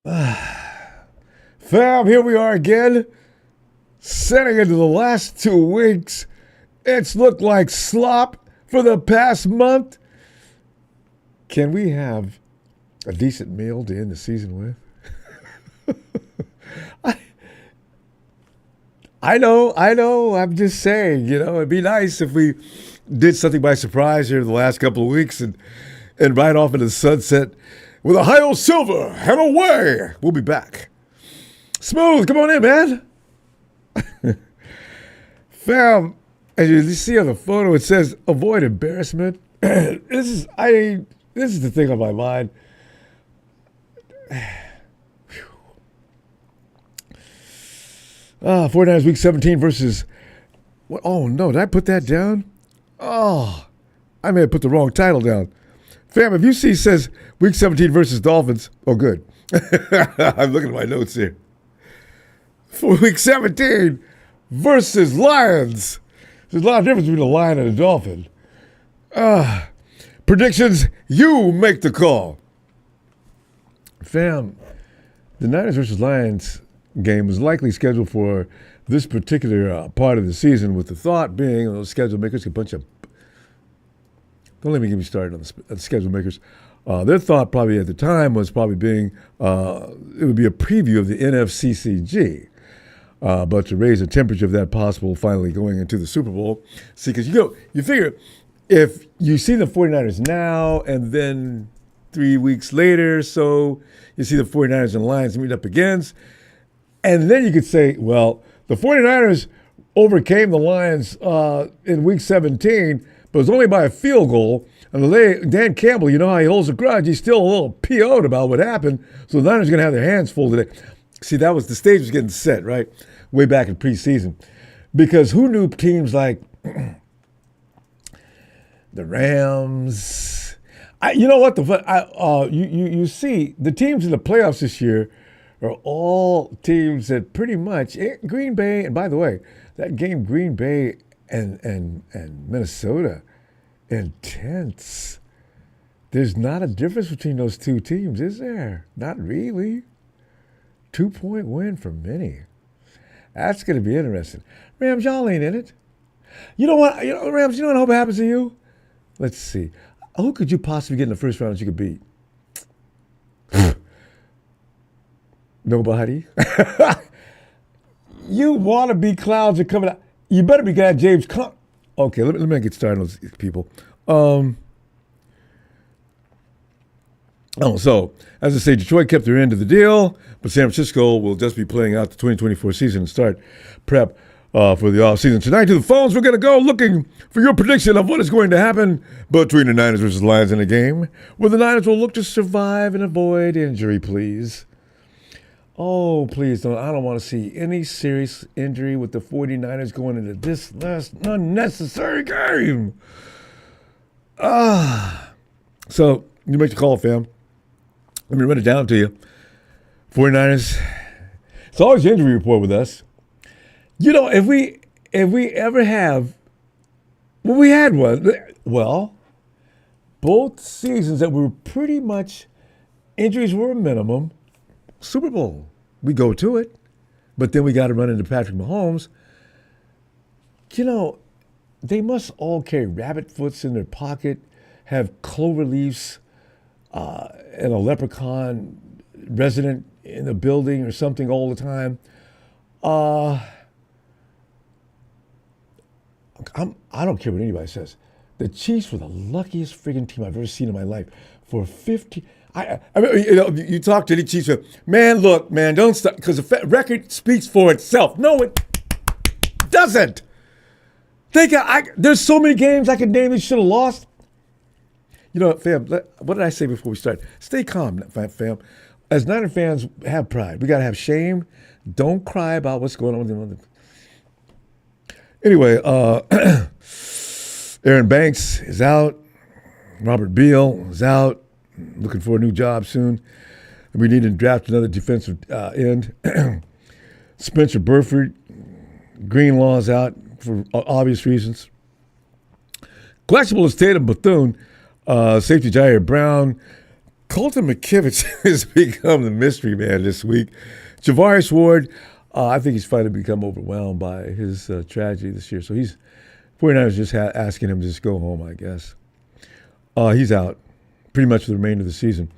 Fam, here we are again, setting into the last 2 weeks. It's looked like slop for the past month. Can we have a decent meal to end the season with? I know. I'm just saying, it'd be nice if we did something by surprise here the last couple of weeks and ride off into the sunset with a high silver and away. We'll be back. Smooth, come on in, man. Fam, as you see on the photo, it says avoid embarrassment. This is the thing on my mind. 49ers week 17 versus what? Oh no, did I put that down? Oh, I may have put the wrong title down. Fam, if you see it says week 17 versus Dolphins, oh good. I'm looking at my notes here. For week 17 versus Lions. There's a lot of difference between a lion and a dolphin. Predictions, you make the call. Fam, the Niners versus Lions game was likely scheduled for this particular part of the season, with the thought being those schedule makers, a bunch of... Don't let me get me started on the schedule makers. Their thought probably at the time was probably being it would be a preview of the NFCCG. But to raise the temperature of that possible finally going into the Super Bowl. See, because you figure if you see the 49ers now and then 3 weeks later, so you see the 49ers and Lions meet up against, and then you could say, well, the 49ers overcame the Lions in week 17, but it was only by a field goal. And Dan Campbell, you know how he holds a grudge. He's still a little PO'd about what happened. So the Niners are going to have their hands full today. See, that was the stage was getting set, right? Way back in preseason. Because who knew teams like the Rams? You know what? You see, the teams in the playoffs this year are all teams that pretty much, Green Bay, and by the way, that game Green Bay and Minnesota, intense. There's not a difference between those two teams, is there? Not really. 2-point win for many. That's going to be interesting. Rams, y'all ain't in it. You know what? Rams, you know what I hope happens to you? Let's see. Who could you possibly get in the first round that you could beat? Nobody. You wannabe clouds are coming out. You better be glad James Okay, let me get started on those people. So, as I say, Detroit kept their end of the deal, but San Francisco will just be playing out the 2024 season and start prep for the offseason. Tonight, to the phones, we're going to go looking for your prediction of what is going to happen between the Niners versus Lions in a game where the Niners will look to survive and avoid injury, please. Oh, please don't. I don't want to see any serious injury with the 49ers going into this last unnecessary game. So, you make the call, fam. Let me run it down to you. 49ers, it's always injury report with us. If we ever have, well, we had one. Well, both seasons that were pretty much, injuries were a minimum. Super Bowl, we go to it, but then we got to run into Patrick Mahomes. They must all carry rabbit foots in their pocket, have clover leaves, and a leprechaun resident in the building or something all the time. I don't care what anybody says. The Chiefs were the luckiest friggin' team I've ever seen in my life. For 50, I mean, you talk to the Chiefs, man, look, man, don't stop, because the record speaks for itself. No, it doesn't. There's so many games I could name they should have lost. Fam, what did I say before we start? Stay calm, fam. As Niner fans, have pride. We got to have shame. Don't cry about what's going on with them. Anyway, Aaron Banks is out. Robert Beal is out. Looking for a new job soon. We need to draft another defensive end. Spencer Burford, Greenlaw's out for obvious reasons. Questionable is Tatum Bethune. Safety Jair Brown. Colton McKivitz has become the mystery man this week. Javarius Ward, I think he's finally become overwhelmed by his tragedy this year. So 49ers just asking him to just go home, I guess. He's out pretty much for the remainder of the season.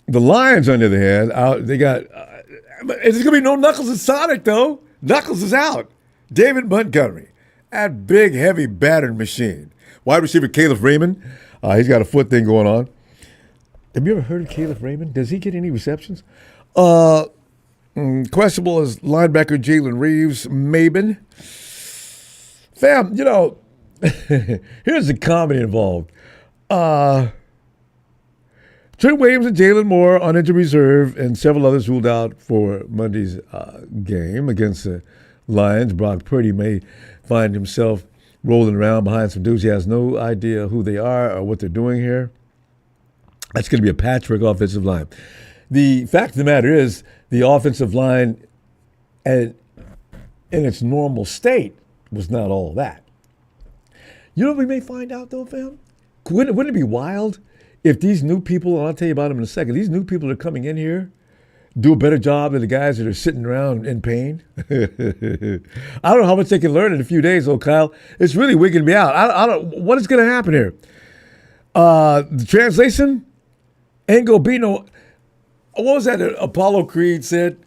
The Lions, on the other hand, they got there's going to be no Knuckles and Sonic, though. Knuckles is out. David Montgomery, that big, heavy, battered machine. Wide receiver Caleb Raymond, he's got a foot thing going on. Have you ever heard of Caleb Raymond? Does he get any receptions? Questionable is linebacker Jalen Reeves, Mabin. Fam, here's the comedy involved. Trent Williams and Jalen Moore on injured reserve, and several others ruled out for Monday's game against the Lions. Brock Purdy may find himself rolling around behind some dudes. He has no idea who they are or what they're doing here. That's going to be a patchwork offensive line. The fact of the matter is, the offensive line in its normal state was not all that. You know what we may find out, though, fam? Wouldn't it be wild if these new people, and I'll tell you about them in a second, these new people that are coming in here do a better job than the guys that are sitting around in pain? I don't know how much they can learn in a few days, though, Kyle. It's really wigging me out. I don't. What is going to happen here? The translation ain't going to be no. What was that Apollo Creed said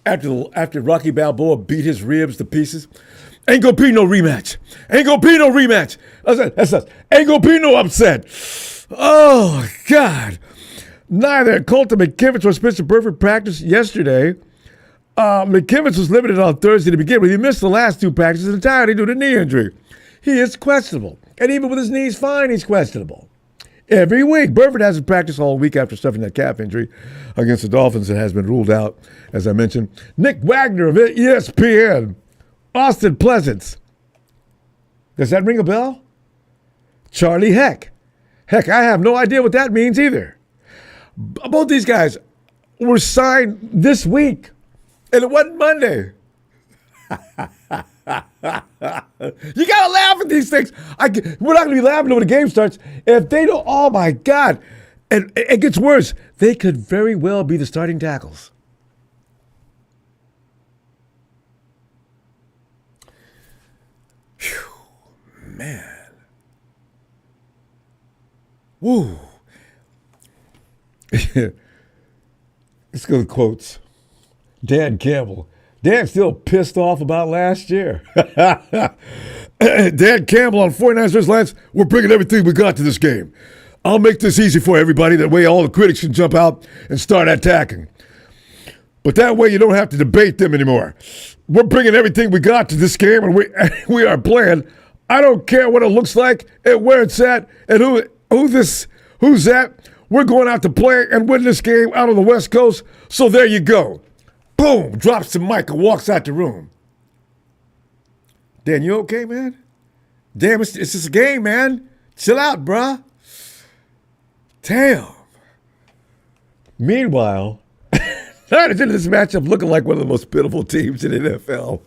after Rocky Balboa beat his ribs to pieces? Ain't going to be no rematch. Ain't going to be no rematch. That's us. Ain't going to be no upset. Oh, God. Neither Colton McKivitz or Spencer Burford practiced yesterday. McKivitz was limited on Thursday to begin with. He missed the last two practices entirely due to knee injury. He is questionable. And even with his knees fine, he's questionable. Every week, Burford hasn't practiced all week after suffering that calf injury against the Dolphins and has been ruled out, as I mentioned. Nick Wagner of ESPN. Austin Pleasance. Does that ring a bell? Charlie Heck. Heck, I have no idea what that means either. Both these guys were signed this week, and it wasn't Monday. You got to laugh at these things. We're not going to be laughing when the game starts. If they don't, oh my God. And it gets worse. They could very well be the starting tackles. Whew, man. Woo. Let's go to quotes. Dan Campbell. Dan's still pissed off about last year. Dan Campbell on 49ers Lions, we're bringing everything we got to this game. I'll make this easy for everybody. That way all the critics can jump out and start attacking. But that way you don't have to debate them anymore. We're bringing everything we got to this game, and we are playing. I don't care what it looks like and where it's at and who's that. We're going out to play and win this game out on the West Coast. So there you go. Boom, drops the mic and walks out the room. Dan, you okay, man? Damn, it's just a game, man. Chill out, bruh. Damn. Meanwhile, Niners into this matchup looking like one of the most pitiful teams in the NFL.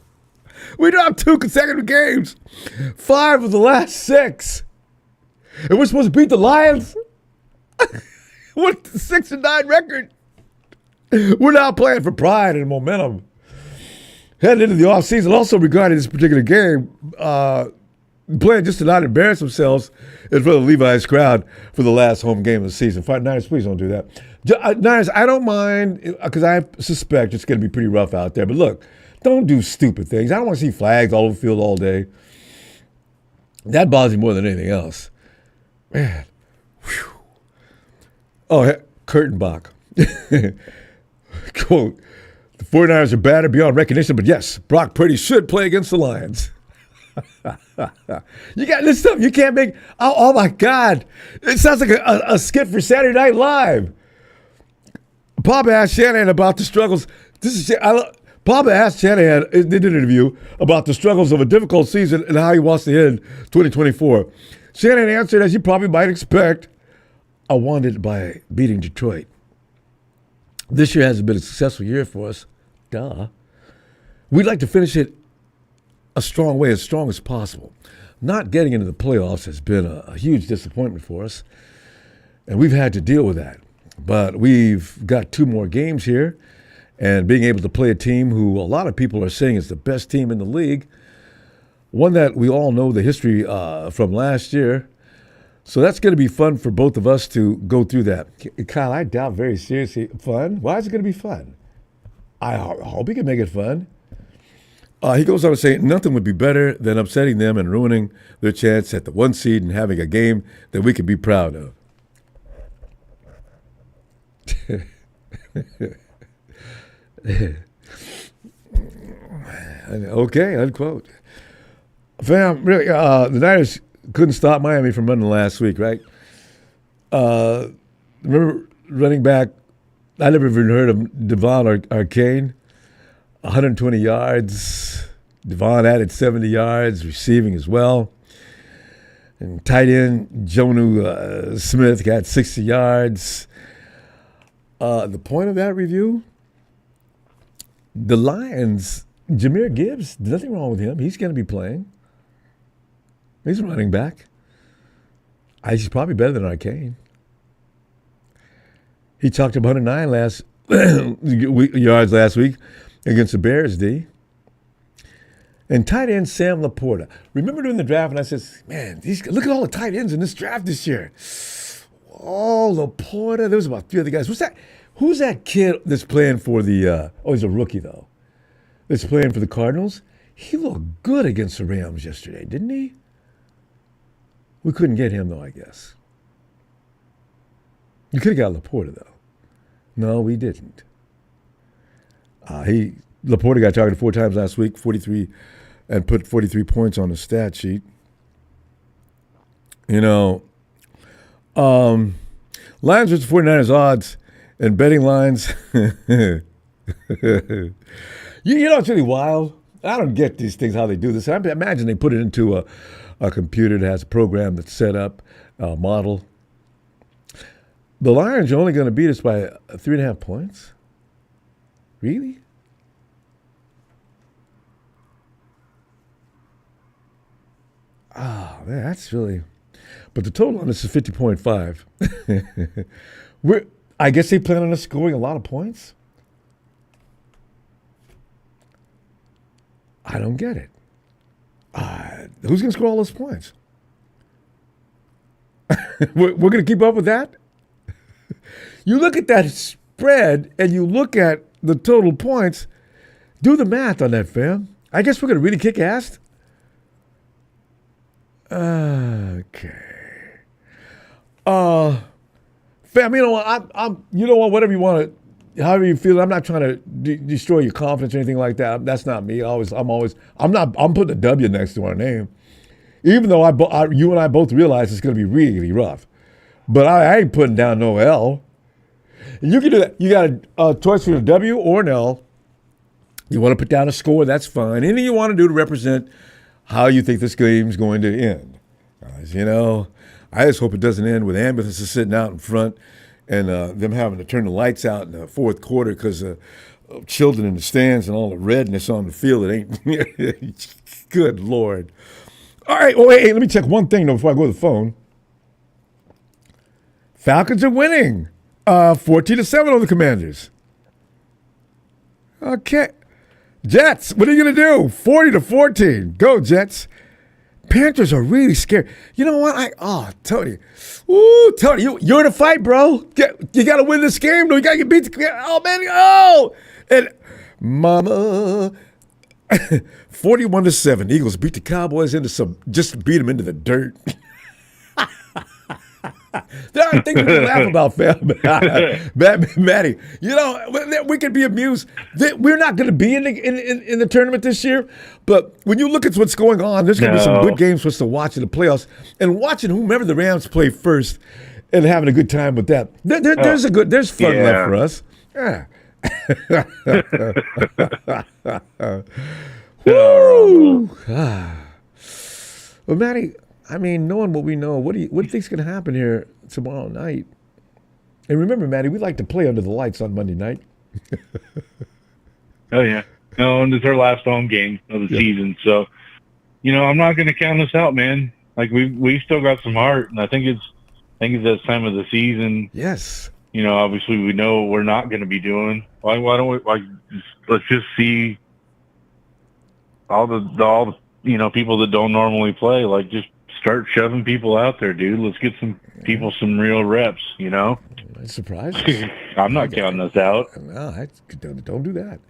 We dropped 2 consecutive games. 5 of the last 6. And we're supposed to beat the Lions? With the 6-9 record. We're now playing for pride and momentum. Heading into the offseason, also regarding this particular game, playing just to not embarrass themselves in front of the Levi's crowd for the last home game of the season. Niners, please don't do that. Niners, I don't mind, because I suspect it's going to be pretty rough out there. But look, don't do stupid things. I don't want to see flags all over the field all day. That bothers me more than anything else. Man. Whew. Oh, Kurtenbach. Quote, the 49ers are battered beyond recognition, but yes, Brock Purdy should play against the Lions. You got this stuff you can't make. Oh my God. It sounds like a skit for Saturday Night Live. Papa asked Shanahan about the struggles. Papa asked Shanahan in an interview about the struggles of a difficult season and how he wants to end 2024. Shanahan answered, as you probably might expect, I won it by beating Detroit. This year hasn't been a successful year for us. Duh. We'd like to finish it a strong way, as strong as possible. Not getting into the playoffs has been a huge disappointment for us. And we've had to deal with that. But we've got 2 more games here, and being able to play a team who a lot of people are saying is the best team in the league, one that we all know the history from last year. So that's going to be fun for both of us to go through that. Kyle, I doubt very seriously. Fun? Why is it going to be fun? I hope he can make it fun. He goes on to say, nothing would be better than upsetting them and ruining their chance at the 1 seed and having a game that we can be proud of. Okay, unquote. Fam, really, the Niners couldn't stop Miami from running last week, right? Remember running back, I never even heard of Devon Arcane, 120 yards. Devon added 70 yards, receiving as well. And tight end, Jonu Smith got 60 yards. The point of that review, the Lions, Jahmyr Gibbs, nothing wrong with him. He's going to be playing. He's a running back. He's probably better than Arcane. He chalked up 109 yards last week against the Bears, D. And tight end Sam Laporta. Remember during the draft when I said, man, look at all the tight ends in this draft this year. Oh, Laporta. There was about 3 other guys. Who's that kid that's playing for the he's a rookie though. That's playing for the Cardinals. He looked good against the Rams yesterday, didn't he? We couldn't get him though, I guess. You could have got Laporta though. No, we didn't. Laporta got targeted 4 times last week, 43, and put 43 points on the stat sheet. You know, Lions versus 49ers odds and betting lines. You know, it's really wild. I don't get these things, how they do this. I imagine they put it into a computer that has a program that's set up, a model. The Lions are only going to beat us by 3.5 points? Really? Oh, man, that's really... But the total on this is 50.5. I guess they plan on us scoring a lot of points? I don't get it. Who's going to score all those points? We're going to keep up with that? You look at that spread and you look at the total points. Do the math on that, fam. I guess we're going to really kick ass. Okay. Fam, you know what? You know what? Whatever you want to, however you feel. I'm not trying to destroy your confidence or anything like that. That's not me. I'm putting a W next to our name, even though you and I both realize it's going to be really rough. But I ain't putting down no L. You can do that. You got a choice for a W or an L. You want to put down a score, that's fine. Anything you want to do to represent how you think this game's going to end. You know, I just hope it doesn't end with ambulances sitting out in front and them having to turn the lights out in the 4th quarter because of children in the stands and all the redness on the field. It ain't good Lord. All right, well, hey, let me check one thing, though, before I go to the phone. Falcons are winning 14-7 over the Commanders. Okay. Jets, what are you going to do? 40-14. Go, Jets. Panthers are really scared. You know what? Tony. Ooh, Tony, you're in a fight, bro. You got to win this game. You got to get beat. Oh, man. Oh. And mama. 41-7. Eagles beat the Cowboys just beat them into the dirt. There are things we can laugh about, fam. Matty, you know, we can be amused. We're not going to be in the tournament this year, but when you look at what's going on, there's going to be some good games for us to watch in the playoffs, and watching whomever the Rams play first and having a good time with that. There's fun left for us. Yeah. Woo! Well, Matty, I mean, knowing what we know, what do you think's going to happen here tomorrow night? And remember, Matty, we like to play under the lights on Monday night. Oh, yeah. No, and it's our last home game of the season. So, you know, I'm not going to count us out, man. Like, we still got some heart, and I think think at this time of the season, Yes. obviously we know what we're not going to be doing. Why don't we let's just see all the people that don't normally play, like just start shoving people out there, dude. Let's get some people some real reps, It surprises. I'm not counting us out. No, don't do that.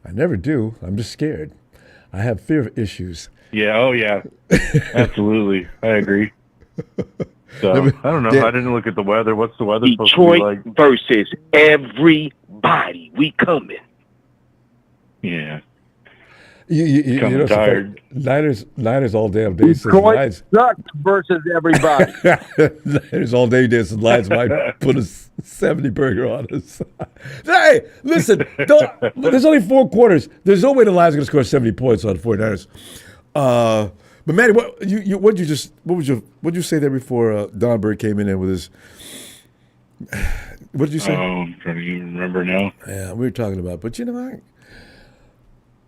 I never do. I'm just scared. I have fear issues. Yeah, oh yeah. Absolutely. I agree. So, I don't know. I didn't look at the weather. What's the weather supposed to be like? Detroit versus everybody. We coming. Yeah. I'm tired. Niners all damn day says Detroit Lions. sucks versus everybody. Niners all day says Lions might put a 70 burger on us. Hey, listen, there's only 4 quarters. There's no way the Lions are going to score 70 points on the 49ers. But Manny, what did you say there before Don Bird came in there with his? What did you say? Oh, I'm trying to even remember now. Yeah, we were talking about, but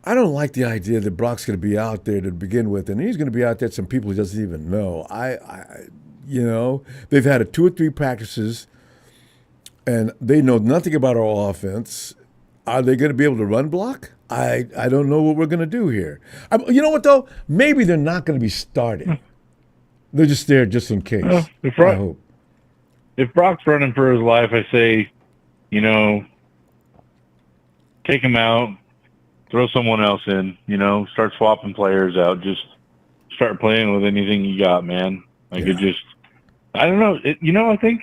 I don't like the idea that Brock's going to be out there to begin with, and he's going to be out there with some people he doesn't even know. They've had 2 or 3 practices, and they know nothing about our offense. Are they going to be able to run block? I don't know what we're going to do here. You know what, though? Maybe they're not going to be starting. They're just there just in case. I hope. If Brock's running for his life, I say, take him out. Throw someone else in, start swapping players out. Just start playing with anything you got, man. I don't know. I think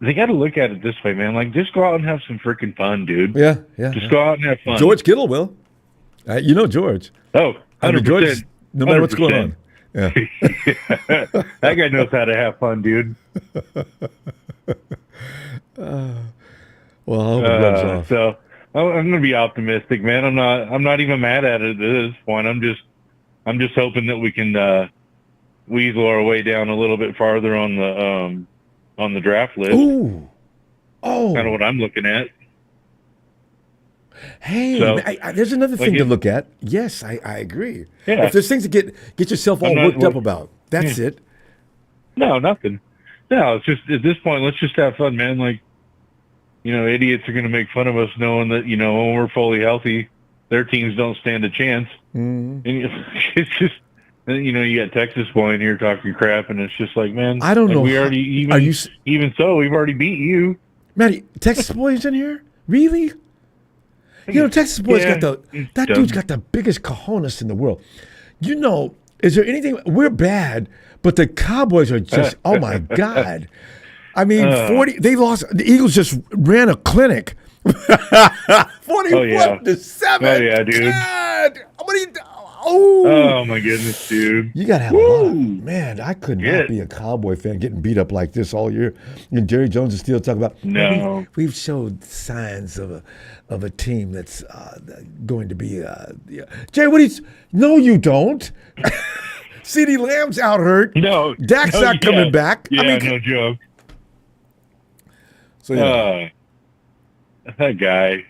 they got to look at it this way, man. Like, just go out and have some freaking fun, dude. Yeah. Just go out and have fun. George Kittle will. George. Oh, 100%. George, no matter what's going on. Yeah. That guy knows how to have fun, dude. Well, I hope it rubs off. So I'm gonna be optimistic, man. I'm not even mad at it at this point. I'm just hoping that we can weasel our way down a little bit farther on the draft list. Ooh. Oh. Kind of what I'm looking at. Hey, there's another thing to look at. Yes, I agree. Yeah. If there's things to get yourself all worked up about, that's it. No, nothing. No, it's just at this point, let's just have fun, man. Like, idiots are going to make fun of us knowing that, when we're fully healthy, their teams don't stand a chance. Mm-hmm. And it's just, you got Texas boy in here talking crap, and it's just like, man, I don't know. We already, even so, we've already beat you. Matty, Texas boy's in here? Really? Texas boy's got that dude's got the biggest cojones in the world. Is there anything, we're bad, but the Cowboys are just, oh my God. I mean, 40. They lost. The Eagles just ran a clinic. 41 to 7. Oh yeah, dude. God. Oh my goodness, dude. You gotta have a lot of, man. I could not be a Cowboy fan getting beat up like this all year. And Jerry Jones is still talking about. No, we've showed signs of a team that's going to be. Jerry, no, you don't. CeeDee Lamb's out hurt. No, Dak's not coming back. Yeah, no joke. So that guy,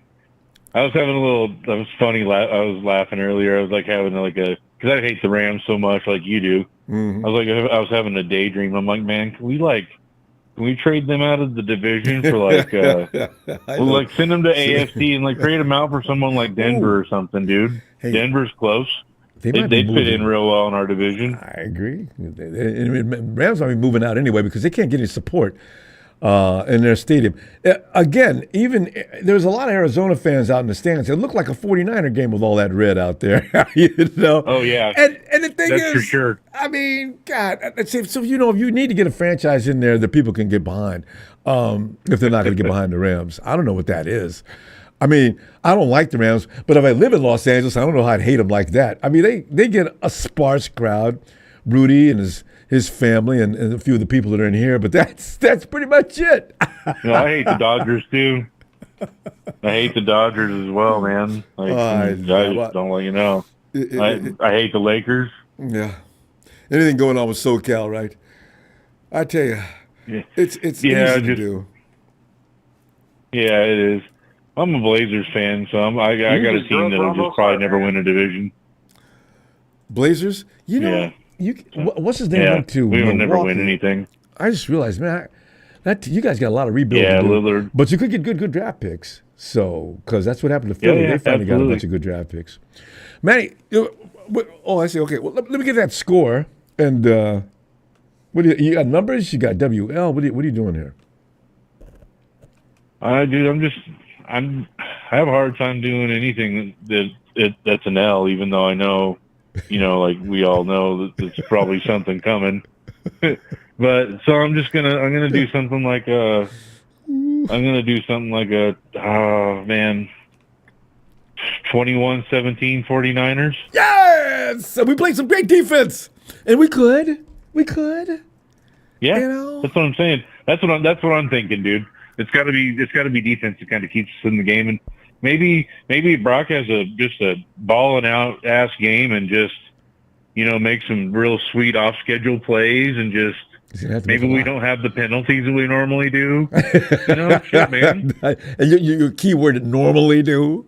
that was funny. I was laughing earlier. I was like having because I hate the Rams so much, like you do. Mm-hmm. I was having a daydream. I'm like, man, can we trade them out of the division for send them to AFC and trade them out for someone like Denver or something, dude. Hey, Denver's close. They fit in real well in our division. I agree. Rams might be moving out anyway because they can't get any support in their stadium. Again, even there's a lot of Arizona fans out in the stands. It looked like a 49er game with all that red out there. Oh, yeah. And the thing That's is, for sure. I mean, God, so if you need to get a franchise in there that people can get behind if they're not going to get behind the Rams. I don't know what that is. I mean, I don't like the Rams, but if I live in Los Angeles, I don't know how I'd hate them like that. I mean, they get a sparse crowd, Rudy and his family and a few of the people that are in here, but that's pretty much it. I hate the Dodgers too. I hate the Dodgers as well, man. I just don't let you know. I hate the Lakers. Yeah. Anything going on with SoCal, right? I tell you, it's easy to do. Yeah, it is. I'm a Blazers fan, so I got a team that'll just probably never win a division. Blazers? What's his name? Yeah, we will never win anything. I just realized, man, that you guys got a lot of rebuilding Yeah, to do. Lillard. But you could get good draft picks. So, because that's what happened to Philly. Yeah, They finally got a absolutely. bunch of good draft picks. Manny, I see. Okay, well, let me get that score. And what do you got numbers? You got WL. What are you doing here? Dude, I have a hard time doing anything that's an L, even though I know, like we all know that there's probably something coming. But so I'm gonna do something like a 21-17 49ers. Yes, so we played some great defense, and we could. Yeah, You know? that's what I'm saying. That's what I'm thinking, dude. It's got to be defense that kind of keeps us in the game, and maybe Brock has just a balling out ass game and just make some real sweet off schedule plays and just maybe we don't have the penalties that we normally do. Shit, man. And your keyword normally do.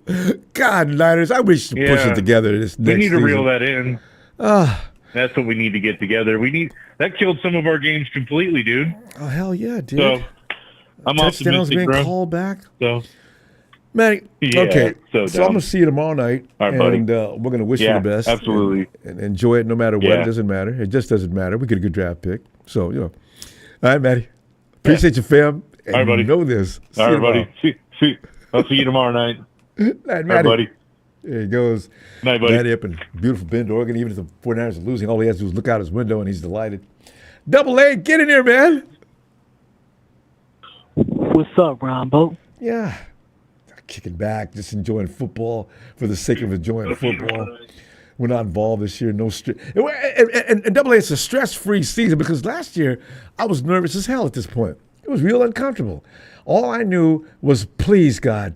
God, Niners, I wish to push it together this next We need to reel season. that in. That's what we need to get together. That killed some of our games completely, dude. Oh, hell yeah, dude. So I'm Touchdowns optimistic, being bro. called back. So Manny, yeah, okay. So I'm dumb. going to see you tomorrow night. All right, buddy. And we're going to wish you Yeah, the best. absolutely. And enjoy it no matter what. Yeah. It doesn't matter. It just doesn't matter. We get a good draft pick. So, All right, Matty. Appreciate you, fam. And All right, buddy. You know this. See All you right, buddy. See. I'll see you tomorrow night. tomorrow. All right, All right, Matty. buddy. There he goes. Night, buddy. Matty up in beautiful Bend, Oregon. Even if the 49ers are losing, all he has to do is look out his window and he's delighted. Double A, get in here, man. What's up, Ronbo? Yeah. Kicking back, just enjoying football for the sake of enjoying football. We're not involved this year. No stress. And Double A, it's a stress-free season because last year I was nervous as hell at this point. It was real uncomfortable. All I knew was, please, God,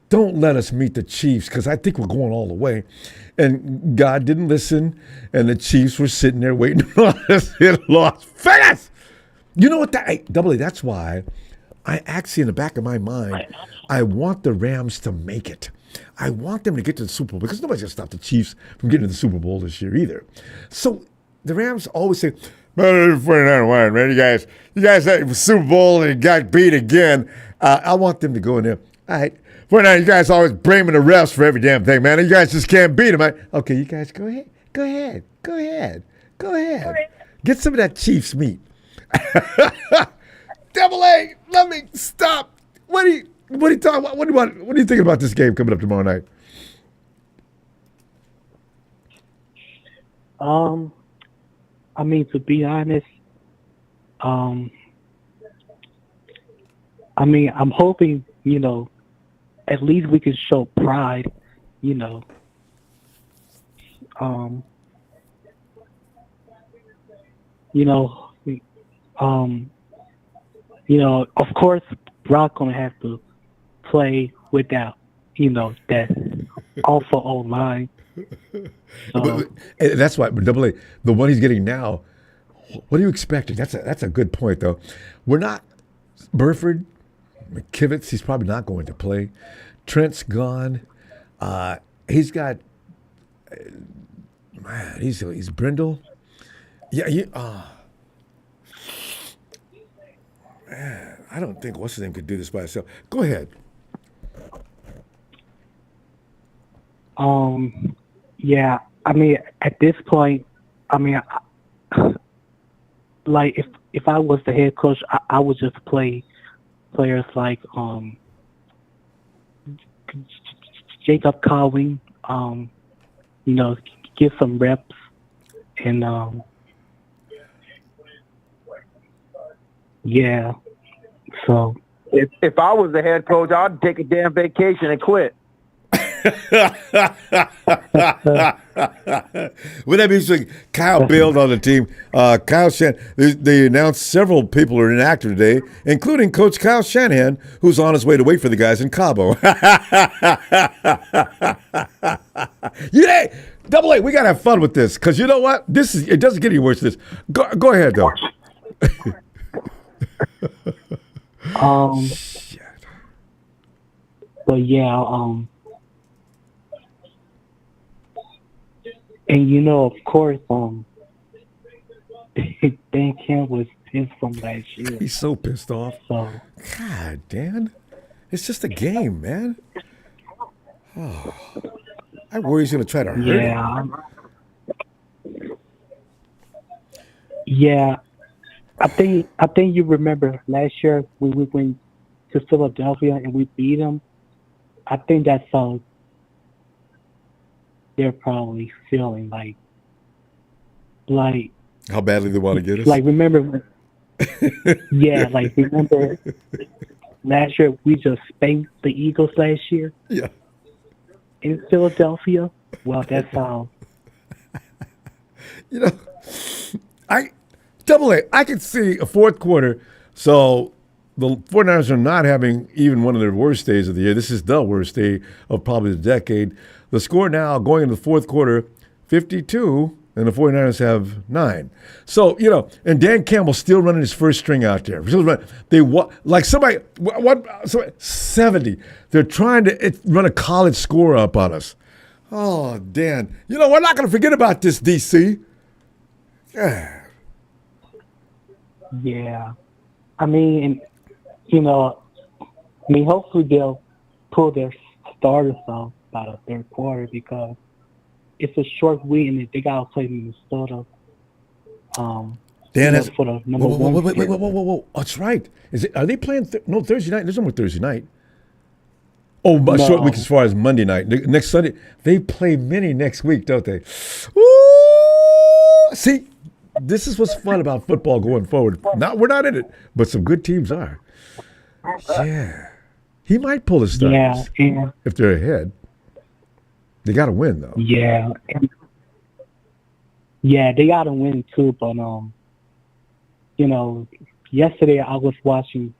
don't let us meet the Chiefs because I think we're going all the way. And God didn't listen, and the Chiefs were sitting there waiting on us in Las Vegas. You know what? Double A, that's why I actually, in the back of my mind, I want the Rams to make it. I want them to get to the Super Bowl because nobody's going to stop the Chiefs from getting to the Super Bowl this year either. So the Rams always say, man, 49 won, man. You guys had the Super Bowl and got beat again. I want them to go in there. All right. 49, you guys always blaming the refs for every damn thing, man. You guys just can't beat them. Okay, you guys go ahead. Get some of that Chiefs meat. Double A, let me stop. What are you talking about? What are you thinking about this game coming up tomorrow night? I mean, to be honest, I mean, I'm hoping, at least we can show pride, of course, Brock gonna have to play without, that awful old line. But that's why Double A, the one he's getting now. What are you expecting? That's a good point though. We're not Burford, McKivitz. He's probably not going to play. Trent's gone. He's got man. He's Brindle. Yeah. Man, I don't think what's his name could do this by himself. Go ahead. Yeah, I mean, at this point, I mean, like if I was the head coach, I would just play players like Jacob Cowing, get some reps, and yeah. So If I was the head coach, I'd take a damn vacation and quit. Would that be so? Kyle bailed on the team. Kyle they announced several people are inactive today, including Coach Kyle Shanahan, who's on his way to wait for the guys in Cabo. Yeah, Double A, we gotta have fun with this because you know what? It doesn't get any worse than this. Go ahead though. But yeah, and of course, Dan Campbell is is from last year. He's so pissed off. So God, Dan. It's just a game, man. Oh, I worry he's going to try to hurt him. Yeah. I think you remember last year when we went to Philadelphia and we beat them. I think that's how they're probably feeling like how badly they want to get us. Like remember remember last year we just spanked the Eagles last year? Yeah. In Philadelphia? Well, that's how. You know, I could see a fourth quarter. So the 49ers are not having even one of their worst days of the year. This is the worst day of probably the decade. The score now going into the fourth quarter, 52, and the 49ers have 9. So, you know, and Dan Campbell's still running his first string out there. They like somebody, 70. They're trying to run a college score up on us. Oh, Dan. You know, we're not going to forget about this, DC. Yeah. Yeah. I mean, you know, hopefully they'll pull their starters out by the third quarter because it's a short week and they got to play Minnesota. Dan has for the number one. Whoa. Oh, that's right. Are they playing? Thursday night. There's no more Thursday night. Oh, a short week as far as Monday night. Next Sunday, they play many next week, don't they? Ooh, see, this is what's fun about football going forward. We're not in it, but some good teams are. Yeah, he might pull his starters if they're ahead. They got to win though. Yeah, they got to win too. But you know, yesterday I was watching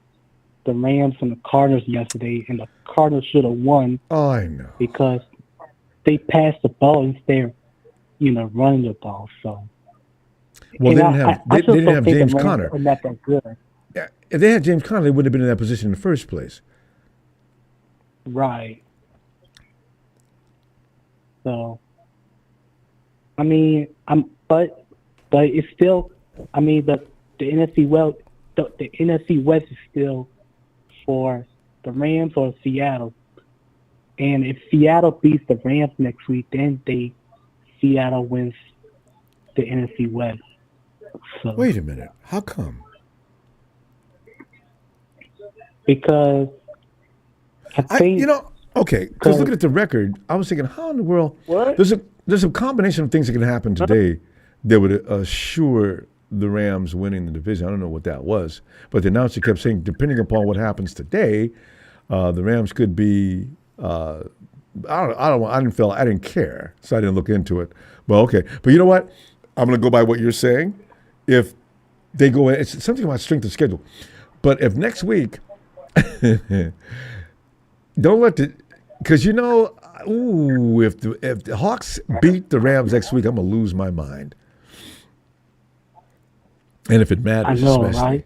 the Rams and the Cardinals yesterday, and the Cardinals should have won. Oh, I know. Because they passed the ball instead of, you know, running the ball. So. Well, they didn't have James Conner. Not that good. Yeah, if they had James Conner, they wouldn't have been in that position in the first place. Right. So, I mean, but it's still, I mean, the NFC West, the NFC West is still for the Rams or Seattle. And if Seattle beats the Rams next week, then Seattle wins the NFC West. So, wait a minute. How come? Because I think because looking at the record, I was thinking, how in the world? What? There's a combination of things that can happen today that would assure the Rams winning the division. I don't know what that was, but the announcer kept saying, depending upon what happens today, the Rams could be. I didn't care, so I didn't look into it. But okay, but you know what? I'm going to go by what you're saying. If they go, it's something about strength of schedule. But if next week, don't let because you know, if the Hawks beat the Rams next week, I'm going to lose my mind. And if it matters, I know, especially.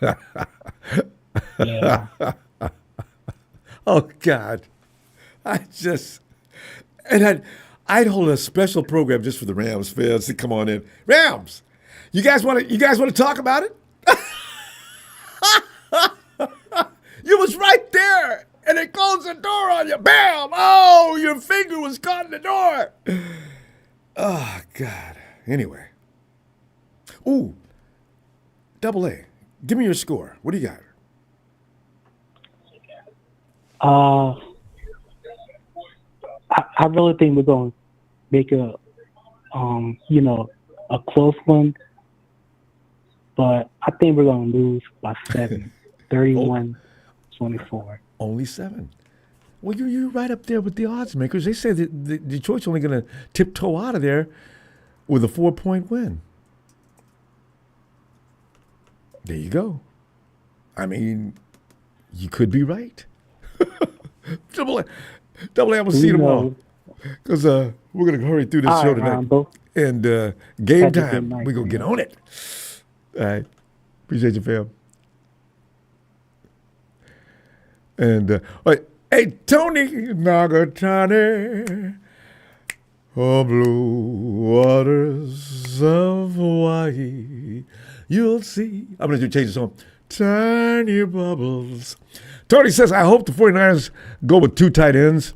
Right? Yeah. Oh God, I'd hold a special program just for the Rams fans to come on in. Rams, you guys want to talk about it? You was right there, and they closed the door on you. Bam! Oh, your finger was caught in the door. Oh God. Anyway. Ooh. Double A. Give me your score. What do you got? I really think we're going to make a close one, but I think we're going to lose by 7, 31-24. Only 7. Well, you're right up there with the odds makers. They say that Detroit's only going to tiptoe out of there with a 4-point win. There you go. I mean, you could be right. Double A, I'm going to see you tomorrow. Because we're going to hurry through this show tonight. Ronbo. And game time, we're going to get on it. All right. Appreciate you, fam. And, all right. Hey, Tony Nagatani. Oh, blue waters of Hawaii. You'll see. I'm going to change the song. Tiny bubbles. Tony says, I hope the 49ers go with 2 tight ends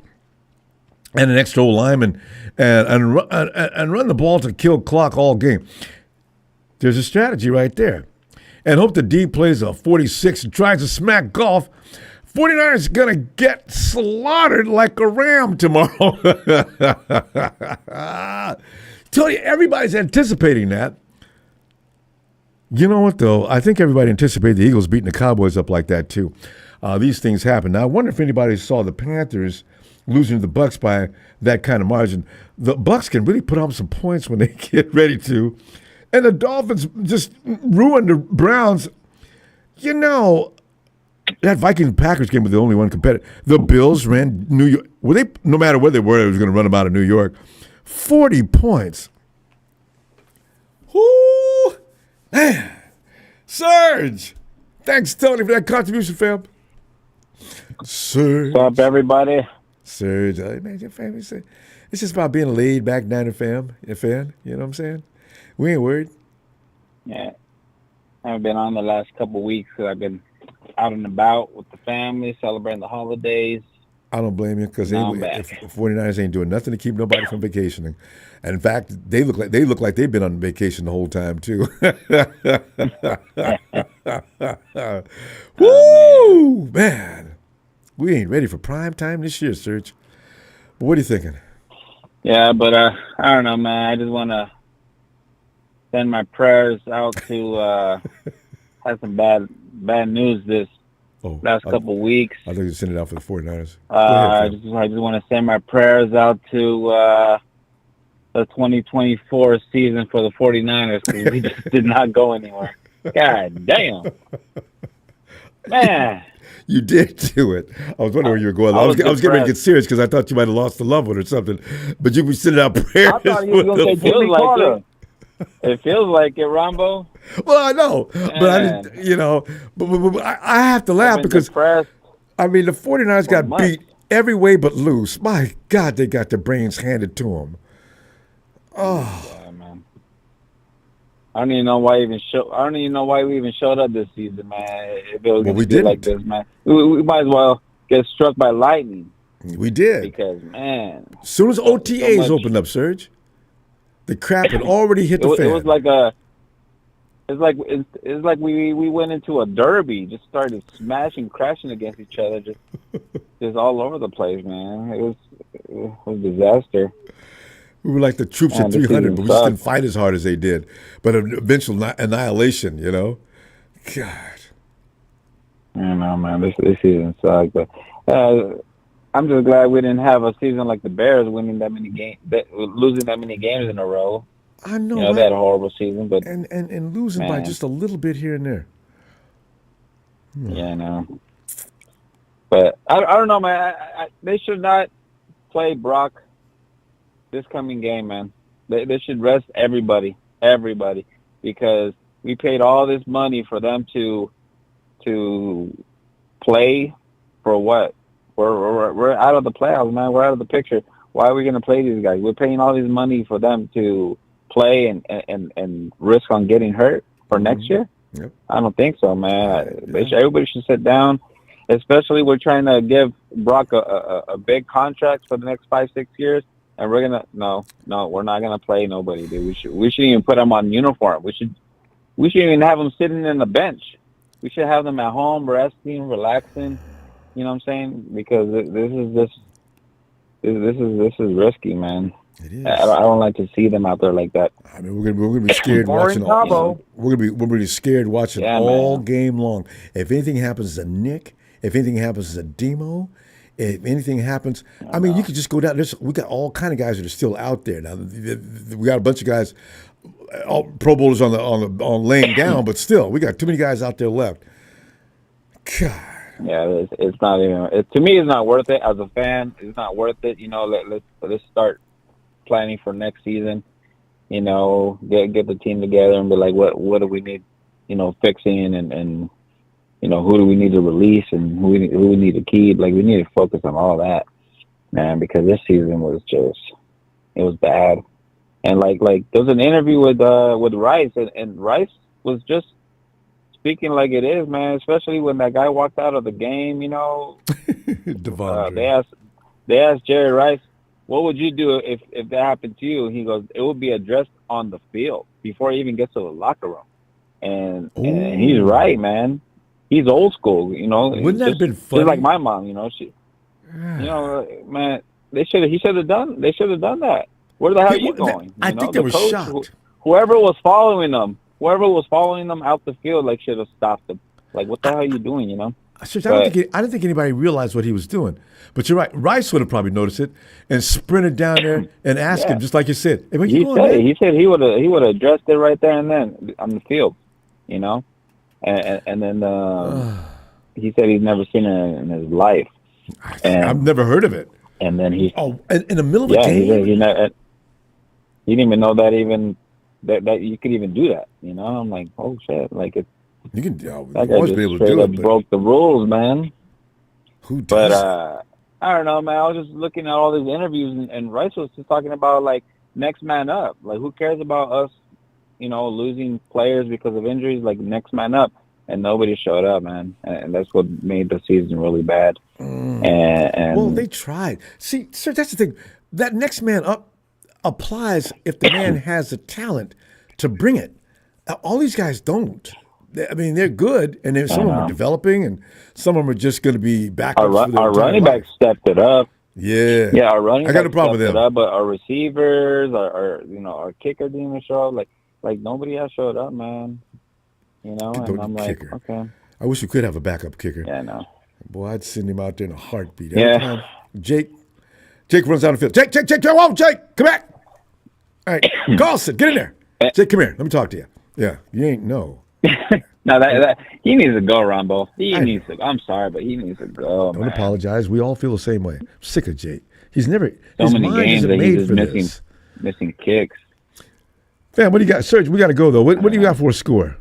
and an extra lineman and run the ball to kill clock all game. There's a strategy right there. And hope the D plays a 46 and tries to smack golf. 49ers going to get slaughtered like a ram tomorrow. Tell you, everybody's anticipating that. You know what, though? I think everybody anticipated the Eagles beating the Cowboys up like that, too. These things happen. Now, I wonder if anybody saw the Panthers losing to the Bucs by that kind of margin. The Bucs can really put on some points when they get ready to. And the Dolphins just ruined the Browns. You know, that Vikings-Packers game was the only one competitive. The Bills ran New York. No matter where they were, they was going to run them out of New York. 40 points. Whoo! Man. Surge! Thanks, Tony, for that contribution, fam. Surge. What's up, everybody? Surge. Man, your family say it's just about being a laid-back Niner fan. You know what I'm saying? We ain't worried. Yeah. I haven't been on the last couple of weeks because I've been out and about with the family, celebrating the holidays. I don't blame you because if 49ers ain't doing nothing to keep nobody from vacationing. And in fact, they look like they've been on vacation the whole time too. Woo, man. We ain't ready for prime time this year, Serge. But what are you thinking? Yeah, but I don't know, man. I just want to send my prayers out to had some bad news this last couple of weeks. I think you send it out for the 49ers. I just want to send my prayers out to the 2024 season for the 49ers because we just did not go anywhere. God damn. Man. You did do it. I was wondering where you were going. I was getting ready to get serious because I thought you might have lost a loved one or something. But you were sending out prayers. I thought you were going to say Jimmy Carter. It feels like it, Ronbo. Well, I know, but I didn't, but I have to laugh because, depressed. I mean, the 49ers got beat every way but loose. My God, they got their brains handed to them. Oh. Yeah, man. I don't even know why we even showed up this season, man. If it was going to be like this, man. We might as well get struck by lightning. We did. Because, man. As soon as OTAs opened up, Serge, the crap had already hit the fan. It was like we went into a derby, just started smashing, crashing against each other, just all over the place, man. It was a disaster. We were like the troops at 300, but we just didn't fight as hard as they did. But eventual annihilation, God. I know, man. This season sucked. But I'm just glad we didn't have a season like the Bears winning that many games, losing that many games in a row. I know. They had a horrible season, but and losing by just a little bit here and there. Yeah, I know. But I don't know, man. They should not play Brock this coming game, man. They should rest everybody, because we paid all this money for them to play for what? We're out of the playoffs, man. We're out of the picture. Why are we going to play these guys? We're paying all this money for them to play and risk on getting hurt for next year? Yep. I don't think so, man. Everybody should sit down, especially we're trying to give Brock a big contract for the next 5-6 years, and we're going to no, we're not going to play nobody, dude. We shouldn't even put them on uniform. We shouldn't even have them sitting in the bench. We should have them at home resting, relaxing. You know what I'm saying? Because this is risky, man. It is. I don't like to see them out there like that. I mean, we're gonna be scared watching. We're gonna be scared watching all game long. If anything happens to Nick, if anything happens to Demo, if anything happens, I mean, you could just go down. We got all kind of guys that are still out there now. We got a bunch of guys, all Pro Bowlers on laying down, but still, we got too many guys out there left. God. Yeah, it's not even. To me, it's not worth it. As a fan, it's not worth it. Let's start planning for next season. Get the team together and be like, what do we need? Fixing and who do we need to release and who we need to keep. Like, we need to focus on all that, man, because this season was it was bad. And like there was an interview with Rice and Rice was just speaking like it is, man. Especially when that guy walked out of the game, Devondre. they asked Jerry Rice, what would you do if that happened to you? And he goes, it would be addressed on the field before he even gets to the locker room. And he's right, man. He's old school, Wouldn't that have been funny? Just like my mom, she, man, he should have done that. Where the hell are you going? I think they were shocked. Whoever was following them out the field, should have stopped them. Like, what the hell are you doing, I don't think anybody realized what he was doing. But you're right. Rice would have probably noticed it and sprinted down there and asked him, just like you said. Hey, he said he would have addressed it right there and then on the field, and then he said he's never seen it in his life. I've never heard of it. And then in the middle of a game? He didn't even know that you could even do that. I'm like, oh shit, you can always be able to do it. Broke the rules, man. Who does? But I don't know, man. I was just looking at all these interviews, and Rice was just talking about next man up. Like, who cares about us, losing players because of injuries? Like, next man up, and nobody showed up, man. And that's what made the season really bad. And well, they tried. See, sir, that's the thing. That next man up applies if the man has the talent to bring it. All these guys don't. They're good, and then some of them are developing, and some of them are just going to be backups. Our running back stepped it up. Yeah, our running back I got a problem with them. But our receivers, our kicker didn't even show up. Like nobody else showed up, man. And I'm like, kicker. Okay. I wish we could have a backup kicker. Yeah, no. Boy, I'd send him out there in a heartbeat. Every time Jake runs down the field. Jake, whoa, Jake, come back. All right, Carlson, get in there. Jake, come here. Let me talk to you. Yeah, you ain't no. No, that he needs to go, Ronbo. Needs to. I'm sorry, but he needs to go. Don't apologize. We all feel the same way. I'm sick of Jake. He's never. So his many mind games isn't that made he's for just missing kicks. Fam, what do you got, Serge? We got to go though. What do you got for a score?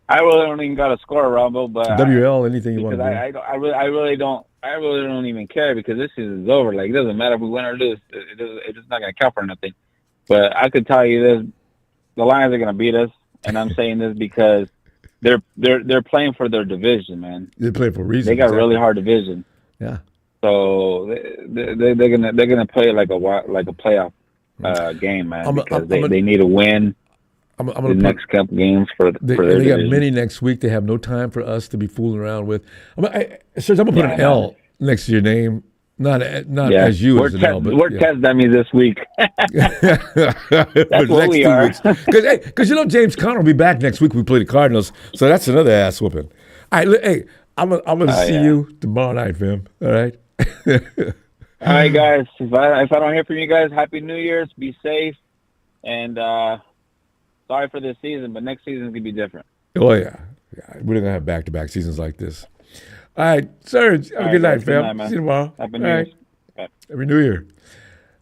I really don't even got a score, Ronbo, but WL, anything you want to do? I really don't even care because this season's over. Like, it doesn't matter if we win or lose. It's just not going to count for nothing. But I could tell you this: the Lions are going to beat us, and I'm saying this because they're playing for their division, man. They're playing for a reason. They got a really hard division. Yeah. So they're gonna play like a playoff game, man, because they need to win. I'm gonna next couple games for their They got division. many next week. They have no time for us to be fooling around with. Serge, I'm gonna put an L next to your name. Not as you as an L, but we're test dummies this week. That's what we are. Because James Conner will be back next week. We play the Cardinals, so that's another ass whooping. All right, hey, I'm gonna see you tomorrow night, fam. All right. All right, guys. If I don't hear from you guys, Happy New Year's. Be safe, and sorry for this season, but next season's gonna be different. Oh yeah, we're gonna have back-to-back seasons like this. All right, Serge, have a good night, fam. See you tomorrow. Happy New Year. Right. Happy New Year.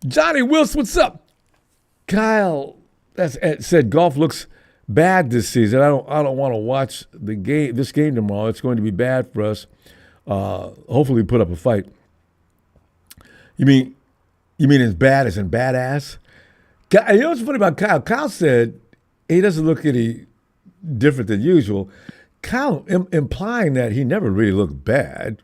Johnny Wilson, what's up? Kyle said golf looks bad this season. I don't want to watch this game tomorrow. It's going to be bad for us. Hopefully put up a fight. You mean as bad as in badass? You know what's funny about Kyle? Kyle said he doesn't look any different than usual. Kyle implying that he never really looked bad.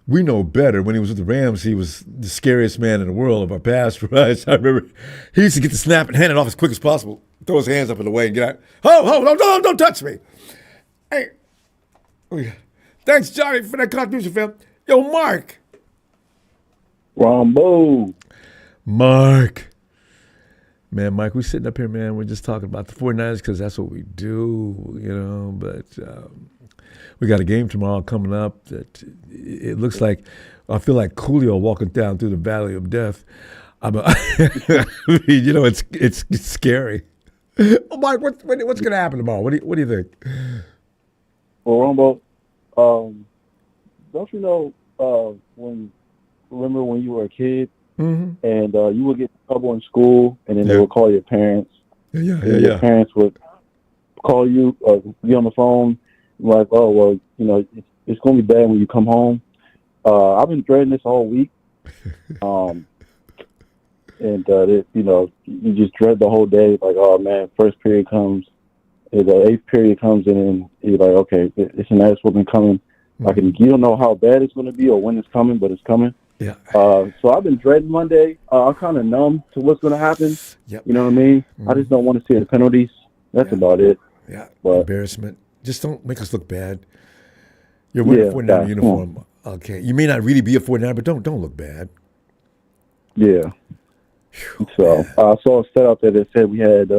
We know better. When he was with the Rams, he was the scariest man in the world of our past, right? I remember he used to get the snap and hand it off as quick as possible, throw his hands up in the way and get out. Oh, don't touch me. Hey, thanks, Johnny, for that contribution, fam. Yo, Mark. Ronbo. Mark. Man, Mike, we're sitting up here, man. We're just talking about the 49ers because that's what we do, But we got a game tomorrow coming up that it looks like I feel like Coolio walking down through the valley of death. It's scary. Oh, Mike, what's going to happen tomorrow? What do you think? Well, Ronbo, don't you know remember when you were a kid? Mm-hmm. And you would get in trouble in school, and then they would call your parents. Yeah. Your parents would call you or be on the phone, like, "Oh, well, it's going to be bad when you come home." I've been dreading this all week. and you just dread the whole day. Like, oh man, first period comes, the eighth period comes in, and you're like, okay, it's an ass whooping coming. Like, you don't know how bad it's going to be or when it's coming, but it's coming. Yeah. So I've been dreading Monday. I'm kind of numb to what's going to happen. Yep. You know what I mean? I just don't want to see the penalties. That's about it. Yeah. But, embarrassment. Just don't make us look bad. You're wearing a 49er uniform. Okay. You may not really be a 49er, but don't look bad. Yeah. So I saw a stat out there that said we had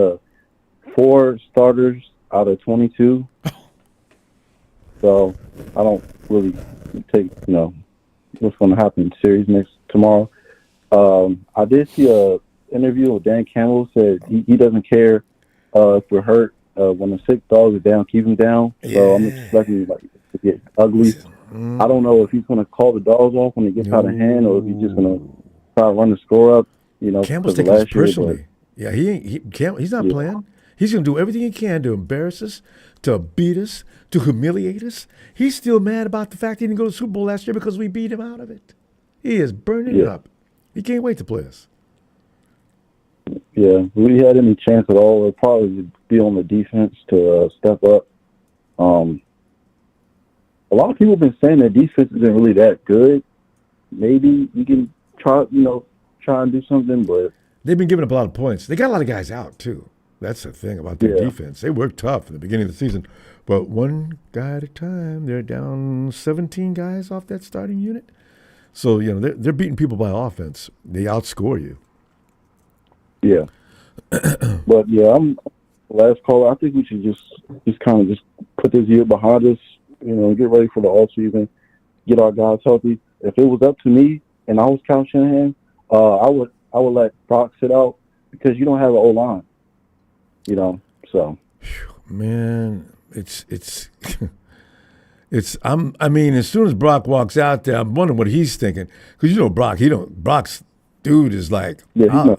4 starters out of 22. So I don't really take, what's going to happen in the series tomorrow. I did see a interview with Dan Campbell. Said he doesn't care if we're hurt. When the sick dog is down, keep him down. So I'm expecting to get ugly. I don't know if he's going to call the dogs off when it gets out of hand, or if he's just going to try to run the score up. Campbell's taking this personally. He's not playing. He's going to do everything he can to embarrass us, to beat us, to humiliate us. He's still mad about the fact he didn't go to the Super Bowl last year because we beat him out of it. He is burning it up. He can't wait to play us. Yeah, if we had any chance at all, it would probably be on the defense to step up. A lot of people have been saying that defense isn't really that good. Maybe we can try and do something, but they've been giving up a lot of points. They got a lot of guys out too. That's the thing about their defense. They worked tough in the beginning of the season, but one guy at a time. They're down 17 guys off that starting unit. So they're beating people by offense. They outscore you. Yeah, but I'm last call. I think we should just kind of put this year behind us. Get ready for the off season, get our guys healthy. If it was up to me and I was Kyle Shanahan, I would let Brock sit out because you don't have an O-line. So. Man, it's I mean, as soon as Brock walks out there, I'm wondering what he's thinking, because Brock's dude is like,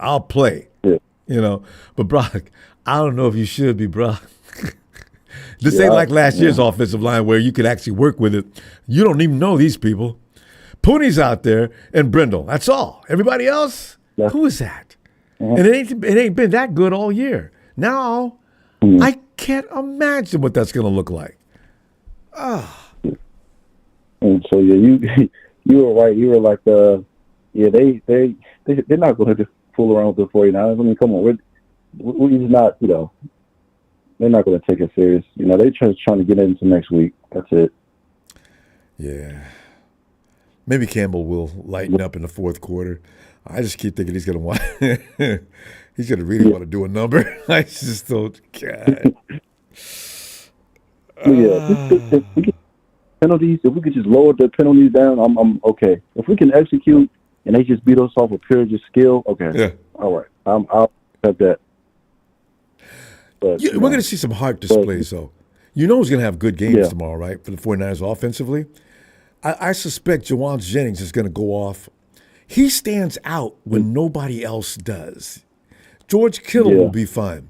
I'll play, but Brock, I don't know if you should be Brock. This ain't like last year's offensive line where you could actually work with it. You don't even know these people. Pooney's out there and Brindle. That's all. Everybody else, who is that? And it ain't been that good all year. Now, I can't imagine what that's going to look like. And so you were right. You were like, they're not going to just fool around with the 49ers. I mean, come on, we're just not, they're not going to take it serious. They're just trying to get into next week. That's it. Yeah. Maybe Campbell will lighten up in the fourth quarter. I just keep thinking he's going to want. He's going to really want to do a number. I just don't. God. If we get penalties, if we could just lower the penalties down, I'm okay. If we can execute and they just beat us off of pure just skill, okay. Yeah. All right. I'll accept that. But, we're going to see some heart displays, though. Who's going to have good games tomorrow, right, for the 49ers offensively? I suspect Jawan Jennings is going to go off. He stands out when nobody else does. George Kittle will be fine.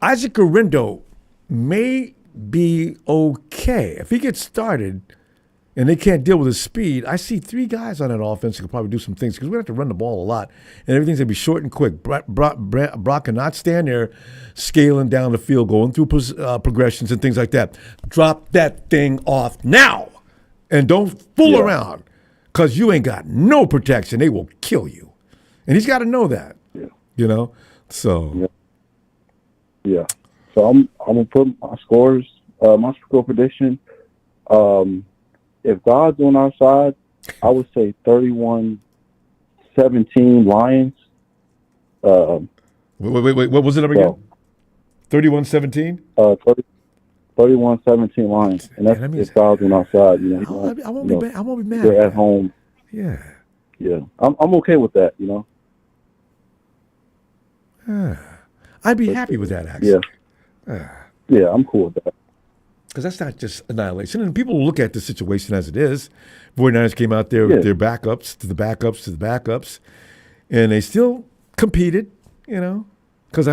Isaac Orindo may be okay. If he gets started and they can't deal with his speed, I see 3 guys on that offense who could probably do some things because we're going to have to run the ball a lot, and everything's going to be short and quick. Brock cannot stand there scaling down the field, going through progressions and things like that. Drop that thing off now, and don't fool around because you ain't got no protection. They will kill you. And he's got to know that, So. Yeah. So I'm going to put my scores, my score prediction. If God's on our side, I would say 31-17 Lions. Wait, what was it again? 31-17? 31-17 Lions. And that's if God's on our side. I won't be mad. They're at home. Yeah. Yeah. I'm okay with that, I'd be happy with that, actually. Yeah, I'm cool with that. Because that's not just annihilation. And people look at the situation as it is. 49ers came out there with their backups to the backups, and they still competed, Because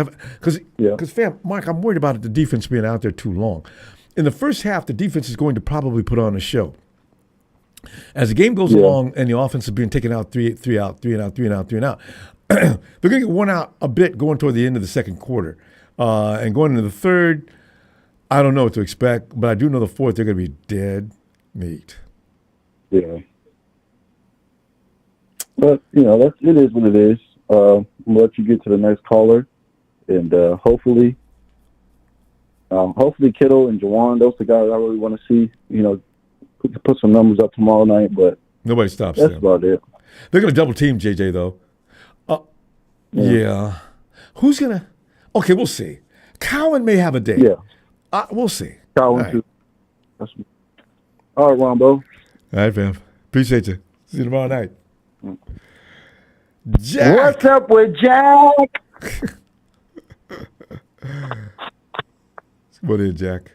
fam, Mark, I'm worried about the defense being out there too long. In the first half, the defense is going to probably put on a show. As the game goes along and the offense is being taken out, three and out, they're going to get worn out a bit going toward the end of the second quarter. And going into the third, I don't know what to expect, but I do know the fourth, they're going to be dead meat. Yeah. But, it is what it is. I'll let you get to the next caller. And hopefully Kittle and Juwan, those are the guys I really want to see, put some numbers up tomorrow night. But nobody stops that's them. about it. They're going to double team JJ, though. Yeah. Who's going to? Okay, we'll see. Cowan may have a day. Yeah. We'll see. Cowan, All too. All right, Ronbo. All right, fam. Appreciate you. See you tomorrow night. Jack. What's up with Jack? What is Jack?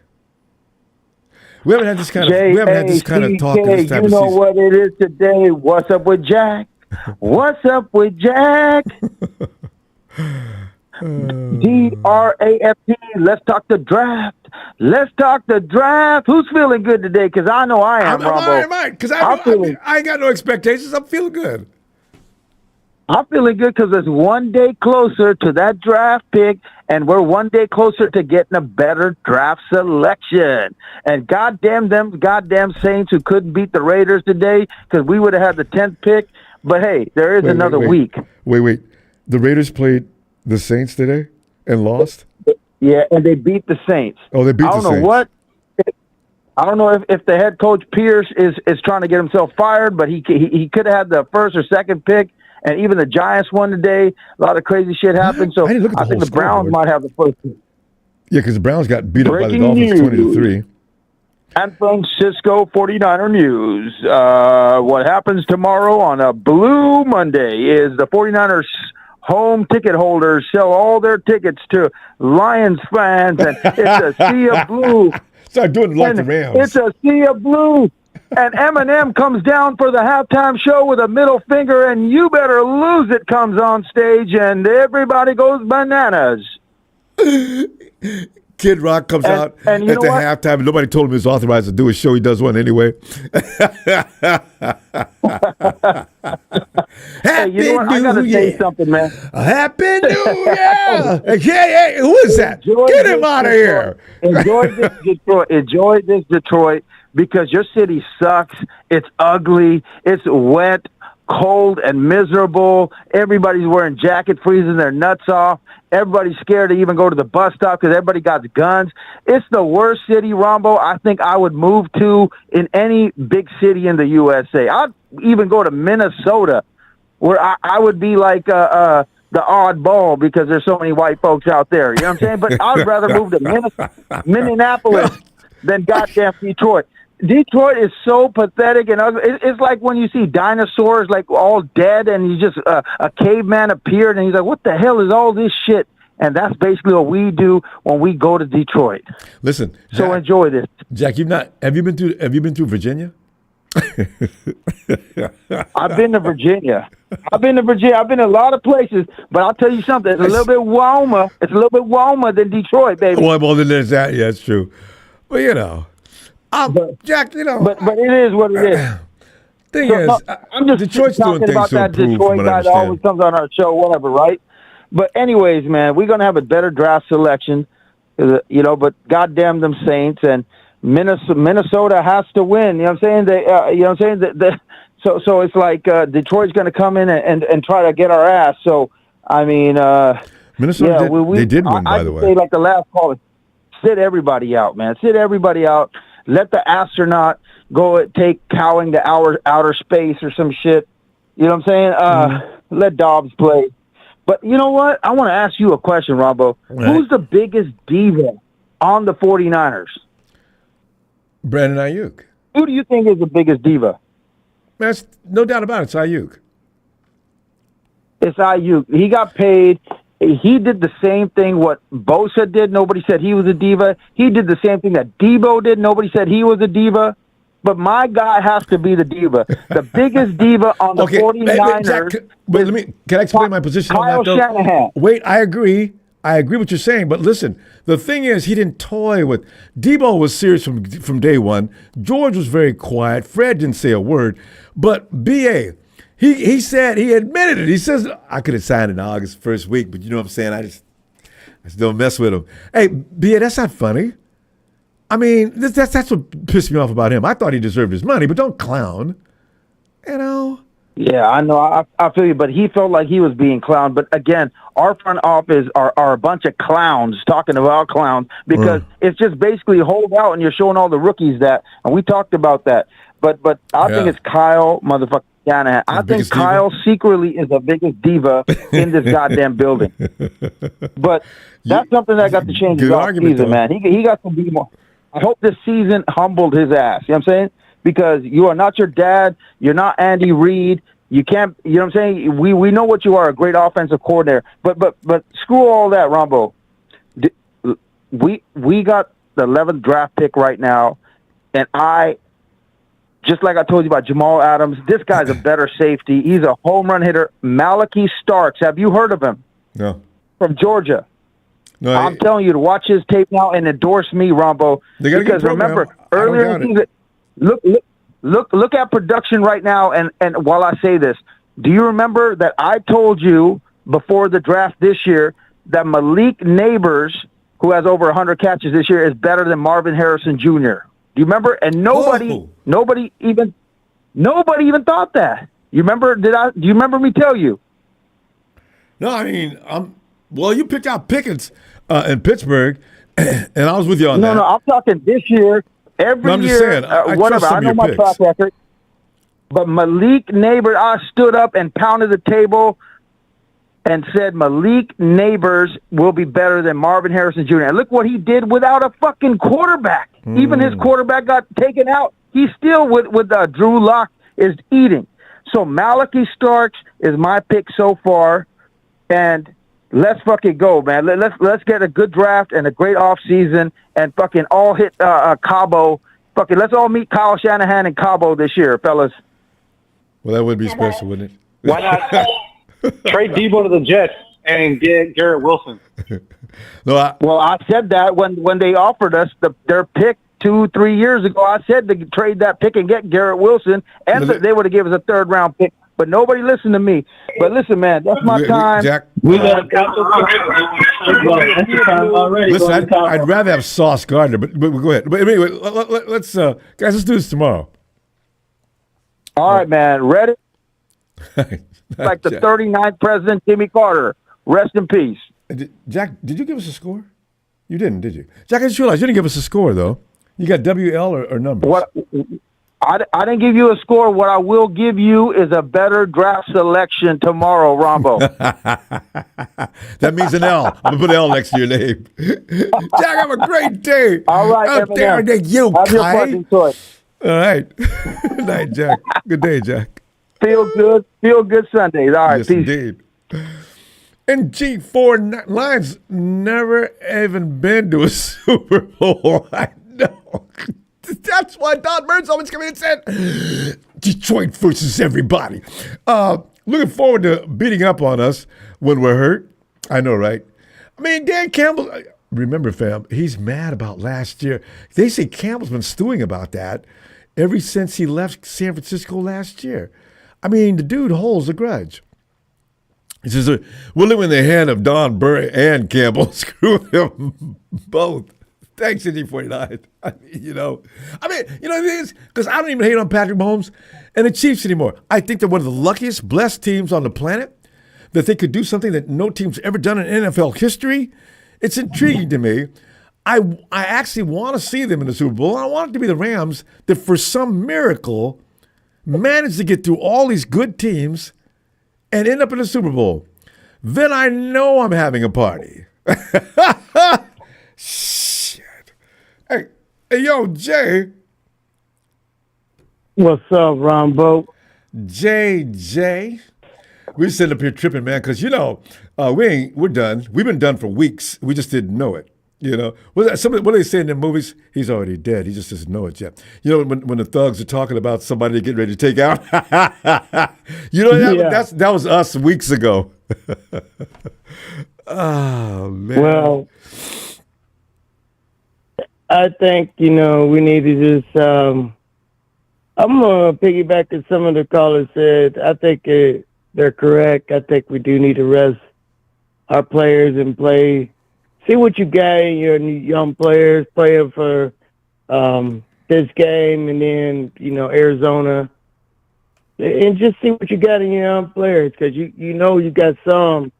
We haven't had this kind of talk in this type you of know season. what it is today. What's up with Jack? What's up with Jack? DRAFT. Let's talk the draft. Let's talk the draft. Who's feeling good today? Because I know I am, Ronbo. I'm because I ain't got no expectations. I'm feeling good. I'm feeling good because it's one day closer to that draft pick, and we're one day closer to getting a better draft selection. And goddamn them goddamn Saints who couldn't beat the Raiders today because we would have had the 10th pick. But, hey, there is another week. Wait. The Raiders played the Saints today and lost? Yeah, and they beat the Saints. Oh, they beat the Saints. I don't know if the head coach Pierce is trying to get himself fired, but he could have had the first or second pick. And even the Giants won today. A lot of crazy shit happened. So I think the Browns might have the first pick. Yeah, because the Browns got beat up by the Breaking Dolphins 20-3. San Francisco 49er news. What happens tomorrow on a Blue Monday is the 49ers home ticket holders sell all their tickets to Lions fans, and it's a sea of blue. Start doing like the Rams. It's a sea of blue. And Eminem comes down for the halftime show with a middle finger, and You Better Lose It comes on stage, and everybody goes bananas. Kid Rock comes out at the halftime, and nobody told him he was authorized to do a show. He does one anyway. Hey, you know what? I got to say something, man. Happy New Year! Hey, who is that? Get him out of here. Enjoy this, Detroit. Enjoy this, Detroit, because your city sucks. It's ugly. It's wet, cold, and miserable. Everybody's wearing jackets, freezing their nuts off. Everybody's scared to even go to the bus stop because everybody got guns. It's the worst city, Ronbo, I think I would move to in any big city in the USA. I'd even go to Minnesota, where I would be like the oddball because there's so many white folks out there. You know what I'm saying? But I'd rather move to Minneapolis than goddamn Detroit. Detroit is so pathetic and ugly. It's like when you see dinosaurs like all dead and you just a caveman appeared and he's like, what the hell is all this shit? And that's basically what we do when we go to Detroit. Listen, Jack, so enjoy this. Jack, have you been through Virginia? I've been to Virginia. I've been to a lot of places, but I'll tell you something. It's a little bit warmer. It's a little bit warmer than Detroit, baby. Well, then there's that. Yeah, it's true. Well, Jack, But it is what it is. Thing is, I'm just Detroit's doing talking things about to that improve, Detroit from what I guy that always understand. comes on our show, whatever, right? But anyways, man, we're gonna have a better draft selection, But goddamn them Saints and Minnesota has to win. You know what I'm saying? So it's like Detroit's gonna come in and try to get our ass. So I mean, Minnesota they did win, by the way. Say like the last call, sit everybody out, man. Sit everybody out. Let the astronaut go take Cowing to outer space or some shit. You know what I'm saying? Let Dobbs play. But you know what? I want to ask you a question, Ronbo. Right. Who's the biggest diva on the 49ers? Brandon Ayuk. Who do you think is the biggest diva? That's no doubt about it. It's Ayuk. It's Ayuk. He got paid. He did the same thing what Bosa did. Nobody said he was a diva. He did the same thing that Debo did. Nobody said he was a diva. But my guy has to be the diva. The biggest diva on the 49ers. Jack, can I explain my position Kyle on that, though? Shanahan. Wait, I agree. I agree with what you're saying. But listen, the thing is, he didn't toy with. Debo was serious from day one. George was very quiet. Fred didn't say a word. But B.A., He said, he admitted it. He says, I could have signed in August first week, but you know what I'm saying? I just don't mess with him. Hey, B.A., that's not funny. I mean, that's what pissed me off about him. I thought he deserved his money, but don't clown. You know? Yeah, I know. I feel you, but he felt like he was being clowned. But again, our front office are a bunch of clowns talking about clowns because it's just basically hold out and you're showing all the rookies that. And we talked about that. But I think it's Kyle motherfucking Shanahan. I think Kyle secretly is the biggest diva in this goddamn building. But that's something that got to change his season, man. He got to be more. I hope this season humbled his ass. You know what I'm saying? Because you are not your dad. You're not Andy Reid. You can't, you know what I'm saying? We know what you are, a great offensive coordinator. But screw all that, Ronbo. We got the 11th draft pick right now, and just like I told you about Jamal Adams, this guy's a better safety. He's a home run hitter. Malachi Starks, have you heard of him? No. From Georgia. No, I'm telling you to watch his tape now and endorse me, Ronbo. Because remember, earlier in the season, Look at production right now, and while I say this, do you remember that I told you before the draft this year that Malik Neighbors, who has over 100 catches this year, is better than Marvin Harrison Jr.? Do you remember? And nobody even thought that. You remember? Do you remember me tell you? No, I mean, well, you picked out Pickens in Pittsburgh, and I was with you on that. No, I'm talking this year. Every I'm year, just saying, whatever. I know my track record. But Malik Neighbors, I stood up and pounded the table and said Malik Neighbors will be better than Marvin Harrison Jr. And look what he did without a fucking quarterback. Even his quarterback got taken out. He still, with Drew Lock, is eating. So Malachi Starks is my pick so far. And let's fucking go, man. Let's get a good draft and a great offseason and fucking all hit Cabo. Fucking let's all meet Kyle Shanahan and Cabo this year, fellas. Well, that would be special, wouldn't it? Why not trade Debo to the Jets and get Garrett Wilson? I said that when they offered us their pick 2-3 years ago. I said to trade that pick and get Garrett Wilson, and they would have given us a 3rd round pick. But nobody listened to me. But listen, man, that's my time. Jack, We got already. listen, I'd rather have Sauce Gardner, but go ahead. But anyway, let's guys, let's do this tomorrow. All right, man. Ready? Like the 39th president, Jimmy Carter. Rest in peace. Jack, did you give us a score? You didn't, did you? Jack, I just realized you didn't give us a score, though. You got WL or numbers? What? I didn't give you a score. What I will give you is a better draft selection tomorrow, Ronbo. That means an L. I'm going to put an L next to your name. Jack, have a great day. All right, out there to you, have your fucking choice. All right. Good night, Jack. Good day, Jack. Feel good Sundays. All right, yes, peace. Indeed. And G4 Lions never even been to a Super Bowl. I know. That's why Don Burns always came in and said, Detroit versus everybody. Looking forward to beating up on us when we're hurt. I know, right? I mean, Dan Campbell, remember, fam, he's mad about last year. They say Campbell's been stewing about that ever since he left San Francisco last year. I mean, the dude holds a grudge. He says, we're living in the hand of Don Burr and Campbell. Screw them both. Thanks, G49. You know what it is? Because I don't even hate on Patrick Mahomes and the Chiefs anymore. I think they're one of the luckiest, blessed teams on the planet, that they could do something that no team's ever done in NFL history. It's intriguing to me. I actually want to see them in the Super Bowl. I want it to be the Rams that, for some miracle, managed to get through all these good teams and end up in the Super Bowl. Then I know I'm having a party. Hey, yo, Jay. What's up, Ronbo? JJ. We're sitting up here tripping, man, because, we're done. We've been done for weeks. We just didn't know it. What do they say in the movies? He's already dead. He just doesn't know it yet. When the thugs are talking about somebody getting ready to take out? That was us weeks ago. Oh, man. Well, I think, we need to just I'm gonna piggyback to some of the callers said. I think they're correct. I think we do need to rest our players and see what you got in your young players playing for this game, and then Arizona, and just see what you got in your young players, because you got some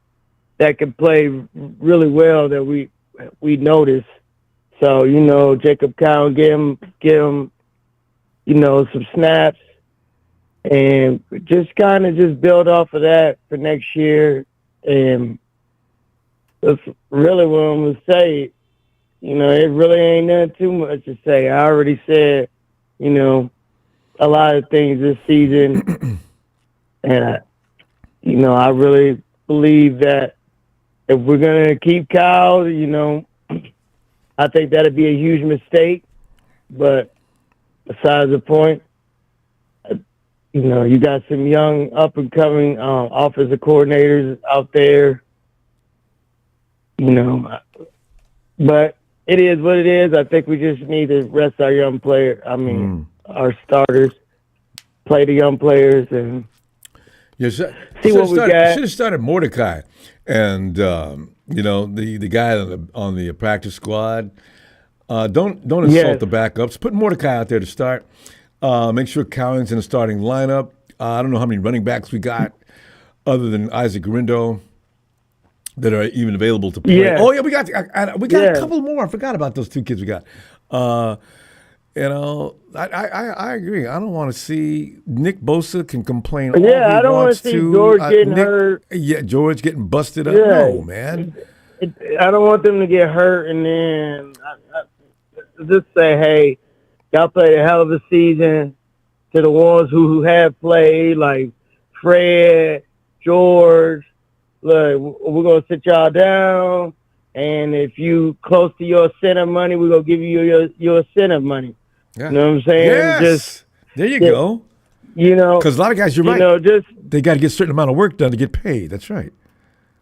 that can play really well that we notice. So Jacob Kyle, give him some snaps, and just kind of just build off of that for next year. And that's really what I'm going to say. It really ain't nothing too much to say. I already said, a lot of things this season. And, I really believe that if we're going to keep Kyle, I think that'd be a huge mistake. But besides the point, you got some young up-and-coming offensive coordinators out there. But it is what it is. I think we just need to rest our young players. Our starters, play the young players, and see what we got. Should have started Mordecai, and the guy on the practice squad. Don't insult the backups. Put Mordecai out there to start. Make sure Cowan's in the starting lineup. I don't know how many running backs we got, other than Isaac Rindo, that are even available to play. Yeah. Oh yeah, we got a couple more. I forgot about those 2 kids we got. I agree. I don't want to see Nick Bosa can complain. All he I don't want to see George getting hurt. Yeah, George getting busted up. Yeah. No, man. I don't want them to get hurt, and then I just say, hey, y'all played a hell of a season. To the ones who have played, like Fred, George. Look, we're going to sit y'all down, and if you close to your incentive money, we're going to give you your incentive money. Yeah. You know what I'm saying? Yes. There you go. Because a lot of guys, you're right. They got to get a certain amount of work done to get paid. That's right.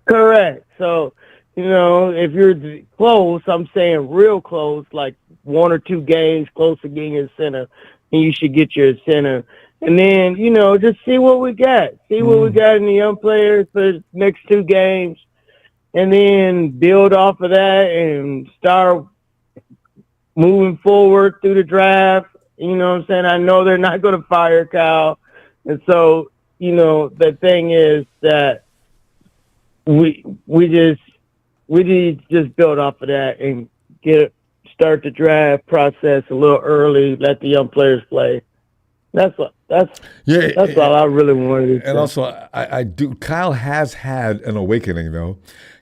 Correct. So, if you're close, I'm saying real close, like 1 or 2 games close to getting your incentive, and you should get your incentive. And then, just see what we got. See what we got in the young players for the next 2 games. And then build off of that and start moving forward through the draft. You know what I'm saying? I know they're not going to fire Kyle. And so, the thing is that we need to just build off of that and start the draft process a little early, let the young players play. That's all I really wanted to say. And also, I do. Kyle has had an awakening, though.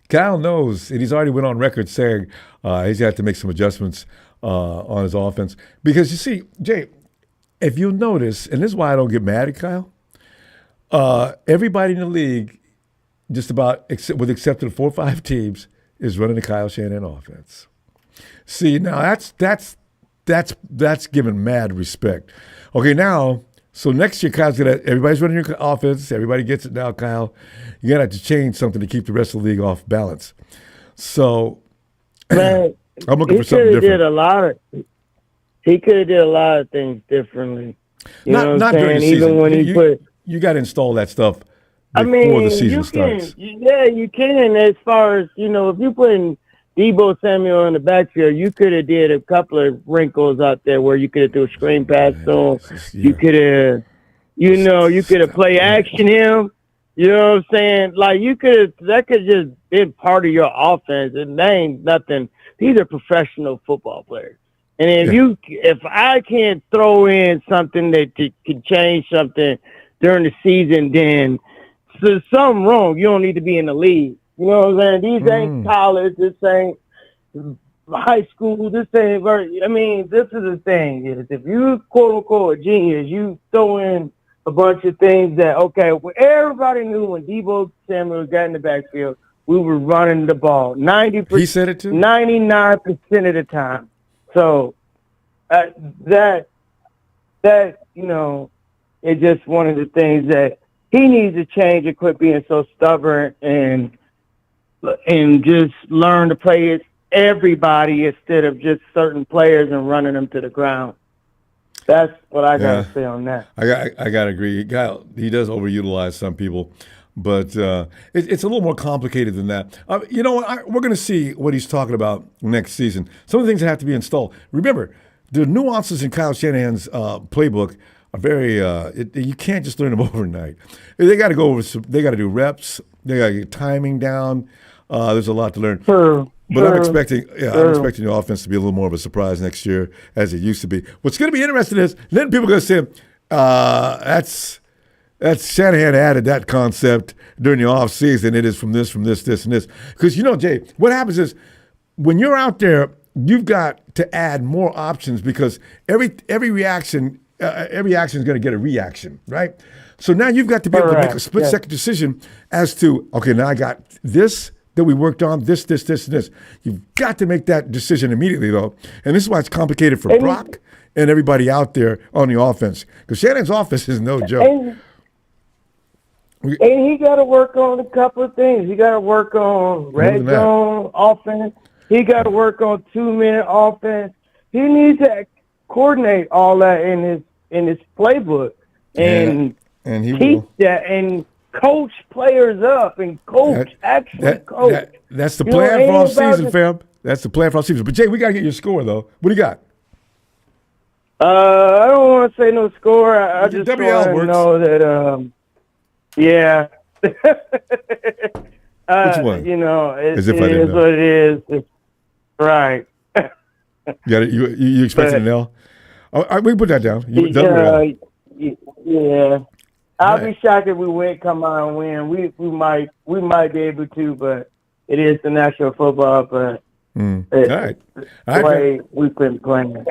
Kyle knows, and he's already went on record saying he's had to make some adjustments on his offense. Because you see, Jay, if you notice, and this is why I don't get mad at Kyle, everybody in the league, just about with except of 4 or 5 teams, is running the Kyle Shanahan offense. See, now that's given mad respect. Okay, now, so next year, everybody's running your offense. Everybody gets it now, Kyle. You're going to have to change something to keep the rest of the league off balance. So, man, I'm looking for something different. He could have did a lot of things differently. You know what I'm saying? During the Even season. when you got to install that stuff before the season starts. Yeah, you can. As far as, if you put in Debo Samuel in the backfield, you could have did a couple of wrinkles out there where you could have threw a screen pass on. You could have, you could have play action him. You know what I'm saying? Like that could just been part of your offense, and that ain't nothing. These are professional football players. And if I can't throw in something that can change something during the season, then there's something wrong. You don't need to be in the league. You know what I'm saying? These ain't college. This ain't high school. This ain't this is the thing. Is if you quote-unquote a genius, you throw in a bunch of things that, everybody knew when Debo Samuel got in the backfield, we were running the ball 90%. He said it too? 99% of the time. So that it's just one of the things that he needs to change and quit being so stubborn and just learn to play everybody instead of just certain players and running them to the ground. That's what I Yeah. gotta say on that. I gotta agree. He does overutilize some people, but it's a little more complicated than that. You know what? We're going to see what he's talking about next season. Some of the things that have to be installed. Remember, the nuances in Kyle Shanahan's playbook are very. You can't just learn them overnight. They got to go over. They got to do reps. They got to get timing down. There's a lot to learn. True. But I'm expecting the offense to be a little more of a surprise next year as it used to be. What's going to be interesting is then people are going to say, that's Shanahan added that concept during the offseason. It is from this, and this. Because, Jay, what happens is when you're out there, you've got to add more options because every action is going to get a reaction, right? So now you've got to be able to make a split-second decision as to, okay, now I got this that we worked on, this, and this. You've got to make that decision immediately, though. And this is why it's complicated for Brock and everybody out there on the offense. Because Shannon's offense is no joke. And he got to work on a couple of things. He got to work on red zone offense. He got to work on 2-minute offense. He needs to coordinate all that in his playbook and he teach will. that and coach players up and coach. That's the plan for off season, fam. That's the plan for off season. But Jay, we gotta get your score though. What do you got? I don't want to say no score. I just want to know that. Yeah. Which one? It is what it is. It's right. You expecting an L? We can put that down. Yeah. I'll be shocked if we come out and win. We might be able to, but it is the National Football. But all right. The way we've been playing.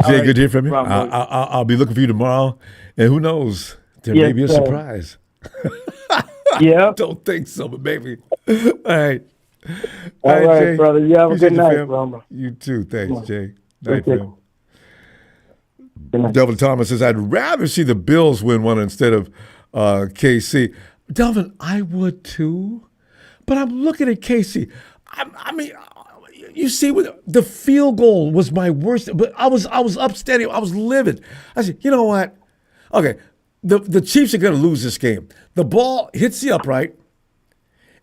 Jay, good to hear from you. I'll be looking for you tomorrow, and who knows, there may be a surprise. Yeah. Don't think so, but maybe. All right. All right, Jay. brother. You have a good night, Ronbo. You too. Thanks, Jay. Night, fam. Delvin Thomas says, I'd rather see the Bills win one instead of KC. Delvin, I would too, but I'm looking at KC. I mean, you see, the field goal was my worst, but I was upstanding. I was livid. I said, you know what? Okay, the Chiefs are going to lose this game. The ball hits the upright,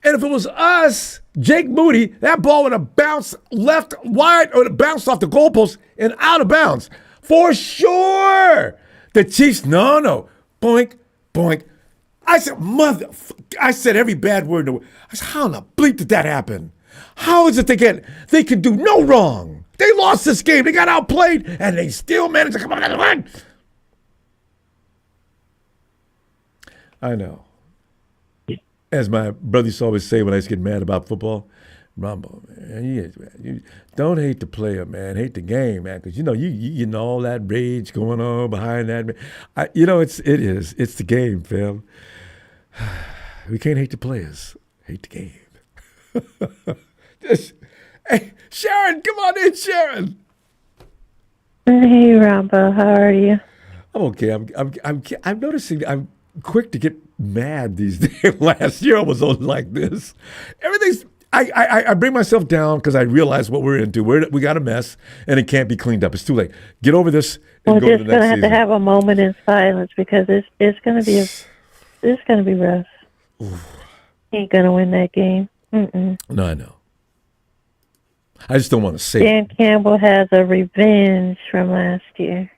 and if it was us, Jake Moody, that ball would have bounced left wide or it bounced off the goalpost and out of bounds. For sure. The Chiefs, no. Boink, boink. I said every bad word in the world. I said, how in the bleep did that happen? How is it they could do no wrong? They lost this game. They got outplayed, and they still managed to come out and win. I know. As my brother used to always say when I used to get mad about football, Ronbo, man, you don't hate the player, man. Hate the game, man, because you know all that rage going on behind that. Man. It's the game, fam. We can't hate the players. Hate the game. Hey, Sharon, come on in, Sharon. Hey, Ronbo, how are you? I'm okay. I'm noticing I'm quick to get mad these days. Last year I was always like this. Everything's. I bring myself down because I realize what we're into. We got a mess, and it can't be cleaned up. It's too late. Get over this and go to the next season. We're just gonna have to have a moment in silence because it's gonna be rough. Oof. Ain't gonna win that game. Mm-mm. No, I know. I just don't want to say Dan Campbell has a revenge from last year.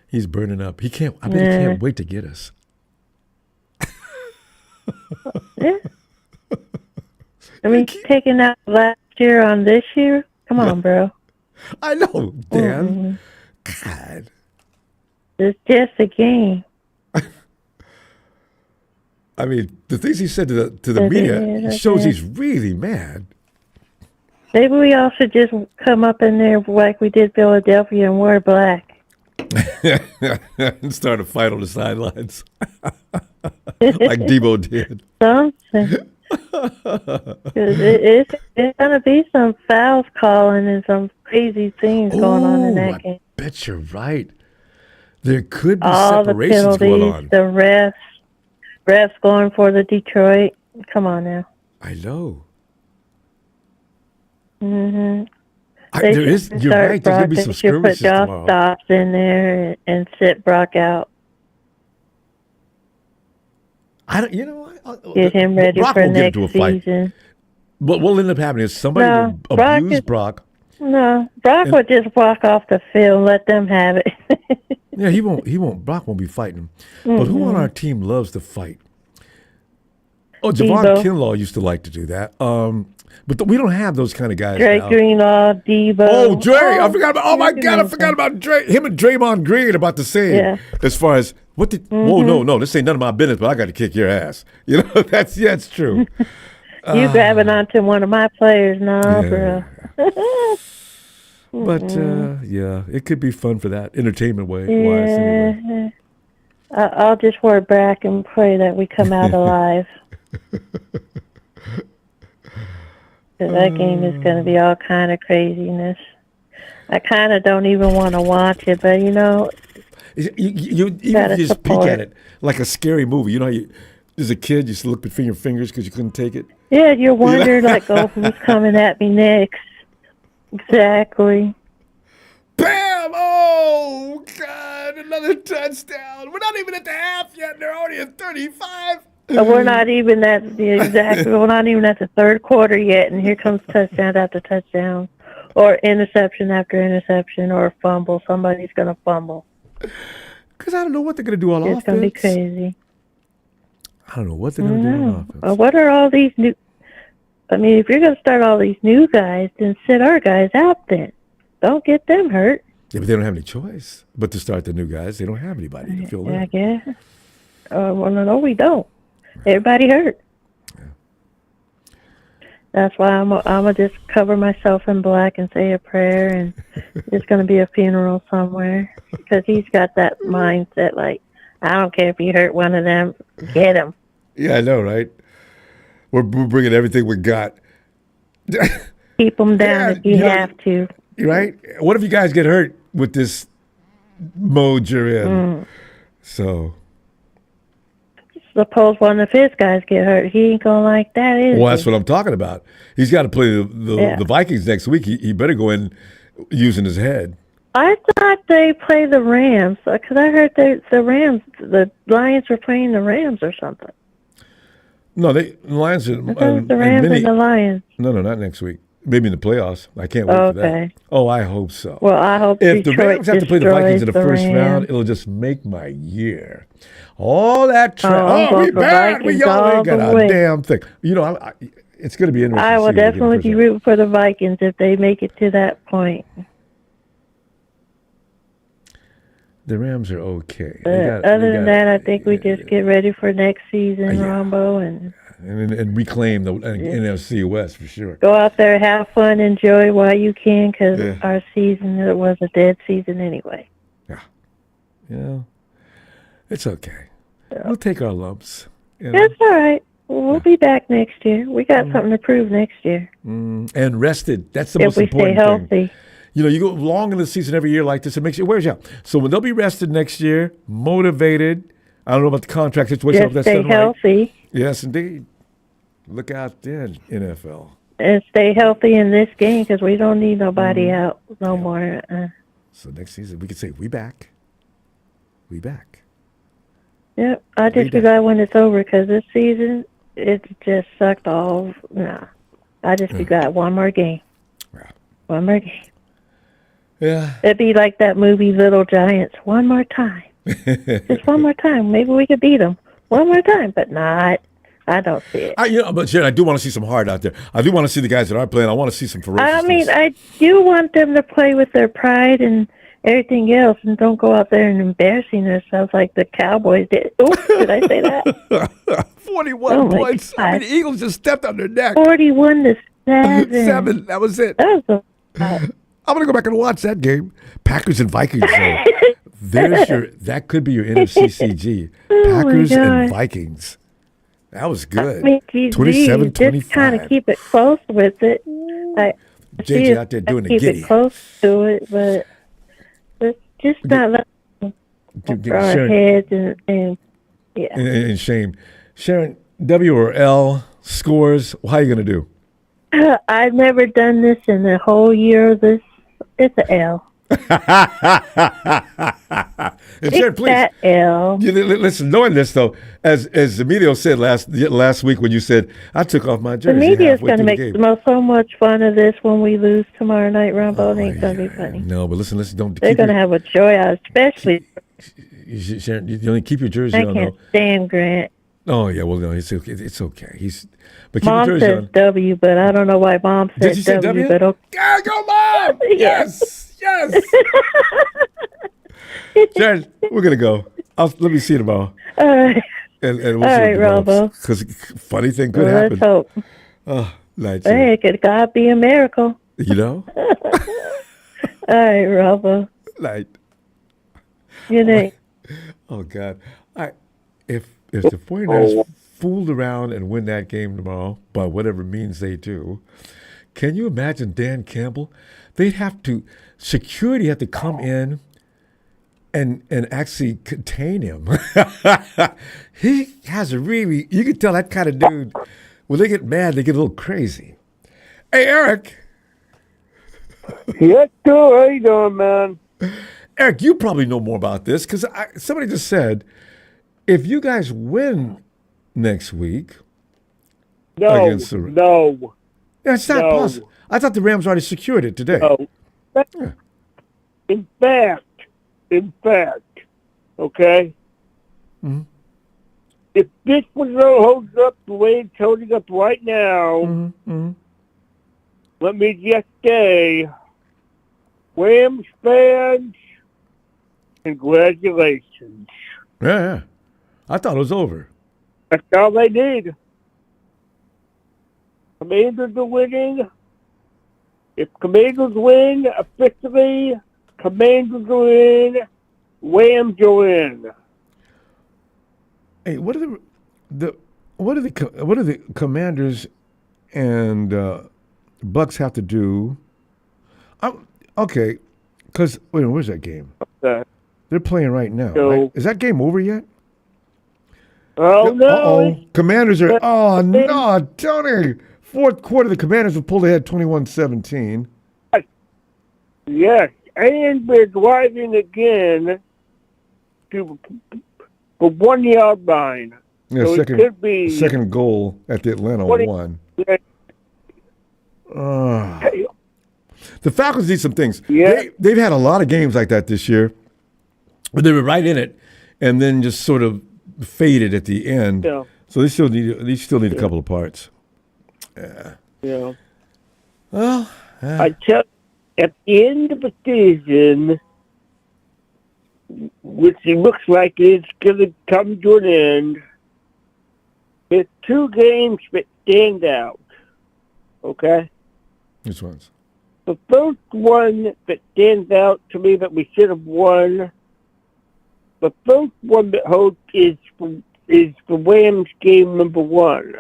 He's burning up. He can't wait to get us. Yeah. I mean, taking out last year on this year? Come on, bro. I know, Dan. Mm-hmm. God. It's just a game. I mean, the things he said to the media shows he's really mad. Maybe we all should just come up in there like we did Philadelphia and wear black. And start a fight on the sidelines. Like Debo did. Something. It's going to be some fouls calling and some crazy things going on in that game. I bet you're right. There could be all separations the penalties, going on. The refs going for the Detroit. Come on now. I know. Mm-hmm. There is. You're right. There's gonna be some They should put skirmishes Josh tomorrow. Dobbs in there and sit Brock out. I don't. You know what? Get him ready Brock for won't get next into a fight. season. What will end up happening is somebody No, will Brock abuse is- Brock. No, Brock would just walk off the field and let them have it. Yeah, he won't. He won't. Brock won't be fighting. But who on our team loves to fight? Oh, Javon Debo. Kinlaw used to like to do that. But we don't have those kind of guys Drake now. Greenlaw, Debo. Oh, Dre! I forgot about. Oh my Drake God! I Greenlaw. forgot about Dre. Him and Draymond Green about the same. Yeah. As far as what did? Whoa, no! This ain't none of my business. But I got to kick your ass. You know that's true. You grabbing onto one of my players, no, Yeah. bro. But yeah, it could be fun for that entertainment wise. Anyway. Yeah. I'll just work back and pray that we come out alive. 'Cause that game is going to be all kind of craziness. I kind of don't even want to watch it, but you know, You even Gotta if you just peek support. at it like a scary movie. You know, as a kid, you just look between your fingers because you couldn't take it. yeah, you're wondering like, oh, who's coming at me next? Exactly. Bam! Oh God! Another touchdown. We're not even at the half yet. They're already at 35. But we're not even at we're not even at the third quarter yet, and here comes touchdown after touchdown, or interception after interception, or fumble. Somebody's gonna fumble. Because I don't know what they're gonna do on It's offense. gonna be crazy. I don't know what they're gonna do on offense. What are all these new? I mean, if you're gonna start all these new guys, then sit our guys out. Then don't get them hurt. Yeah, but they don't have any choice but to start the new guys. They don't have anybody to fill Yeah, I in. guess. Well, no, we don't. Everybody hurt. That's why I'm gonna just cover myself in black and say a prayer, and it's gonna be a funeral somewhere because he's got that mindset. Like, I don't care if you hurt one of them, get him. Yeah, I know, right? We're bringing everything we got. Keep them down Yeah, if you you know, have to. Right? What if you guys get hurt with this mode you're in? So, Suppose one of his guys get hurt, he ain't gonna like that, is well, that's he? what I'm talking about. He's got to play Yeah. the Vikings next week. He better go in using his head. I thought they play the Rams because I heard the Rams, the Lions were playing the Rams or something. No, the Lions are I thought it was the Rams and the Lions. No, not next week. Maybe in the playoffs. I can't wait for that. Okay. Oh, I hope so. Well, I hope If the Detroit Rams have to play the Vikings in the destroys first the round, Rams. it'll just make my year. All that I'm oh, going we for bad. We Vikings y'all all ain't got the a way. damn thing. You know, it's going to be interesting. I to will see what they get in the definitely first be round. rooting for the Vikings if they make it to that point. The Rams are okay. Other than that, I think we just get ready for next season, Yeah. Ronbo, and and reclaim the NFC West for sure. go out there, have fun, enjoy while you can, because Yeah. our season it was a dead season anyway. Yeah, it's okay. We'll take our lumps. You know? That's all right. We'll be back next year. We got something to prove next year And rested. That's the if most we stay important thing. healthy. You know, you go long in the season every year like this, it makes you wears you out. So when they'll be rested next year, motivated. I don't know about the contract situation. Just if that's stay done right. healthy Yes, indeed. Look out then, NFL. and stay healthy in this game because we don't need nobody out no more. So next season we could say we back. We back. Yep, I just be glad when it's over because this season it just sucked all. Nah, I just be glad one more game. Yeah. One more game. Yeah. It'd be like that movie Little Giants. One more time. Just one more time. Maybe we could beat them. One more time, but not. I don't see it. But Sharon, I do want to see some heart out there. I do want to see the guys that are playing. I want to see some ferociousness. I mean, I do want them to play with their pride and everything else and don't go out there and embarrassing themselves like the Cowboys did. Oh, did I say that? 41 Oh, my points. I mean, God. the Eagles just stepped on their neck. 41 to 7. 7. That was it. That was I'm going to go back and watch that game. Packers and Vikings. though. That could be your NFCCG. Packers God. and Vikings. That was good. I mean, geez, 27-25. just kind of keep it close with it. I see JJ if out there I doing the keep giddy. it close to it, but just not let them over our Sharon, heads and yeah. and shame. Sharon, W or L scores. How are you going to do? I've never done this in the whole year of this. It's an L. And Sharon, please. That L. Listen, knowing this though, as Emilio said last week when you said I took off my The jersey, media's halfway going to through make the game. so much fun of this when we lose tomorrow night, Ronbo. It ain't going to be funny. No, but listen, don't. They're going to have a joy out, especially. Sharon, you only keep your jersey I on. can't Though. stand Grant. Oh yeah, well no, it's okay. It's okay. But keep Mom your jersey says on. W, but I don't know why Mom Did says you say W? But okay. Yeah, go Mom! Yes, yes. Sharon, we're gonna go. Let me see you tomorrow. All right. And we'll All see right, Ronbo. because funny thing could Well, happen. let's hope. Oh, night. Hey, could God be a miracle? You know? All right, Ronbo. Night. Good night. Oh God! If the 49ers fooled around and win that game tomorrow, by whatever means they do, can you imagine Dan Campbell? Security had to come in and actually contain him. He has you can tell that kind of dude, when they get mad, they get a little crazy. Hey, Eric. Yes, sir. How you doing, man? Eric, you probably know more about this because somebody just said if you guys win next week against the No. That's not possible. I thought the Rams already secured it today. No. Yeah. In fact, okay? Mm-hmm. If this one holds up the way it's holding up right now, Mm-hmm. let me just say, Rams fans, congratulations. Yeah. I thought it was over. That's all they need. Commanders are winning. If Commanders win officially, Commanders are in. Rams are in. Hey, what are the Commanders and Bucks have to do? Okay, because where's that game? Okay. They're playing right now. So- Right? Is that game over yet? Oh, no. Uh-oh. Commanders are. Oh no, Tony! Fourth quarter, the Commanders have pulled ahead 21-17. Yes, and we're driving again to the 1 yard line. Yeah, So it could be second goal at the Atlanta 20 one. The Falcons need some things. Yeah. They've had a lot of games like that this year, where they were right in it, and then just sort of faded at the end. Yeah. So they still need a couple of parts. Yeah. Well, I tell you, at the end of the season, which it looks like it's going to come to an end, there's two games that stand out. Okay? which ones? The first one that stands out to me that we should have won, the first one that holds is the Rams game number 1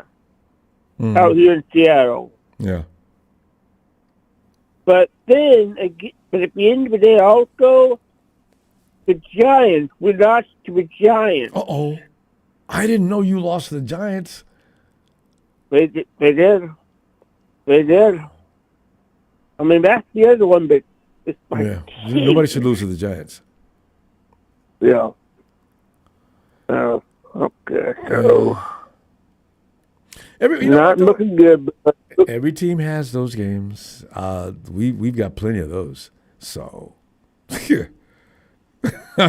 out here in Seattle. Yeah. But then, but at the end of the day, also, the Giants, we lost to the Giants. Uh-oh. I didn't know you lost to the Giants. They did. They did. I mean, that's the other one, but it's like, Yeah. Nobody should lose to the Giants. yeah. Okay, so not looking good. But Every team has those games. We've got plenty of those. So, I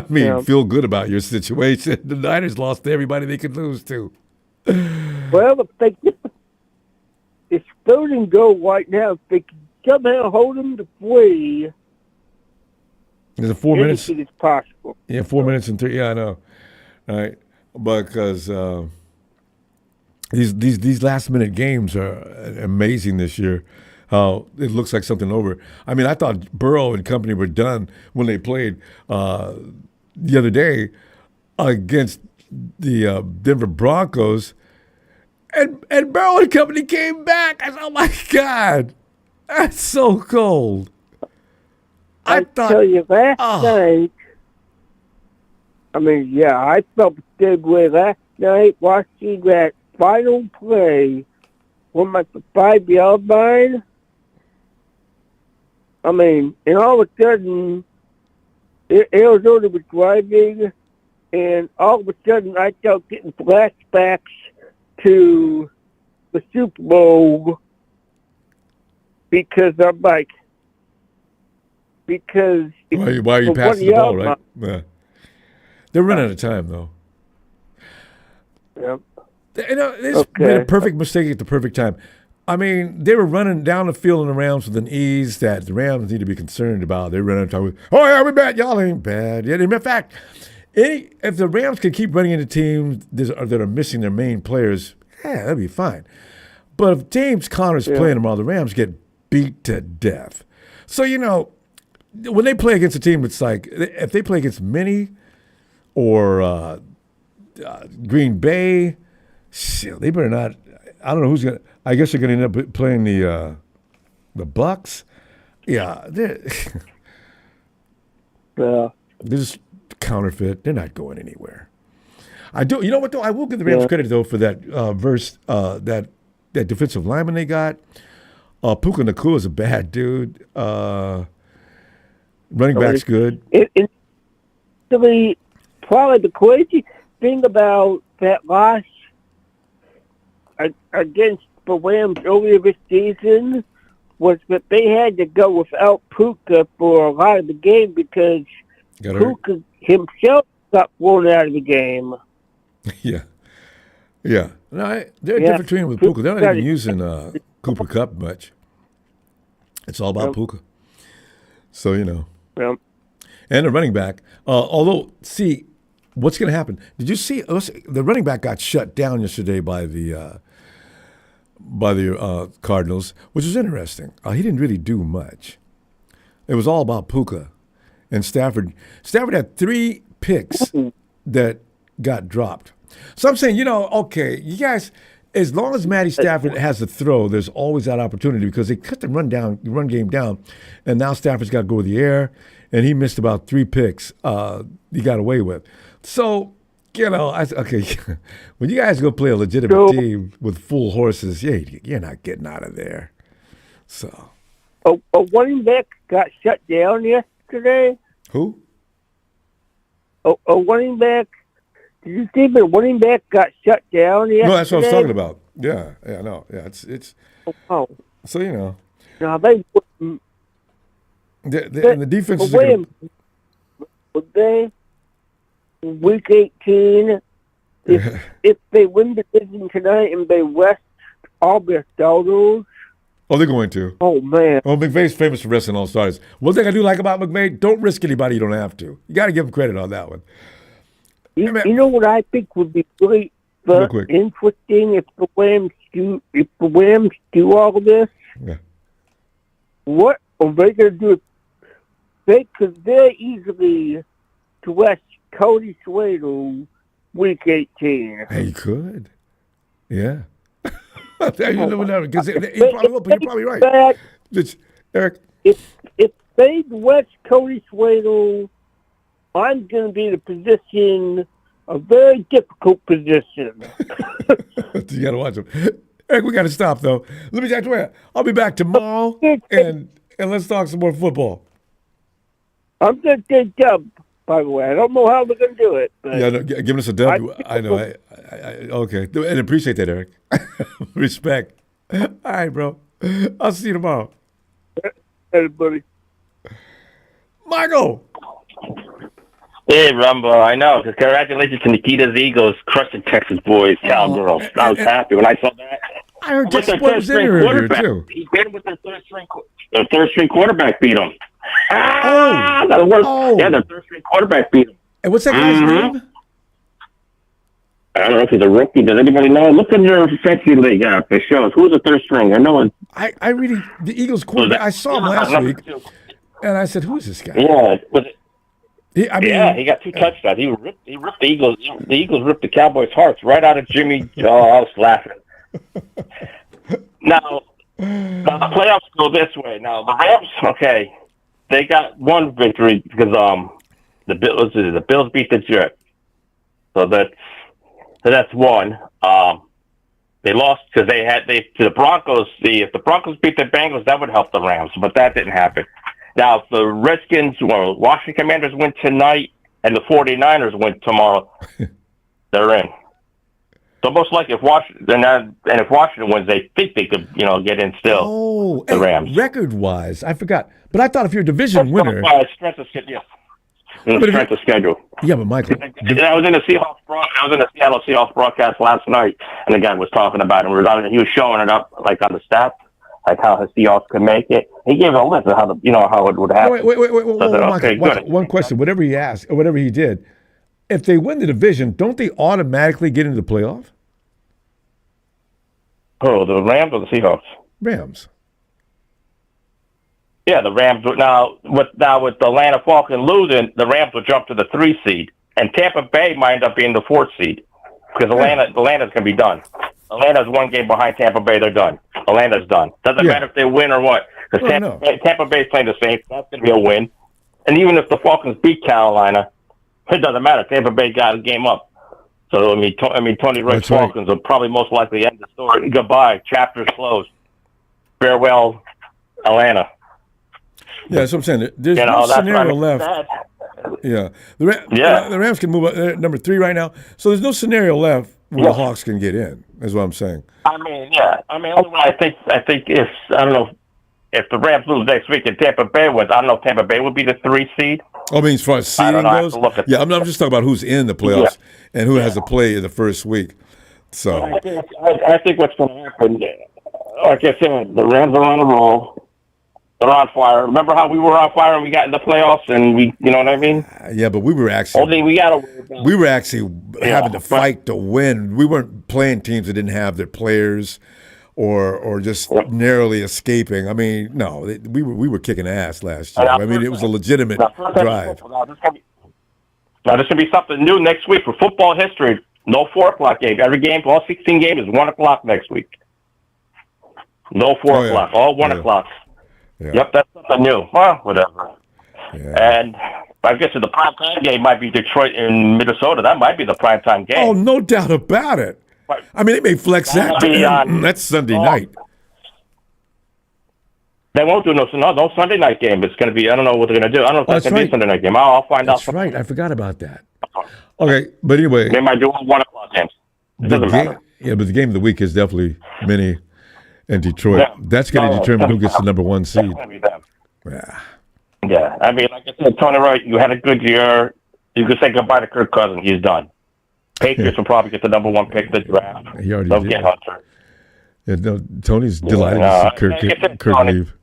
mean, Yeah. feel good about your situation. The Niners lost to everybody they could lose to. well, if they get it's third and go right now, if they can somehow hold them to 3, Is it 4 minutes? anything is possible. Yeah, 4 minutes and 3. Yeah, I know. All right, because these last minute games are amazing this year. How it looks like something over. I mean, I thought Burrow and company were done when they played the other day against the Denver Broncos, and Burrow and company came back. I said, "Oh my God, that's so cold." I thought. Tell you last night. I mean, yeah, I felt the same way last night watching that final play when my 5-yard line. I mean, and all of a sudden, Arizona was driving, and all of a sudden I start getting flashbacks to the Super Bowl because I'm like, why are you passing the ball, right? Yeah. They're running out of time, though. Yep. You know, they made a perfect mistake at the perfect time. I mean, they were running down the field in the Rams with an ease that the Rams need to be concerned about. They ran out of time with, oh, yeah, we're bad. Y'all ain't bad. Yeah, in fact, if the Rams can keep running into teams that are missing their main players, yeah, that'd be fine. But if James Conner's playing them all, the Rams get beat to death. So, you know, when they play against a team that's like, if they play against Minnie or Green Bay, shit, they better not. I don't know who's going to. I guess they're going to end up playing the Bucks. Yeah. They're just counterfeit. They're not going anywhere. I do. You know what, though? I will give the Rams credit, though, for that that defensive lineman they got. Puka Nacua is a bad dude. Running back's good. Probably the crazy thing about that loss against the Rams earlier this season was that they had to go without Puka for a lot of the game because Puka himself got thrown out of the game. Yeah. No, they're different between with Puka. They're not even using Cooper Kupp much. It's all about Puka. So, you know. Yep. And the running back. Although, see, what's going to happen? Did you see the running back got shut down yesterday by the Cardinals, which was interesting. He didn't really do much. It was all about Puka and Stafford. Stafford had 3 picks that got dropped. So I'm saying, you know, okay, you guys, as long as Matty Stafford has the throw, there's always that opportunity because they cut the run game down, and now Stafford's got to go with the air, and he missed about 3 picks he got away with. So, you know, when you guys go play a legitimate team with full horses, you're not getting out of there. So, a running back got shut down yesterday. Who? A running back. Did you see the running back got shut down yesterday? No, that's what I was talking about. Yeah, it's. Oh. So, you know. Now they. The defense is. They week 18. If they win the division tonight and they rest all their starters. Oh, they're going to. Oh, man. Oh, McVay's famous for resting all stars. One thing I do like about McVay, don't risk anybody you don't have to. You got to give him credit on that one. You know what I think would be really interesting if the Rams do all of this? Yeah. What are they going to do? They could very easily dress Cody Slater week 18. Hey, you could. Yeah. You never know, because he probably will, but you're probably right. Eric. If they dress Cody Slater, I'm going to be in a very difficult position. You got to watch him. Eric, we got to stop, though. Let me tell you, I'll be back tomorrow, and let's talk some more football. I'm going to take dub, by the way. I don't know how we're going to do it. But yeah, no, giving us a dub. I know. Okay. And appreciate that, Eric. Respect. All right, bro. I'll see you tomorrow. Hey, buddy. Michael. Hey, Ronbo, I know. Congratulations to Nikita's Eagles crushing Texas boys, Cowgirls. I was happy when I saw that. I heard Texas boys was in here, too. He beat him with their third string quarterback beat him. Oh. Yeah, their third string quarterback beat him. And what's that guy's name? I don't know if he's a rookie. Does anybody know? Look in your fantasy league app. It shows who's the third string. I know it. The Eagles quarterback. I saw him last week, and I said, "Who's this guy?" Yeah, was it? He got 2 touchdowns. He ripped the Eagles. The Eagles ripped the Cowboys' hearts right out of Jimmy. Oh, I was laughing. Now, the playoffs go this way. Now, the Rams, okay, they got one victory because the Bills beat the Jets. So that's one. They lost because to the Broncos. If the Broncos beat the Bengals, that would help the Rams, but that didn't happen. Now, if the Redskins, Washington Commanders win tonight and the 49ers win tomorrow, they're in. So most likely, if Washington wins, they think they could, get in still. Oh, the Rams. Record-wise, I forgot. But I thought if you're a division winner, strength of schedule. Yeah, but Michael, I was in the Seattle Seahawks broadcast last night, and the guy was talking about it. He was showing it up like on the stats, like how the Seahawks could make it. He gave a list of how how it would happen. Wait, So Michael, one question. Whatever he asked or whatever he did, if they win the division, don't they automatically get into the playoff? Oh, the Rams or the Seahawks? Rams. Yeah, the Rams. Now with the Atlanta Falcons losing, the Rams will jump to the 3 seed, and Tampa Bay might end up being the 4th seed because Atlanta's going to be done. Atlanta's 1 game behind Tampa Bay. They're done. Atlanta's done. Doesn't matter if they win or what, because Tampa Bay's playing the Saints. That's going to be a win. And even if the Falcons beat Carolina, it doesn't matter. Tampa Bay got a game up. So Tony Roy's Falcons will probably most likely end the story. Goodbye. Chapter's closed. Farewell, Atlanta. Yeah, that's what I'm saying. There's no scenario left. Yeah. The Rams can move up. They're number 3 right now. So there's no scenario left where the Hawks can get in, is what I'm saying. Only way I think if, I don't know, if the Rams lose next week and Tampa Bay wins, I don't know if Tampa Bay would be the 3 seed. Oh, I mean, as far as seeding goes? Yeah, I'm just talking about who's in the playoffs and who has to play in the first week. So I think what's going to happen, like I said, the Rams are on a roll. They're on fire. Remember how we were on fire and we got in the playoffs and you know what I mean? Yeah, but we were actually having to fight to win. We weren't playing teams that didn't have their players or just narrowly escaping. I mean, no, we were kicking ass last year. I mean, it was a legitimate drive. Now there's going to be something new next week for football history. No 4 o'clock game. Every game, all 16 games is 1 o'clock next week. No 4 o'clock. All 1 o'clock. Yeah. Yep, that's something new. Well, whatever. Yeah. And I guess the primetime game might be Detroit and Minnesota. That might be the primetime game. Oh, no doubt about it. I mean, they may flex that. That's Sunday night. They won't do no Sunday night game. It's going to be, I don't know what they're going to do. I don't know if that's going to be a Sunday night game. I'll find out. That's right. I forgot about that. Okay, but anyway. They might do 1 o'clock games. It doesn't matter. Yeah, but the game of the week is definitely Minnie and Detroit. Yeah. That's going to determine who gets the number one seed. It's going to be them. Yeah. Yeah. I mean, like I said, Tony Wright, you had a good year. You could say goodbye to Kirk Cousins. He's done. Patriots will probably get the number one pick of the draft. He already They'll did. get Hunter. Yeah, no, Tony's delighted to see Kirk leave.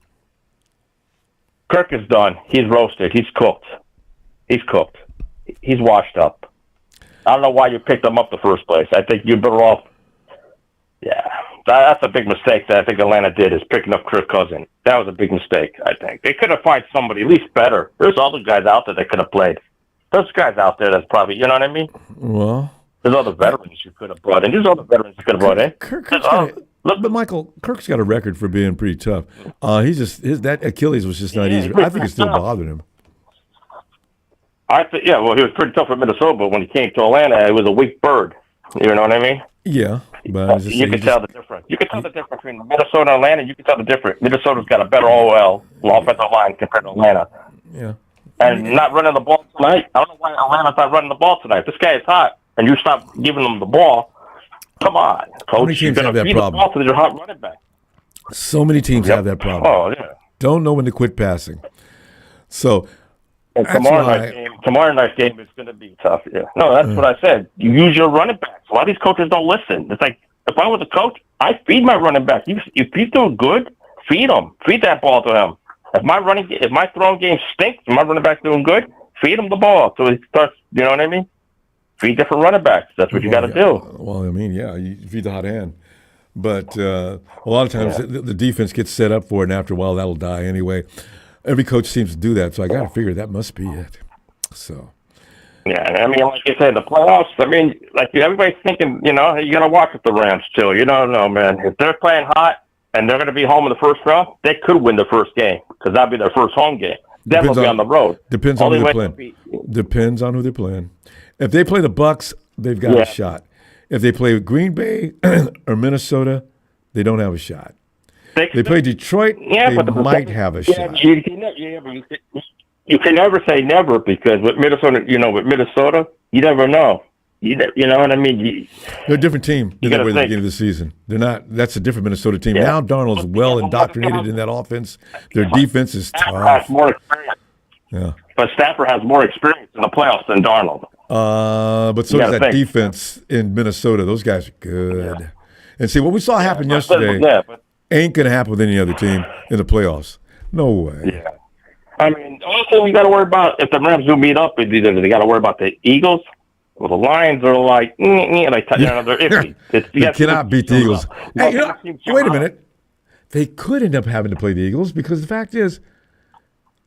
Kirk is done. He's roasted. He's cooked. He's cooked. He's washed up. I don't know why you picked him up the first place. I think you're better off. Yeah. That's a big mistake that I think Atlanta did, is picking up Kirk Cousins. That was a big mistake, I think. They could have found somebody at least better. There's other guys out there that could have played. There's guys out there that's probably, you know what I mean? Well, there's other veterans you could have brought in. There's other veterans you could have brought in. But Michael, Kirk's got a record for being pretty tough. That Achilles was just not easy. I think it still bothered him. Yeah, well, he was pretty tough for Minnesota, but when he came to Atlanta, he was a weak bird. You know what I mean? Yeah, but you can tell the difference. You can tell the difference between Minnesota and Atlanta. You can tell the difference. Minnesota's got a better OL, offensive line, compared to Atlanta. Yeah. And not running the ball tonight. I don't know why Atlanta's not running the ball tonight. This guy is hot, and you stop giving them the ball. Come on, coach. How many teams have that problem? The ball to your hot running back. So many teams have that problem. Oh, yeah. Don't know when to quit passing. So and tomorrow night's game is going to be tough. Yeah. No, that's what I said. You use your running backs. A lot of these coaches don't listen. It's like, if I was a coach, I feed my running back. If he's doing good, feed him. Feed that ball to him. If my throwing game stinks, and my running back's doing good, feed him the ball so he starts. You know what I mean? Feed different running backs. That's what you got to do. Well, I mean, yeah, you feed the hot hand. But a lot of times the defense gets set up for it, and after a while that'll die anyway. Every coach seems to do that, so I got to figure that must be it. So. Yeah, I mean, like you said, the playoffs. I mean, like everybody's thinking, you got to watch with the Rams too. You don't know, man. If they're playing hot and they're going to be home in the first round, they could win the first game because that'll be their first home game. Then they'll be on the road. Depends on who they're playing. Depends on who they're playing. If they play the Bucks, they've got a shot. If they play Green Bay or Minnesota, they don't have a shot. They play Detroit, they might have a shot. You can never say never because with Minnesota, you never know. You know what I mean? They're a different team than they were at the beginning of the season. They're not. That's a different Minnesota team. Now Darnold's well indoctrinated in that offense. Their defense is tough. More experience. Yeah. But Stafford has more experience in the playoffs than Darnold. But so does that defense in Minnesota. Those guys are good. Yeah. And see, what we saw happen yesterday ain't going to happen with any other team in the playoffs. No way. Yeah. I mean, also, you got to worry about if the Rams do meet up, either they got to worry about the Eagles. Well, the Lions are like, they're iffy. They cannot beat the Eagles. Hey, wait a minute. They could end up having to play the Eagles because the fact is,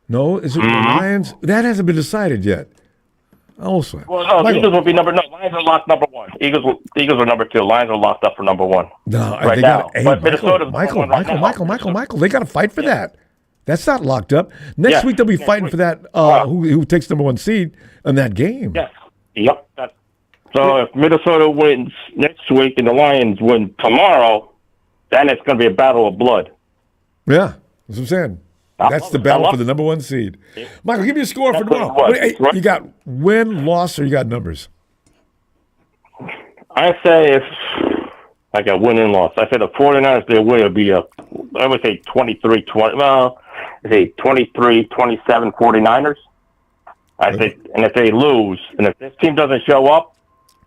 the Lions? That hasn't been decided yet. Also, well, no, Eagles will be Lions are locked number one. Eagles are number two. Lions are locked up for number one. No, right now. But Minnesota's Michael, they got to fight for that. That's not locked up. Next week they'll be fighting for that. Who takes number one seed in that game? Yes. Yep. So if Minnesota wins next week and the Lions win tomorrow, then it's going to be a battle of blood. Yeah, that's what I'm saying. That's the battle for the number one seed. Michael, give me a score for tomorrow. You got win, loss, or you got numbers? I say I got win and loss. I say the 49ers, their win will be I would say 23-20. Well, I say 23-27 49ers. I think, and if they lose, and if this team doesn't show up,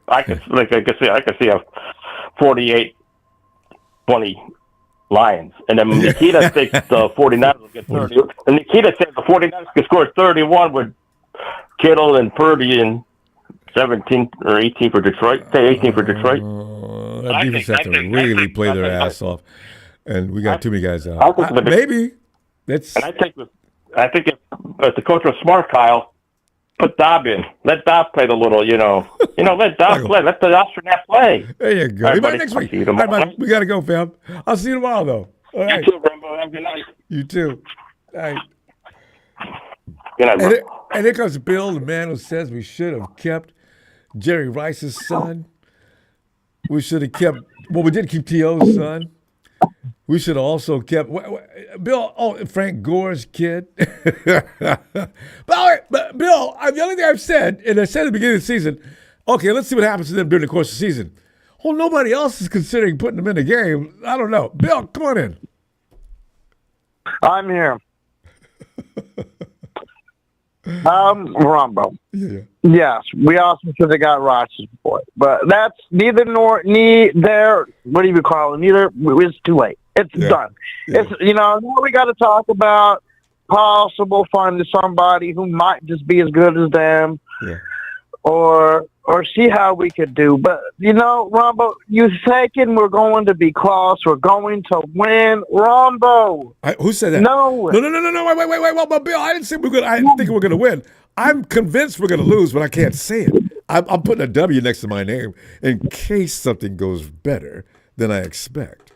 I could see a 48-20 Lions. And then Nikita thinks the 49ers will get 30. And Nikita says the 49ers can score 31 with Kittle and Purdy and 17 or 18 for Detroit. Say 18 for Detroit. That defense has to really play their ass off. And we got too many guys out. Maybe. That's. And I think if the coach was smart, Kyle, put Dobb in. Let Dobb play the little, let Dobb play. Let the astronaut play. There you go. Right, next week. All right, Mike, we got to go, fam. I'll see you tomorrow, though. All right. You too, Ronbo. Have a good night. You too. All right. Good night, bro. And here comes Bill, the man who says we should have kept Jerry Rice's son. We should have kept, we did keep T.O.'s son. We should have also kept Frank Gore's kid. But Bill, the only thing I've said, and I said at the beginning of the season, okay, let's see what happens to them during the course of the season. Well, nobody else is considering putting them in the game. I don't know. Bill, come on in. I'm here. Ronbo. Yeah. Yes, we also should have got Roch's boy, but that's neither. What do you call it? Neither. It's too late. It's done. Yeah. It's now we got to talk about possible finding somebody who might just be as good as them, or see how we could do. But Ronbo, you thinking we're going to be close? We're going to win, Ronbo? Who said that? No. Wait. Well, Bill, I didn't say we're going. I didn't think we're going to win. I'm convinced we're going to lose, but I can't say it. I'm putting a W next to my name in case something goes better than I expect.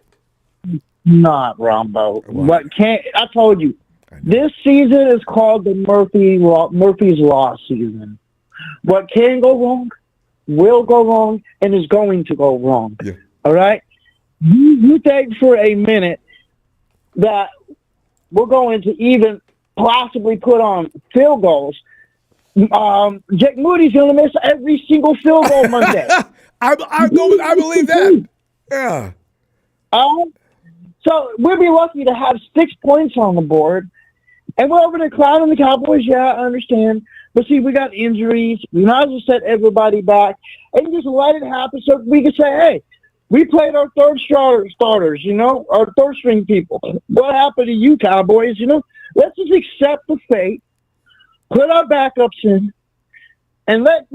Not Ronbo. What I told you, this season is called the Murphy's Law season. What can go wrong will go wrong and is going to go wrong. Yeah. All right? You think for a minute that we're going to even possibly put on field goals. Jake Moody's going to miss every single field goal Monday. I believe that. Yeah. So we'll be lucky to have 6 points on the board. And we're over to clown on the Cowboys. Yeah, I understand. But see, we got injuries. We might as well set everybody back and just let it happen so we can say, hey, we played our third starters, our third string people. What happened to you, Cowboys? Let's just accept the fate, put our backups in, and let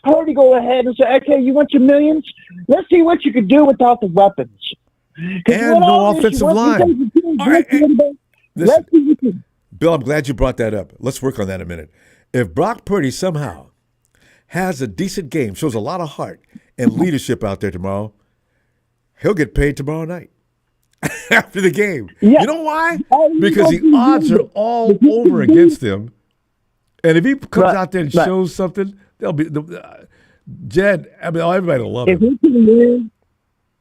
Purdy go ahead and say, okay, you want your millions? Let's see what you can do without the weapons. And no offensive line. All right, listen, Bill, I'm glad you brought that up. Let's work on that in a minute. If Brock Purdy somehow has a decent game, shows a lot of heart and leadership out there tomorrow, he'll get paid tomorrow night after the game. Yeah. You know why? Because the odds are all over against him. And if he comes out there and shows something, they'll be Jed, I mean, everybody will love If him.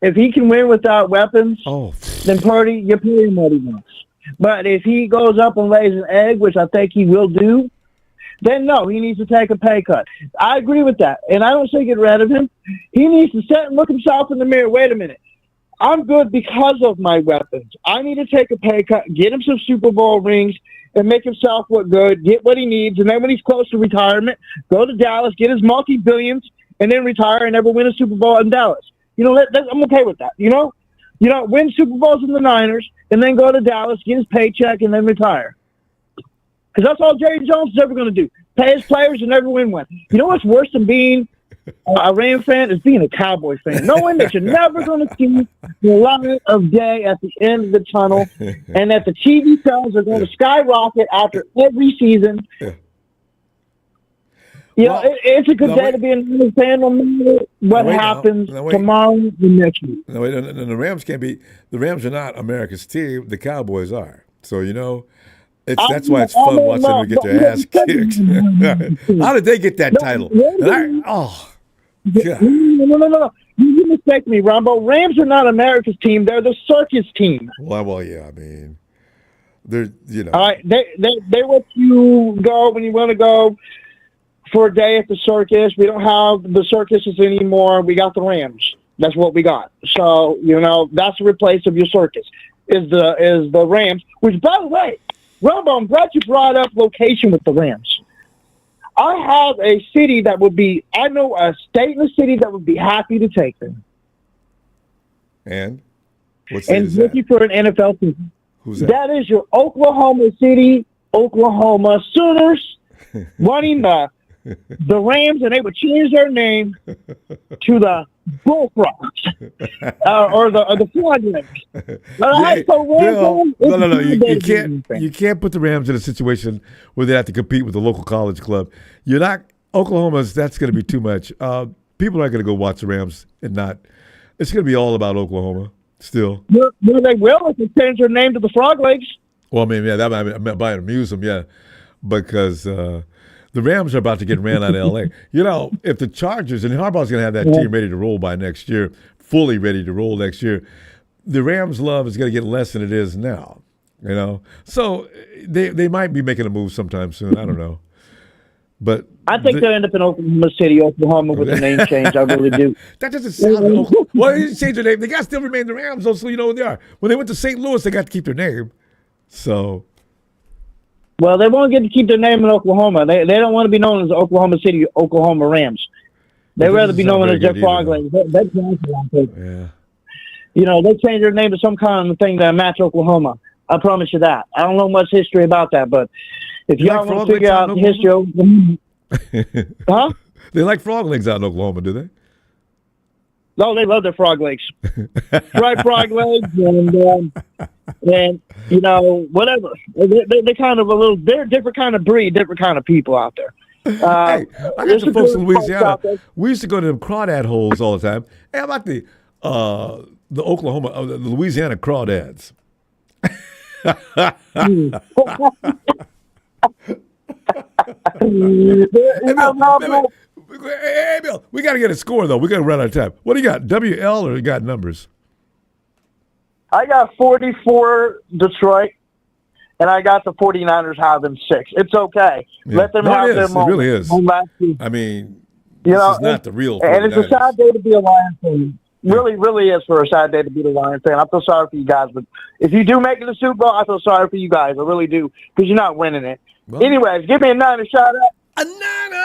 if he can win without weapons, Oh, then you're playing what he wants. But if he goes up and lays an egg, which I think he will do, then no, he needs to take a pay cut. I agree with that, and I don't say get rid of him. He needs to sit and look himself in the mirror. Wait a minute. I'm good because of my weapons. I need to take a pay cut, get him some Super Bowl rings, and make himself look good, get what he needs, and then when he's close to retirement, go to Dallas, get his multi-billions, and then retire and never win a Super Bowl in Dallas. You know, I'm okay with that, you know? Win Super Bowls in the Niners, and then go to Dallas, get his paycheck, and then retire. Because that's all Jerry Jones is ever going to do. Pay his players and never win one. You know what's worse than being a Ram fan is being a Cowboy fan, knowing that you're never going to see the light of day at the end of the tunnel, and that the TV sales are going to skyrocket after every season. It's a good day to be a Niners fan, no matter what happens tomorrow and next week. No, wait, the Rams can't be. The Rams are not America's team. The Cowboys are. So that's why it's fun watching them get their ass kicked. How did they get that title? God. No. You mistake me, Ronbo. Rams are not America's team. They're the circus team. Well, yeah. I mean, they're All right, they let you go when you want to go for a day at the circus. We don't have the circuses anymore. We got the Rams. That's what we got. So that's the replace of your circus is the Rams. Which, by the way, Ronbo, I'm glad you brought up location with the Rams. I have a city that would be, I know a state in the city that would be happy to take them. And? And looking for an NFL team. Who's that? That is your Oklahoma City, Oklahoma Sooners wanting the Rams, and they would change their name to the Bullfrogs or the Froglings. No. You can't put the Rams in a situation where they have to compete with the local college club. You're not Oklahoma's. That's going to be too much. People aren't going to go watch the Rams and not. It's going to be all about Oklahoma still. No, they will if they change their name to the Froglings. Well, I mean, yeah, that might amuse them, yeah, because the Rams are about to get ran out of L.A. If the Chargers, and Harbaugh's going to have that team ready to roll by next year, fully ready to roll next year, the Rams' love is going to get less than it is now, So they might be making a move sometime soon. I don't know. But I think they'll end up in Oklahoma City, Oklahoma with the name change. I really do. That doesn't sound well, they didn't change their name. They got to still remain the Rams, though, so you know what they are. When they went to St. Louis, they got to keep their name. So... Well, they won't get to keep their name in Oklahoma. They don't want to be known as Oklahoma City, Oklahoma Rams. They'd rather be known as their Froglings. Yeah. They changed their name to some kind of thing that match Oklahoma. I promise you that. I don't know much history about that, but if y'all want to figure out the history of Oklahoma... Huh? They like Froglings out in Oklahoma, do they? No, they love their frog legs. Fried frog legs and whatever. They kind of they're a different kind of breed, different kind of people out there. Hey, I got some folks in Louisiana. We used to go to them crawdad holes all the time. Hey, how about the Oklahoma, the Louisiana crawdads? Hey, Bill, we got to get a score, though. We got to run out of time. What do you got, WL, or you got numbers? I got 44 Detroit, and I got the 49ers having 6. It's okay. Yeah. Let them have their moment. It really is. I mean, this is not the real 49ers. And it's a sad day to be a Lions fan. Really, really is for a sad day to be a Lions fan. I feel sorry for you guys, but if you do make it to the Super Bowl, I feel sorry for you guys. I really do, because you're not winning it. Well, anyways, give me a Niners shout out. A Niners!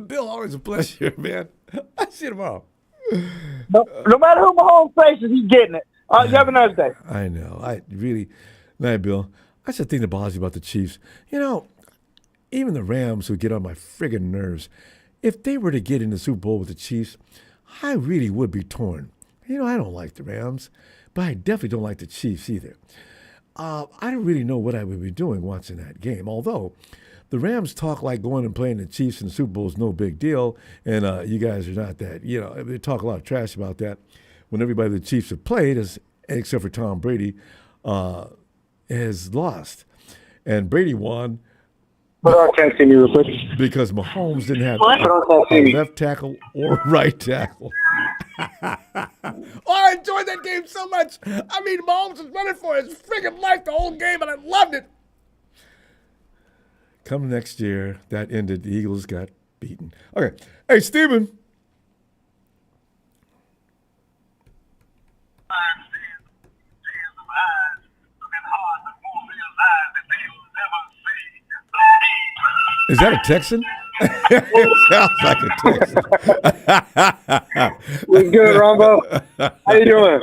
Bill, always a pleasure, man. I'll see you tomorrow. No matter who Mahomes faces, he's getting it. You have a nice day. I know. Night, Bill. That's the thing that bothers me about the Chiefs. Even the Rams, who get on my friggin' nerves, if they were to get in the Super Bowl with the Chiefs, I really would be torn. I don't like the Rams, but I definitely don't like the Chiefs either. I don't really know what I would be doing watching that game, although the Rams talk like going and playing the Chiefs in the Super Bowl is no big deal, and you guys are not that. They talk a lot of trash about that when everybody the Chiefs have played, except for Tom Brady, has lost. and Brady won Put on tag team real quick. because Mahomes didn't have Put on tag a team. left tackle or right tackle. I enjoyed that game so much. I mean, Mahomes was running for his friggin' life the whole game, and I loved it. Come next year, that ended. The Eagles got beaten. Okay. Hey, Steven. Is that a Texan? It sounds like a Texan. What's good, Ronbo? How you doing?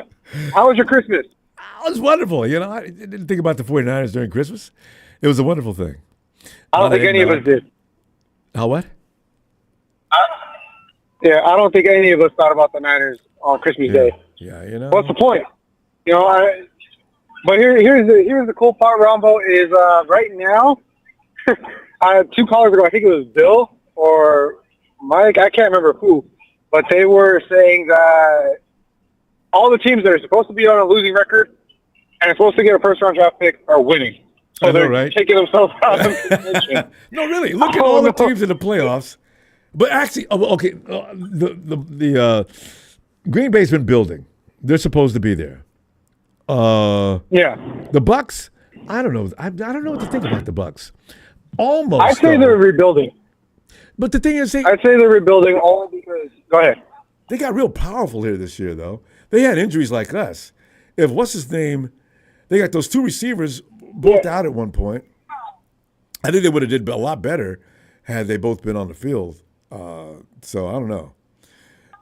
How was your Christmas? It was wonderful. You know, I didn't think about the 49ers during Christmas. It was a wonderful thing. I don't think any of us did. How what? Yeah, I don't think any of us thought about the Niners on Christmas Day. Yeah, you know. What's the point? You know, but here's the cool part, Ronbo, is right now, two callers ago, I think it was Bill or Mike, I can't remember who, but they were saying that all the teams that are supposed to be on a losing record and are supposed to get a first-round draft pick are winning. So they're taking themselves out of position. No, really. Look at all the teams in the playoffs. But actually, okay, the Green Bay's been building. They're supposed to be there. Yeah. The Bucks, I don't know. I don't know what to think about the Bucks. Almost. I'd say they're rebuilding. But the thing is, I'd say they're rebuilding only because. Go ahead. They got real powerful here this year, though. They had injuries like us. If what's his name? They got those two receivers both out at one point. I think they would have did a lot better had they both been on the field. So I don't know.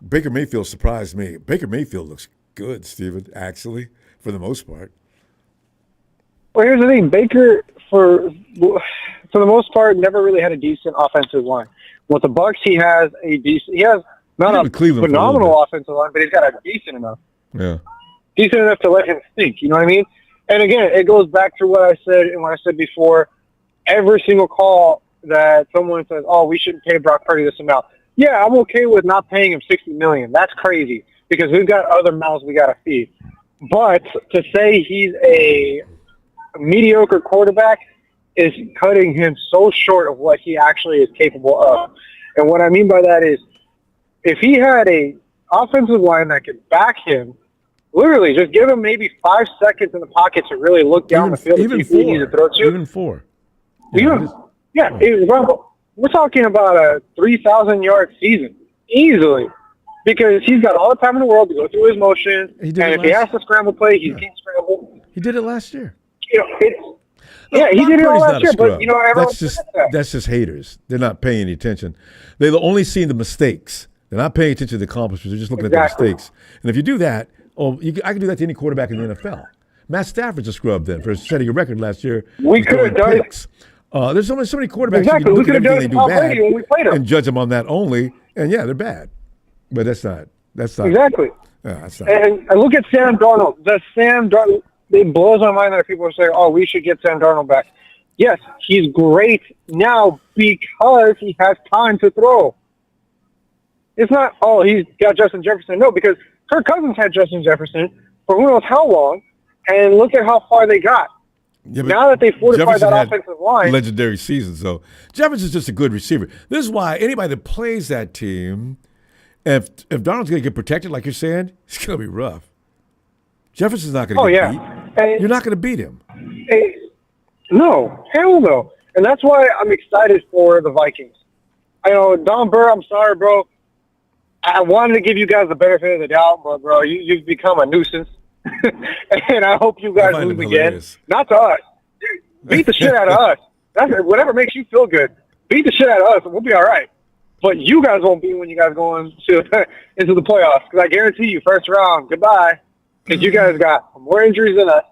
Baker Mayfield surprised me. Baker Mayfield looks good, Steven, actually, for the most part. Well, here's the thing. Baker, for the most part, never really had a decent offensive line. With the Bucks, he has not a phenomenal offensive line, but he's got a decent enough. Yeah. Decent enough to let him think, you know what I mean? And again, it goes back to what I said and what I said before. Every single call that someone says, "Oh, we shouldn't pay Brock Purdy this amount." Yeah, I'm okay with not paying him $60 million. That's crazy because we've got other mouths we got to feed. But to say he's a mediocre quarterback is cutting him so short of what he actually is capable of. And what I mean by that is, if he had a offensive line that could back him, literally just give him maybe 5 seconds in the pocket to really look down the field and see who he needs to throw to. Even four. We're talking about a 3,000-yard season easily because he's got all the time in the world to go through his motions. And if he has to scramble play, he can scramble. He did it last year. You know, he did it all last year. But you know, that's just haters. They're not paying any attention. They've only seen the mistakes. They're not paying attention to the accomplishments. They're just looking at the mistakes. And if you do that, I can do that to any quarterback in the NFL. Matt Stafford's a scrub then for setting a record last year. We could have done it. There's so many quarterbacks you can look at everything they do bad and judge them on that only. And yeah, they're bad. But that's not exactly. Yeah, that's not. And I look at Sam Darnold. It blows my mind that people are saying, "Oh, we should get Sam Darnold back." Yes, he's great now because he has time to throw. It's not, "Oh, he's got Justin Jefferson." No, because Kirk Cousins had Justin Jefferson for who knows how long, and look at how far they got. Yeah, now that they fortified that offensive line. Legendary season. So Jefferson's just a good receiver. This is why anybody that plays that team, if Darnold's going to get protected, like you're saying, it's going to be rough. Jefferson's not going to get beat. You're not going to beat him. No, hell no. And that's why I'm excited for the Vikings. I know, Don Burr, I'm sorry, bro. I wanted to give you guys the benefit of the doubt, but, bro, you've become a nuisance. And I hope you guys lose again. Hilarious. Not to us. Beat the shit out of us. Whatever makes you feel good. Beat the shit out of us, and we'll be all right. But you guys won't be when you guys go into the playoffs. Because I guarantee you, first round, goodbye. Because you guys got more injuries than us.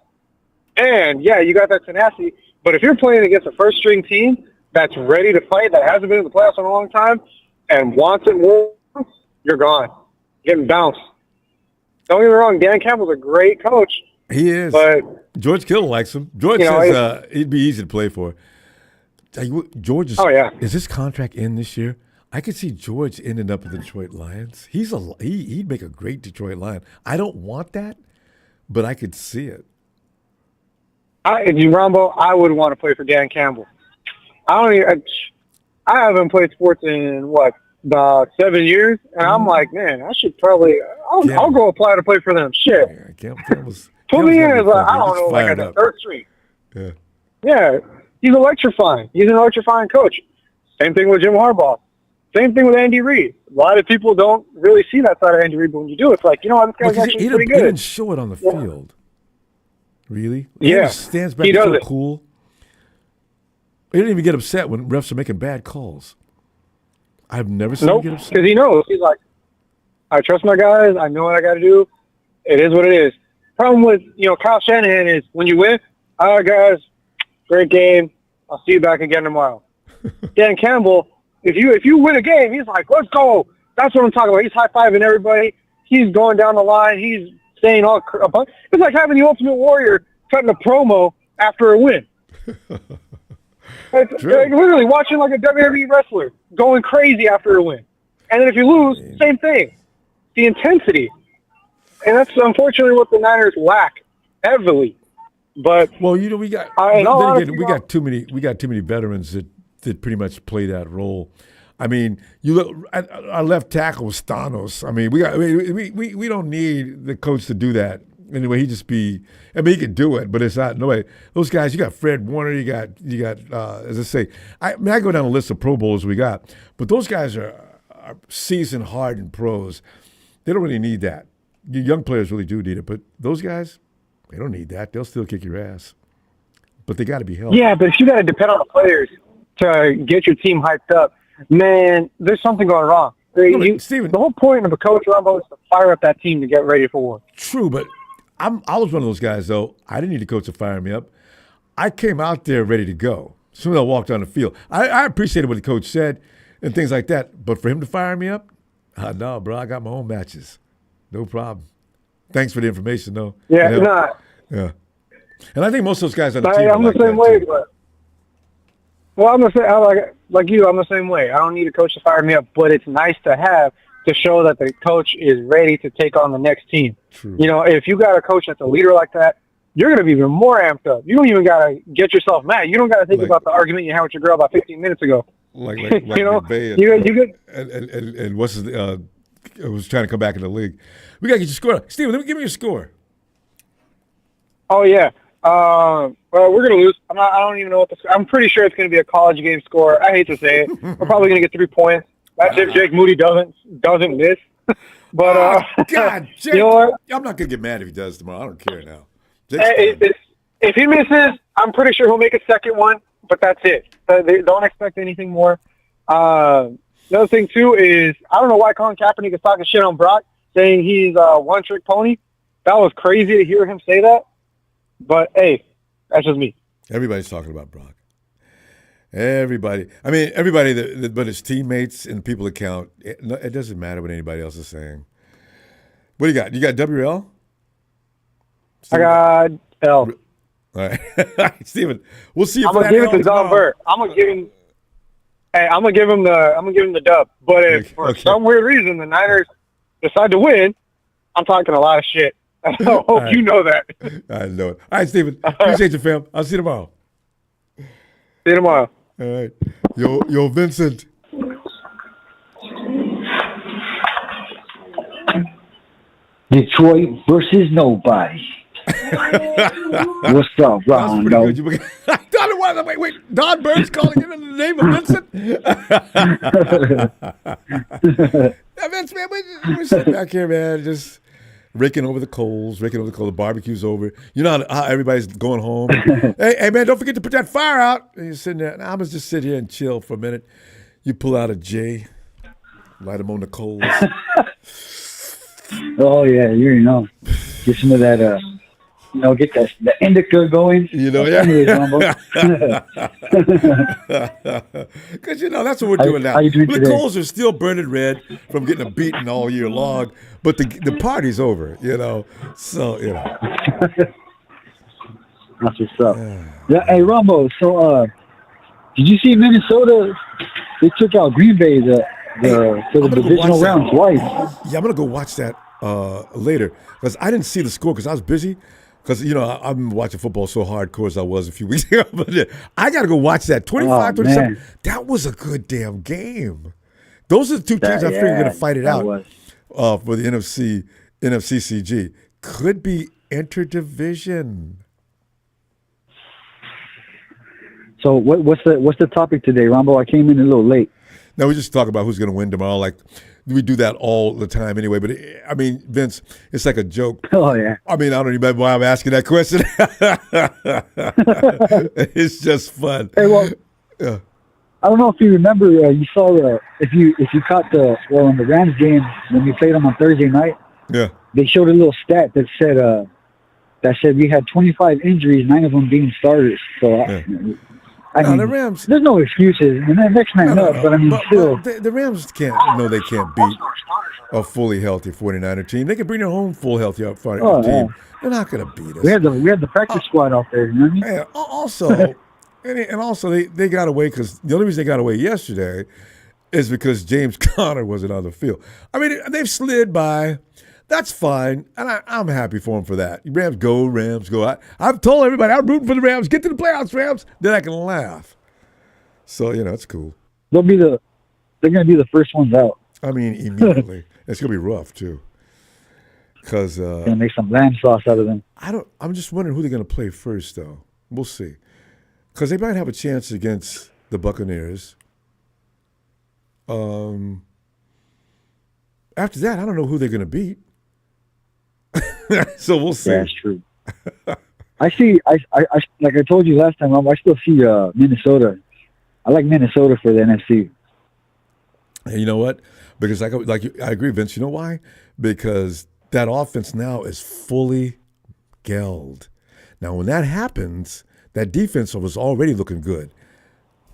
And, yeah, you got that tenacity. But if you're playing against a first-string team that's ready to fight, that hasn't been in the playoffs in a long time, and wants it more, you're gone. Getting bounced. Don't get me wrong, Dan Campbell's a great coach. He is. But George Kittle likes him. George says he'd be easy to play for. George is his contract in this year? I could see George ending up with the Detroit Lions. He'd make a great Detroit Lion. I don't want that, but I could see it. Ronbo, I would want to play for Dan Campbell. I haven't played sports in about 7 years, and I'm like, man, I should probably. I'll go apply to play for them. Shit. Campbell's Put me in as I don't know, like at the third string. Yeah. Yeah, he's electrifying. He's an electrifying coach. Same thing with Jim Harbaugh. Same thing with Andy Reid. A lot of people don't really see that side of Andy Reid, but when you do, it's like, you know what, this guy's actually pretty good. He didn't show it on the field. Really? Yeah. He stands back so cool. He didn't even get upset when refs are making bad calls. I've never seen him get upset. Because he knows. He's like, I trust my guys. I know what I got to do. It is what it is. Problem with, Kyle Shanahan is when you win, all right, guys, great game. I'll see you back again tomorrow. Dan Campbell, if you win a game, he's like, let's go. That's what I'm talking about. He's high-fiving everybody. He's going down the line. He's saying all a bunch. It's like having the Ultimate Warrior cutting a promo after a win. It's like literally watching like a WWE wrestler going crazy after a win. And then if you lose, same thing. The intensity. And that's unfortunately what the Niners lack heavily. But we got too many veterans that pretty much play that role. I mean, you look our left tackle was Thanos. I mean, we don't need the coach to do that. Anyway, he can do it, but it's not no way. Those guys, you got Fred Warner, you got as I say, I go down the list of Pro Bowlers we got, but those guys are seasoned, hardened pros. They don't really need that. Your young players really do need it, but those guys, they don't need that. They'll still kick your ass. But they got to be healthy. Yeah, but if you got to depend on the players to get your team hyped up, man, there's something going wrong. Steven, the whole point of a coach, Ronbo, is to fire up that team to get ready for war. True, but I was one of those guys, though. I didn't need a coach to fire me up. I came out there ready to go. As soon as I walked on the field, I appreciated what the coach said and things like that. But for him to fire me up, no, bro, I got my own matches. No problem. Thanks for the information, though. Yeah, not. Yeah. And I think most of those guys on the team I'm the same way, but I'm the same. Like you, I'm the same way. I don't need a coach to fire me up, but it's nice to have to show that the coach is ready to take on the next team. True. If you got a coach that's a leader like that, you're going to be even more amped up. You don't even got to get yourself mad. You don't got to think about the argument you had with your girl about 15 minutes ago. Like McVay and what's his was trying to come back in the league. We got to get your score. Steven, let me give me your score. Oh, yeah. Well, we're going to lose. I don't even know what I'm pretty sure it's going to be a college game score. I hate to say it. We're probably going to get 3 points. That's if Jake Moody doesn't miss. But God, Jake, you know what? I'm not going to get mad if he does tomorrow. I don't care now. If he misses, I'm pretty sure he'll make a second one, but that's it. They don't expect anything more. Another thing, too, is I don't know why Colin Kaepernick is talking shit on Brock, saying he's a one-trick pony. That was crazy to hear him say that. But, hey, that's just me. Everybody's talking about Brock. Everybody. I mean, everybody but his teammates and people that count. It doesn't matter what anybody else is saying. What do you got? You got WL? I got L. All right. Steven, we'll see you. I'm gonna give it to Don Burt. I'm gonna give him the dub. But if for some weird reason the Niners decide to win, I'm talking a lot of shit. I hope you know that. I know it. All right, Steven. Appreciate you, fam. I'll see you tomorrow. See you tomorrow. All right. Yo, Vincent. Detroit versus nobody. What's up, Ronbo? Wait. Don Burns calling in the name of Vincent? Vince, man, we're sitting back here, man, just raking over the coals. The barbecue's over. You know how everybody's going home. Hey, man, don't forget to put that fire out. And you're sitting there. And I'm going to just sit here and chill for a minute. You pull out a J, light them on the coals. Oh, yeah, you know. Get some of that, get the indica going. Because, that's what we're doing now. The coals are still burning red from getting a beating all year long, but the party's over, So, That's what's up. Yeah, hey, Ronbo, so did you see Minnesota? They took out Green Bay the divisional round twice. Yeah, I'm going to go watch that later because I didn't see the score because I was busy. Because, I've been watching football so hardcore as I was a few weeks ago. But I got to go watch that. 25-27. That was a good damn game. Those are the two teams I figure are going to fight it out for the NFCCG. Could be interdivision. So what's the topic today, Ronbo? I came in a little late. No, we just talk about who's going to win tomorrow. Like, we do that all the time anyway. But, Vince, it's like a joke. Oh, yeah. I don't even know why I'm asking that question. It's just fun. Hey, well, yeah. I don't know if you remember, you saw if you caught in the Rams game when we played them on Thursday night. Yeah. They showed a little stat that said we had 25 injuries, 9 of them being starters. So the Rams. There's no excuses. And then next man up, but still. But the Rams they can't beat a fully healthy 49er team. They can bring their own full healthy up front team. Yeah. They're not going to beat us. We had the practice squad out there. You know what I mean? Yeah. Also, and also they got away because the only reason they got away yesterday is because James Conner wasn't on the field. They've slid by. That's fine, and I'm happy for them for that. Rams go, Rams go. I've told everybody I'm rooting for the Rams. Get to the playoffs, Rams. Then I can laugh. So it's cool. They're going to be the first ones out. Immediately. It's going to be rough too, because going to make some lamb sauce out of them. I'm just wondering who they're going to play first, though. We'll see, because they might have a chance against the Buccaneers. After that, I don't know who they're going to beat. So we'll see. Yeah, that's true. I like I told you last time, I still see Minnesota. I like Minnesota for the NFC. And you know what? Because I agree, Vince. You know why? Because that offense now is fully gelled. Now, when that happens, that defense was already looking good.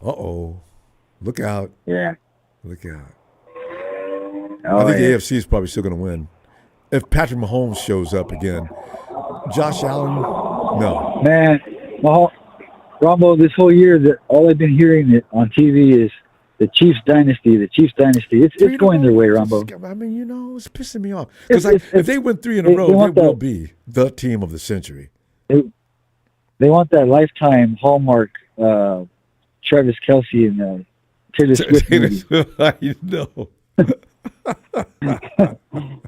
Uh-oh. Look out. Yeah. Look out. Oh, I think the AFC is probably still going to win. If Patrick Mahomes shows up again. Josh Allen, no. Man, Ronbo, this whole year, all I've been hearing on TV is the Chiefs dynasty, the Chiefs dynasty. It's going their way, Ronbo. It's pissing me off. Because if they win 3 in a row, they will be the team of the century. They want that lifetime hallmark Travis Kelce and Taylor Swift movie. I know.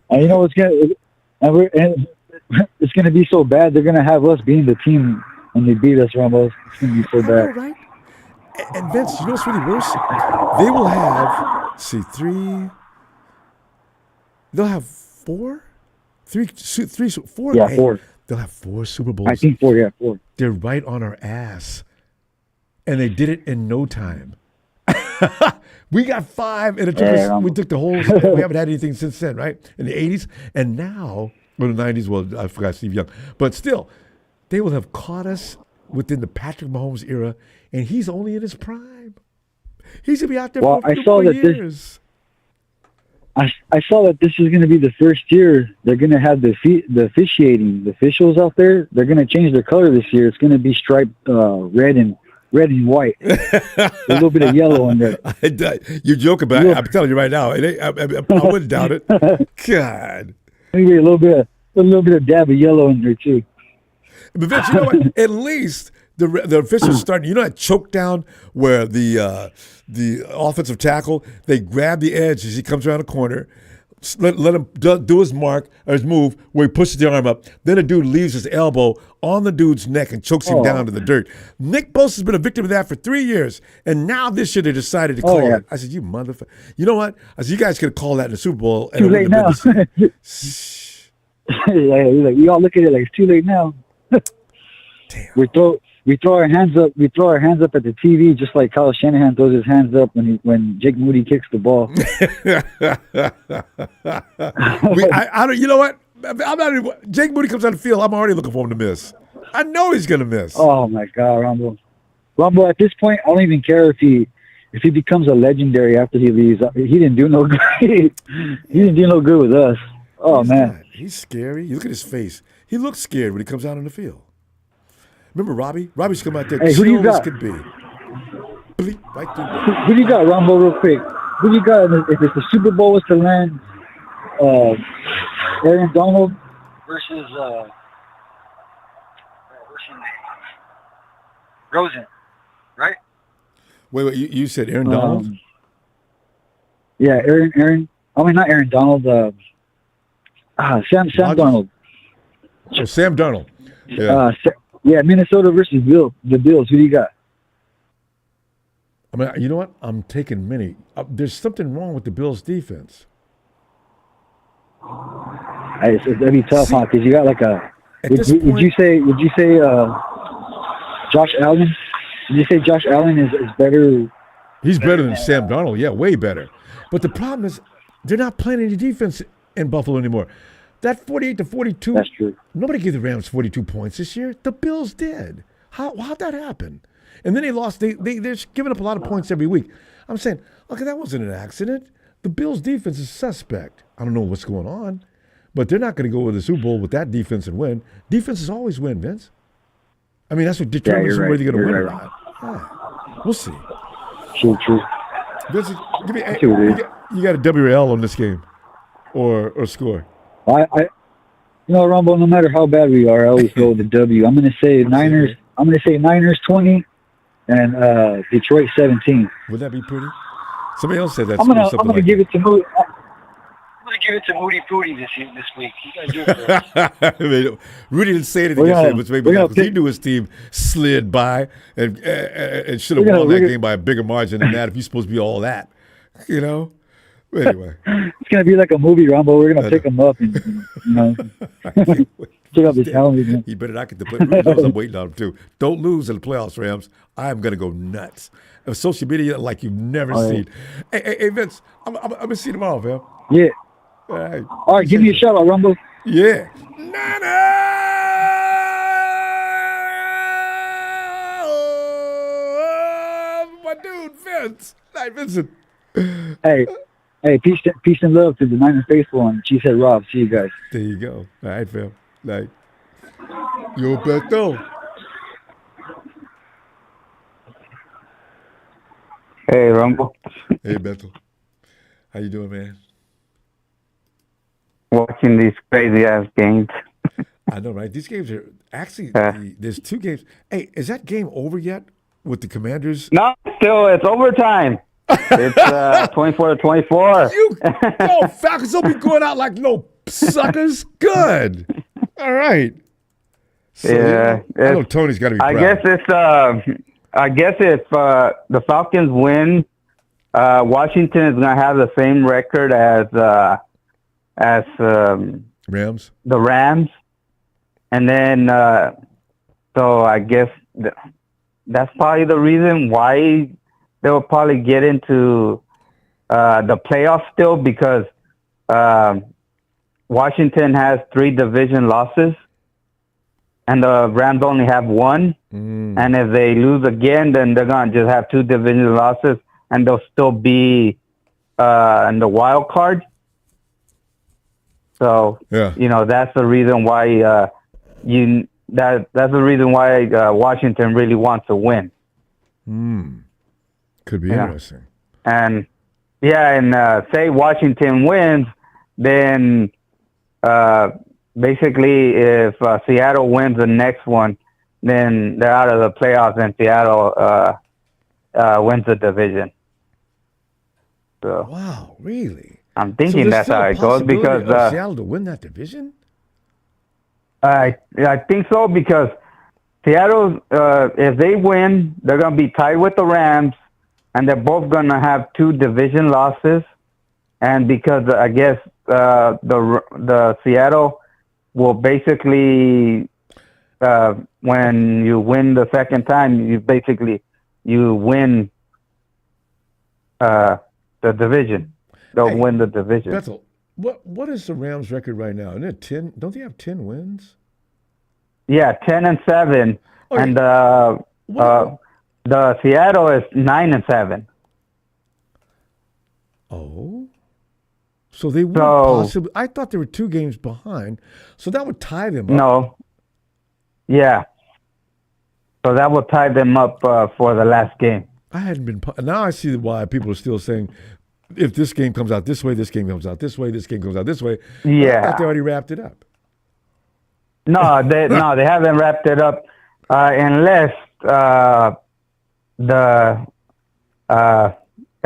And you know it's gonna be so bad. They're gonna have us being the team when they beat us, Ronbo. It's gonna be so bad. Know, right? And Vince, you know what's really worse? They will have 3. They'll have 4, 3, 4. Yeah, 4. They'll have 4 Super Bowls. I think 4. Yeah, 4. They're right on our ass, and they did it in no time. We got 5, and it took us, we took the whole. We haven't had anything since then, right? In the 80s, and now, or the 90s. Well, I forgot Steve Young, but still, they will have caught us within the Patrick Mahomes era, and he's only in his prime. He's gonna be out there for a few more years. I saw that this is going to be the first year they're going to have the officiating, the officials out there. They're going to change their color this year. It's going to be striped red and white. A little bit of yellow in there. You joke about it. I'm telling you right now. I wouldn't doubt it. God. Maybe a little bit of dab of yellow in there too. But Vince, you know what? At least the officials starting. You know that choke down where the offensive tackle, they grab the edge as he comes around the corner. Let him do his mark or his move where he pushes the arm up. Then the dude leaves his elbow on the dude's neck and chokes him down to the dirt. Nick Bosa has been a victim of that for 3 years, and now this year they decided to call it. I said, "You motherfucker!" You know what? I said, "You guys could have called that in the Super Bowl." Too late now. We all look at it like it's too late now. Damn. We throw our hands up. We throw our hands up at the TV, just like Kyle Shanahan throws his hands up when Jake Moody kicks the ball. I don't. You know what? I'm not even. Jake Moody comes on the field. I'm already looking for him to miss. I know he's gonna miss. Oh my God, Ronbo! At this point, I don't even care if he becomes a legendary after he leaves. He didn't do no good. He didn't do no good with us. Oh man, he's scary. You look at his face. He looks scared when he comes out on the field. Remember Robbie? Robbie's come out there. Hey, who do you got? Could be. Right who do you got, Ronbo, real quick? Who do you got if the Super Bowl was to land Aaron Donald versus Rosen, right? Wait, you said Aaron Donald? Yeah, Aaron. I mean, not Aaron Donald. Sam Darnold. Oh, Sam Darnold. Yeah. Minnesota versus the Bills. Who do you got? I mean, you know what? I'm taking many. There's something wrong with the Bills' defense. That'd be tough, huh? Because you got like a. Would you say Josh Allen? Did you say Josh Allen is better? He's better than Sam Darnold. Yeah, way better. But the problem is they're not playing any defense in Buffalo anymore. That 48-42. That's true. Nobody gave the Rams 42 points this year. The Bills did. How'd that happen? And then they lost. They're giving up a lot of points every week. I'm saying, okay, that wasn't an accident. The Bills' defense is suspect. I don't know what's going on, but they're not going to go to the Super Bowl with that defense and win. Defenses always win, Vince. I mean, that's what determines whether you're going to win or not. Yeah. We'll see. True. Vince, give me. You got a W or L on this game, or score? Ronbo, no matter how bad we are, I always go with the W. I'm going to say Niners. I'm going to say Niners 20 and Detroit 17. Would that be pretty? Somebody else said that. I'm going to give it to Moody. I'm going to give it to Moody Pooty this week. You guys do it. Rudy didn't say anything yesterday, which made me laugh because he knew his team slid by and should have won that game by a bigger margin than that if you're supposed to be all that. You know? Anyway. It's going to be like a movie, Ronbo. We're going to pick him up and check out his helmet. He better not get the play. Rudy knows I'm waiting on him, too. Don't lose in the playoffs, Rams. I am going to go nuts. Social media like you've never seen. Hey, Vince, I'm going to see you tomorrow, man. Yeah. All right, give me a shout out, Ronbo. Yeah. My dude, Vince. Hey, Vincent. Hey, peace and love to the Niners faithful and Chiefs head Rob. See you guys. There you go. All right, fam. Like, yo, Beto. Hey, Rumble. Hey, Beto. How you doing, man? Watching these crazy-ass games. I know, right? These games are actually, there's two games. Hey, is that game over yet with the Commanders? No, still, it's overtime. It's 24-24. Falcons don't be going out like no suckers. Good. All right. So, yeah. I know Tony's got to be proud. I guess if the Falcons win, Washington is going to have the same record as Rams. The Rams, and then so I guess that's probably the reason why they'll probably get into the playoffs still, because Washington has 3 division losses and the Rams only have 1. And if they lose again, then they're going to just have 2 division losses and they'll still be in the wild card. So, that's the reason why that's the reason why Washington really wants to win. Could be interesting. And say Washington wins, then basically if Seattle wins the next one, then they're out of the playoffs and Seattle wins the division. So, wow, really? I'm thinking that's how it goes because Seattle to win that division. I think so, because Seattle, if they win, they're going to be tied with the Rams, and they're both going to have 2 division losses. And because I guess the Seattle will basically, when you win the second time, you win the division. They'll win the division. Bethel, what is the Rams' record right now? Isn't it 10? Don't they have 10 wins? Yeah, 10-7, and the Seattle is 9-7. Oh, so they would possibly. I thought they were 2 games behind, so that would tie them up. No, yeah, so that would tie them up for the last game. I hadn't been. Now I see why people are still saying, if this game comes out this way, this game comes out this way, this game comes out this way. Yeah, I thought they already wrapped it up. No, they haven't wrapped it up unless the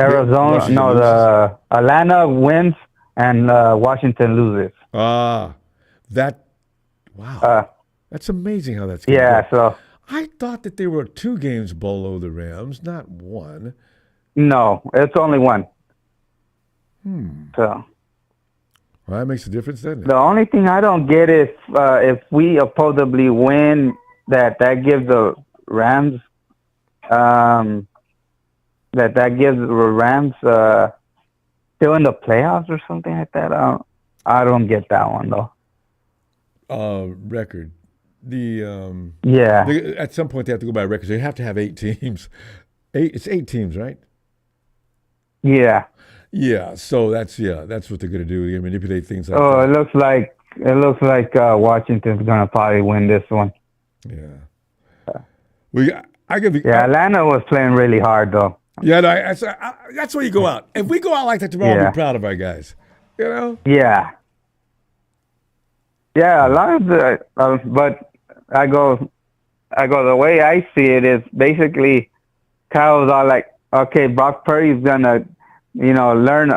Arizona, Washington no, loses. the Atlanta wins and Washington loses. Wow. That's amazing how that's going Yeah, so I thought that they were 2 games below the Rams, not 1. no, it's only one. So Well, that makes a difference, doesn't it? the only thing I don't get is if we supposedly win, that gives the Rams, that gives the Rams still in the playoffs or something like that. I don't get that one though. Record. Yeah. At some point, they have to go by records. They have to have 8 teams. It's 8 teams, right? Yeah. Yeah. So that's what they're going to do. They manipulate things like Oh, that. it looks like Washington's gonna probably win this one. Yeah. Atlanta was playing really hard though. Yeah, no, that's where you go out. If we go out like that tomorrow, I'll Yeah. be proud of our guys. You know? Yeah. Yeah, a lot of but I go the way I see it is basically Kyle's all like, okay, Brock Purdy's gonna, learn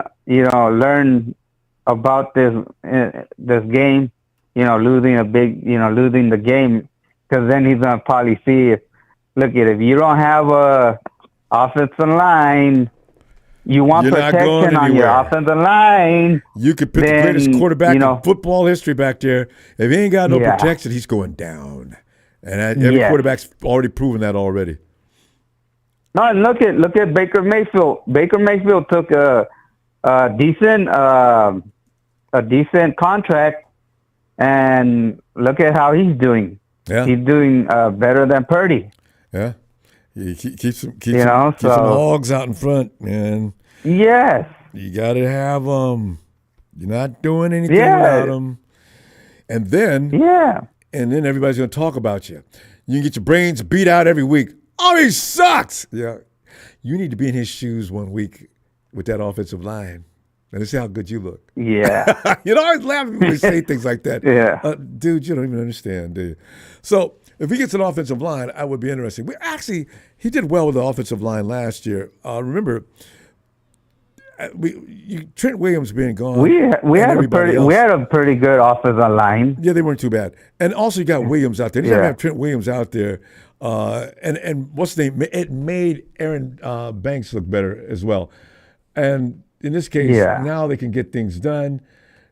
about this game, losing the game, because then he's gonna probably see if you don't have a offensive line, you want You're not protection going on your anywhere. offensive line. You could pick the then, greatest quarterback in football history back there. If he ain't got no Yeah. protection, he's going down. And every Yeah. quarterback's already proven that already. No, look at Baker Mayfield. Baker Mayfield took a decent contract, and look at how he's doing. Yeah. He's doing better than Purdy. Yeah. He keeps some so- hogs out in front, man. Yes. You got to have them. You're not doing anything Yeah. without them. And then everybody's going to talk about you. You can get your brains beat out every week. Oh, he sucks. Yeah. You need to be in his shoes one week with that offensive line. And see how good you look. Yeah. I always laugh when they say things like that. Yeah. Dude, you don't even understand, do you? So if he gets an offensive line, I would be interested. He did well with the offensive line last year. Remember, Trent Williams being gone. We had a pretty good offensive line. Yeah, they weren't too bad. And also you got Williams out there. Anytime you have Trent Williams out there, and what's the name? It made Aaron Banks look better as well. And in this case, now they can get things done.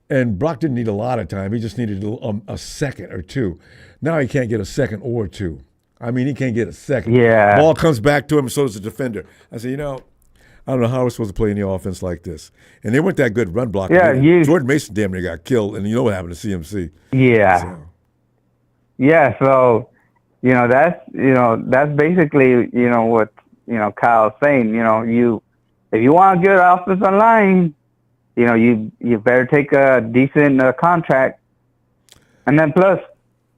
And Brock didn't need a lot of time. He just needed a second or two. Now he can't get a second or two. I mean, he can't get a second. Yeah. Ball comes back to him, and so does the defender. I say, I don't know how we're supposed to play any offense like this. And they weren't that good run blocking. Yeah, Jordan Mason damn near got killed, and you know what happened to CMC. Yeah. So. Yeah, so that's basically what Kyle's saying. If you want a good offensive line, you better take a decent contract. And then plus,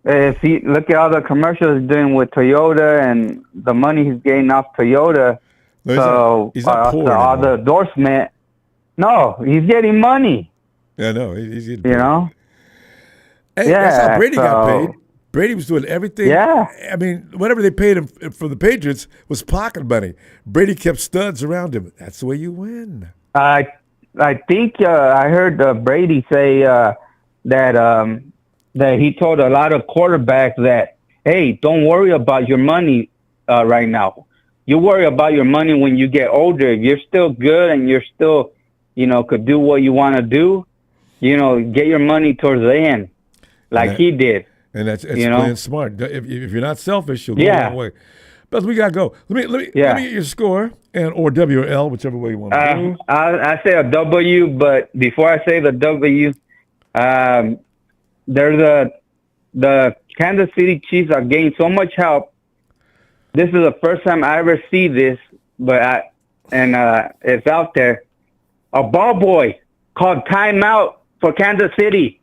if you look at all the commercials he's doing with Toyota and the money he's getting off Toyota, he's not poor all the endorsement, no, he's getting money. Yeah, no, he's getting paid. Hey, that's how Brady got paid. Brady was doing everything. Yeah. I mean, whatever they paid him for the Patriots was pocket money. Brady kept studs around him. That's the way you win. I think I heard Brady say that he told a lot of quarterbacks that, hey, don't worry about your money right now. You worry about your money when you get older. If you're still good and you're still, could do what you want to do, get your money towards the end, like he did. And that's playing smart. If you're not selfish, you'll go that way. But we gotta go. Let me get your score or W or L, whichever way you want to do. I say a W, but before I say the W, there's the Kansas City Chiefs are getting so much help. This is the first time I ever see this, but it's out there. A ball boy called timeout for Kansas City.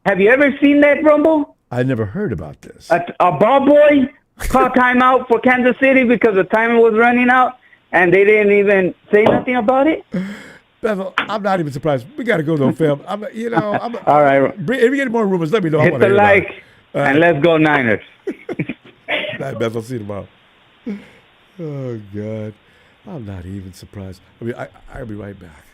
Have you ever seen that, Rumble? I never heard about this. A ball boy called timeout for Kansas City because the time was running out, and they didn't even say nothing about it. Bevel, I'm not even surprised. We got to go though, fam. I'm all right. If you get more rumors, let me know. Hit the like, and let's go Niners. Night, Beth. I'll see you tomorrow. Oh, God. I'm not even surprised. I mean, I'll be right back.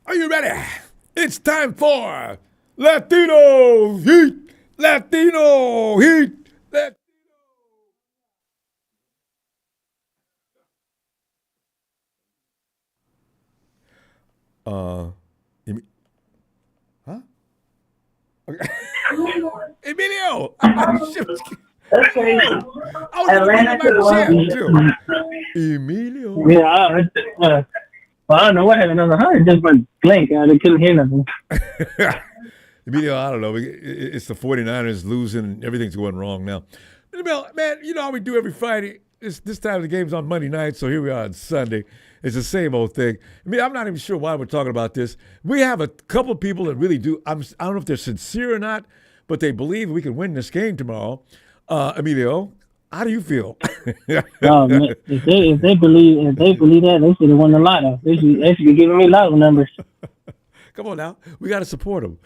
Are you ready? It's time for Latino Heat! Latino Heat! Latino. Huh? Okay. Emilio! That's crazy. I was Atlanta going to to my the chair, one. too. Emilio. Yeah, well, I don't know what happened. I was like, it just went blank. I couldn't hear nothing. Emilio, I don't know. It's the 49ers losing and everything's going wrong now. Emilio, man, you know how we do every Friday? This time the game's on Monday night, so here we are on Sunday. It's the same old thing. I mean, I'm not even sure why we're talking about this. We have a couple of people that really do. I don't know if they're sincere or not, but they believe we can win this game tomorrow. Emilio, how do you feel? Man, if they believe that, they should have won the lotto. They should be giving me lotto numbers. Come on now, we got to support them.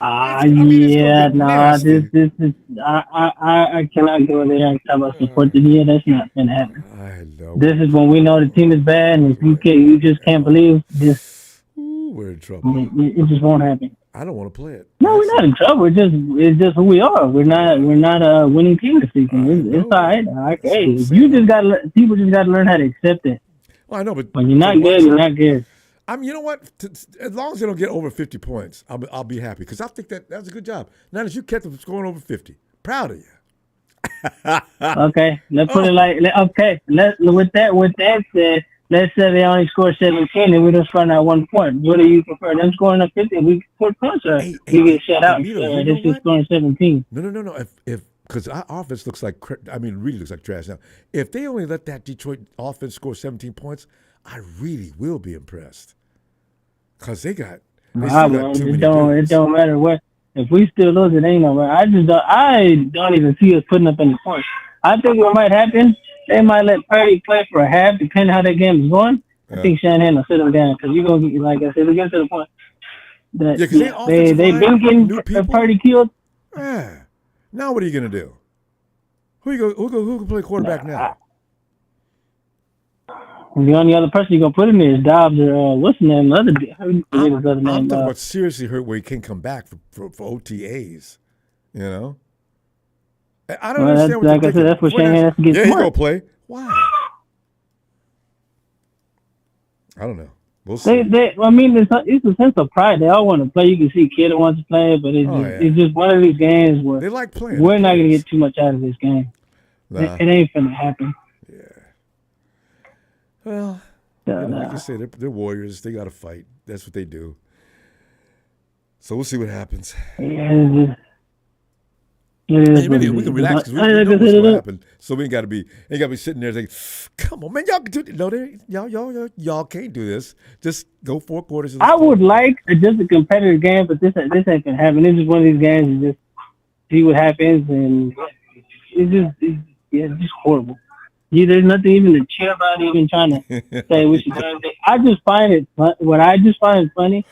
Yeah, no, this is I cannot go there and talk about support the year. That's not gonna happen. I know. This is when we know the team is bad, and if you just can't believe this, we're in trouble. It just won't happen. I don't want to play it. No, we're not in trouble. It's just who we are. We're not a winning team this season. It's all right. Hey, people just gotta learn how to accept it. Well, I know, but when you're not good, you're not good. You know what? As long as they don't get over 50 points, I'll be happy because I think that's a good job. Now that you kept them scoring over 50, proud of you. Okay, let's put it like okay. With that said, let's say they only score 17 and we just run out 1 point. What do you prefer? Them scoring up 50? We put points or we get shut out. This is scoring 17. No. If because our offense looks like really looks like trash now. If they only let that Detroit offense score 17 points, I really will be impressed. Because they got too many it don't matter what. If we still lose, it ain't no matter. I don't even see us putting up any points. I think what might happen, they might let Purdy play for a half, depending how that game is going. I think Shanahan will sit him down because you're going to get, like I said, we get to the point that they've been getting Purdy killed. Yeah. Now what are you going to do? Who can play quarterback now? The only other person you're going to put in there is Dobbs or what's the name? I'm talking about seriously hurt where he can't come back for OTAs. You know? I don't understand what like I said, that's what Shanahan has to get smart. He going to play. Why? I don't know. We'll see. It's a sense of pride. They all want to play. You can see Kittle wants to play, but it's just one of these games where they like playing. We're not going to get too much out of this game. Nah. It ain't going to happen. Yeah. Well, like you say, they're warriors. They got to fight. That's what they do. So we'll see what happens. Yeah, we can relax because we know what's going to happen. So we ain't got to be sitting there thinking, "Come on, man, y'all can do it." No, y'all can't do this. Just go 4 quarters. I would like just a competitive game, but this ain't gonna happen. This is one of these games. And just see what happens, and it's just horrible. there's nothing even to cheer about. Even trying to say we should do anything. I just find it what I just find funny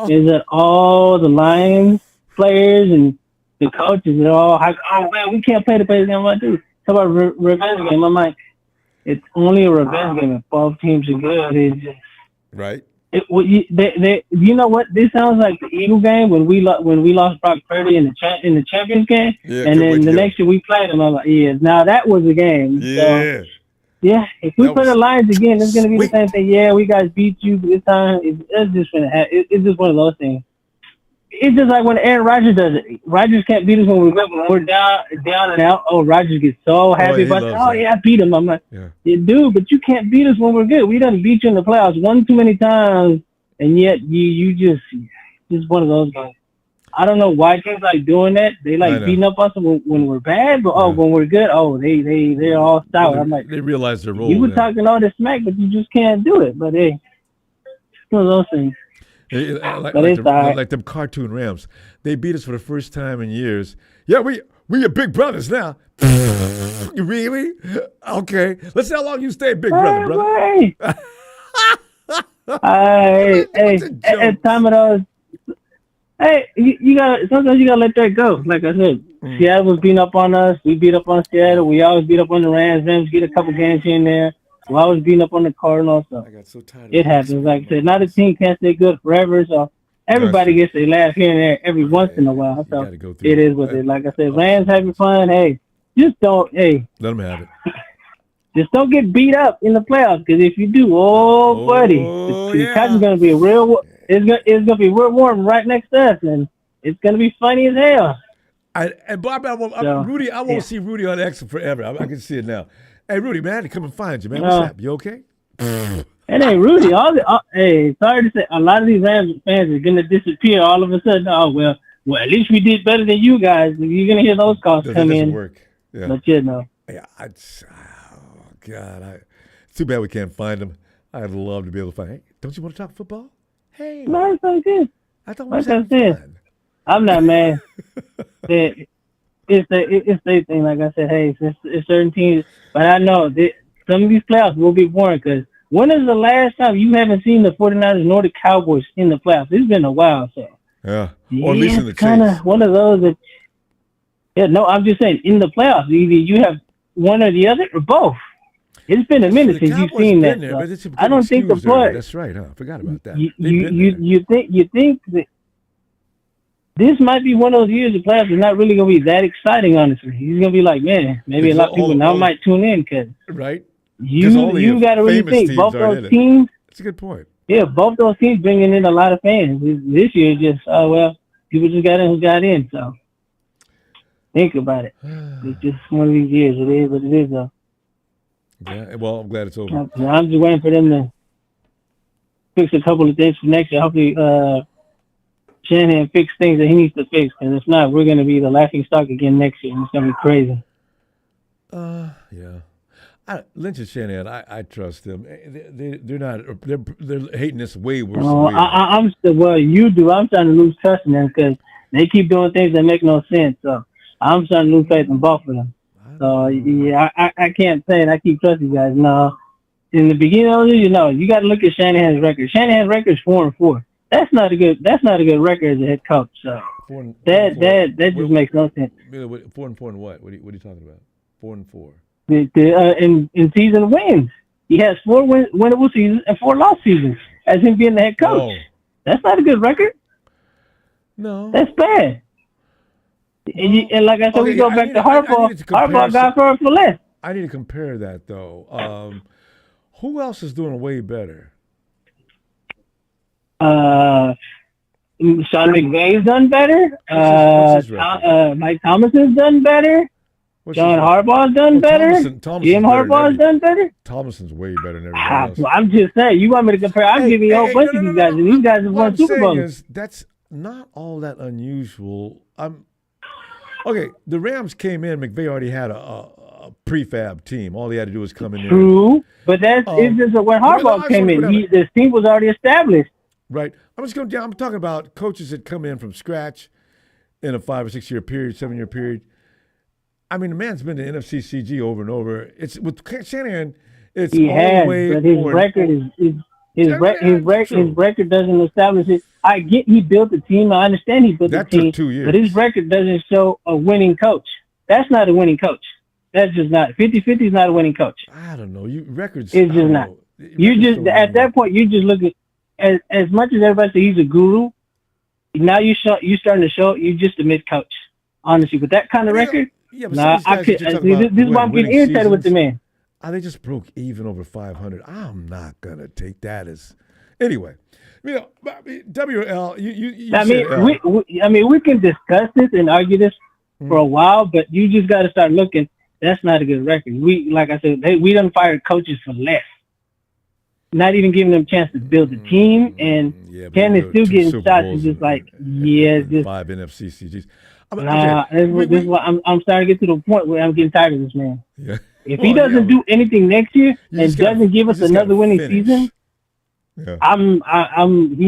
is that all the Lions players and the coaches are all like, "Oh man, we can't play the players game." What do? Talk about revenge game. I'm like, it's only a revenge game if both teams are good. It's just right. You know what? This sounds like the Eagle game when we lost Brock Purdy in the Champions game, and then the next year we played them. I'm like, yeah, now that was a game. Yeah. So, yeah, if we play the Lions again, it's gonna be the same thing. Yeah, we guys beat you this time. It's just gonna happen. It's just one of those things. It's just like when Aaron Rodgers does it. Rodgers can't beat us when we're down and out. Oh, Rodgers gets so happy about it. Oh, yeah, I beat him. I'm like, yeah, dude, but you can't beat us when we're good. We done beat you in the playoffs one too many times, and yet you just one of those guys. I don't know why teams like doing that. They like beating up us when we're bad, but when we're good, they're all sour. Well, I'm like, they realize their role. You were talking all this smack, but you just can't do it. But hey, it's one of those things. Like them cartoon Rams. They beat us for the first time in years. Yeah, we your big brothers now. Really? Okay. Let's see how long you stay big brother, brother. At time of those, sometimes you gotta let that go. Like I said, Seattle was beating up on us. We beat up on Seattle. We always beat up on the Rams. Rams get a couple games here and there. We always beating up on the Cardinals. So I got so tired. It happens. Like I said, not a team can't stay good forever. So everybody gets a laugh here and there every once in a while. So it is what it is. Like I said, Rams having fun. Hey, just don't. Hey, let them have it. Just don't get beat up in the playoffs, because if you do, buddy, the couch is gonna be it's gonna be real warm right next to us, and it's gonna be funny as hell. Rudy, I won't see Rudy on X forever. I can see it now. Hey, Rudy, man, I had to come and find you, man. What's up? You okay? It ain't Rudy. Hey, sorry to say, a lot of these Rams fans are gonna disappear all of a sudden. Oh well, at least we did better than you guys. You're gonna hear those calls come in. Work. Yeah. But you know. Yeah, God, it's too bad we can't find them. I'd love to be able to find. Hey, don't you want to talk football? Hey, no, it's not good. I thought we were having fun. I'm not mad. It's the thing. Like I said, hey, it's certain teams, but I know that some of these playoffs will be boring, because when is the last time you haven't seen the 49ers nor the Cowboys in the playoffs? It's been a while, so. Yeah, or at least in the chase. Kind of one of those that. Yeah, no, I'm just saying in the playoffs, either you have one or the other or both. It's been a minute since you've seen that. So I don't think the play. That's right, huh? I forgot about that. You think that this might be one of those years the playoffs is not really going to be that exciting, honestly. He's going to be like, man, maybe a lot of people now might tune in, because you got to really think both those teams. That's a good point. Yeah, both those teams bringing in a lot of fans. This year, just people just got in who got in. So think about it. It's just one of these years. It is what it is, though. Yeah, well, I'm glad it's over. I'm just waiting for them to fix a couple of things for next year. Hopefully, Shanahan fix things that he needs to fix, because if not, we're going to be the laughing stock again next year, and it's going to be crazy. Yeah. Lynch and Shanahan, I trust them. They're not. They're hating this way worse. I'm still. Well, you do. I'm starting to lose trust in them, because they keep doing things that make no sense. So I'm starting to lose faith in both of them. So yeah, I can't say it. I keep trusting you guys. No, in the beginning of the year, you got to look at Shanahan's record. Shanahan's record is 4-4. That's not a good record as a head coach. So that just makes no sense. 4-4 and what? What are you talking about? 4-4. In season wins, he has 4 winnable seasons and 4 lost seasons as him being the head coach. Oh. That's not a good record. No, that's bad. And like I said, we go back to Harbaugh. Harbaugh got for less. I need to compare that, though. Who else is doing way better? Sean McVay's done better. Mike Thomason's done better. John Harbaugh's done better. Jim Harbaugh's done better. Thomason's way better than everybody else. Well, I'm just saying, you want me to compare? I'm giving you a whole bunch of these guys, and these guys have won Super Bowls. That's not all that unusual. Okay, the Rams came in. McVay already had a prefab team. All he had to do was come in there. True, but it's just when Harbaugh came in. This team was already established. Right. I'm talking about coaches that come in from scratch in a 5 or 6 year period, 7 year period. I mean, the man's been to NFCCG over and over. It's with Shanahan. It's He has, always but his record is his record doesn't establish it. I get he built the team. I understand he built That the team, took 2 years. but his record doesn't show a winning coach. That's not a winning coach. That's just not 50-50 is not a winning coach. I don't know. You records. It's just not. You just at that point you just look at as much as everybody says he's a guru. Now you starting to show you just a mid coach. Honestly, with that kind of record, Yeah, but nah, I could. This is why I'm getting irritated with the man. They just broke even over 500. I'm not gonna take that as anyway. WL. You I mean, L. we can discuss this and argue this for a while, but you just got to start looking. That's not a good record. Like I said, we done fired coaches for less. Not even giving them a chance to build a team, and Ken is still getting shots. It's just like, just 5 NFCCGs. This is why I'm starting to get to the point where I'm getting tired of this man. Yeah. If he doesn't do anything next year and doesn't give us another winning season, he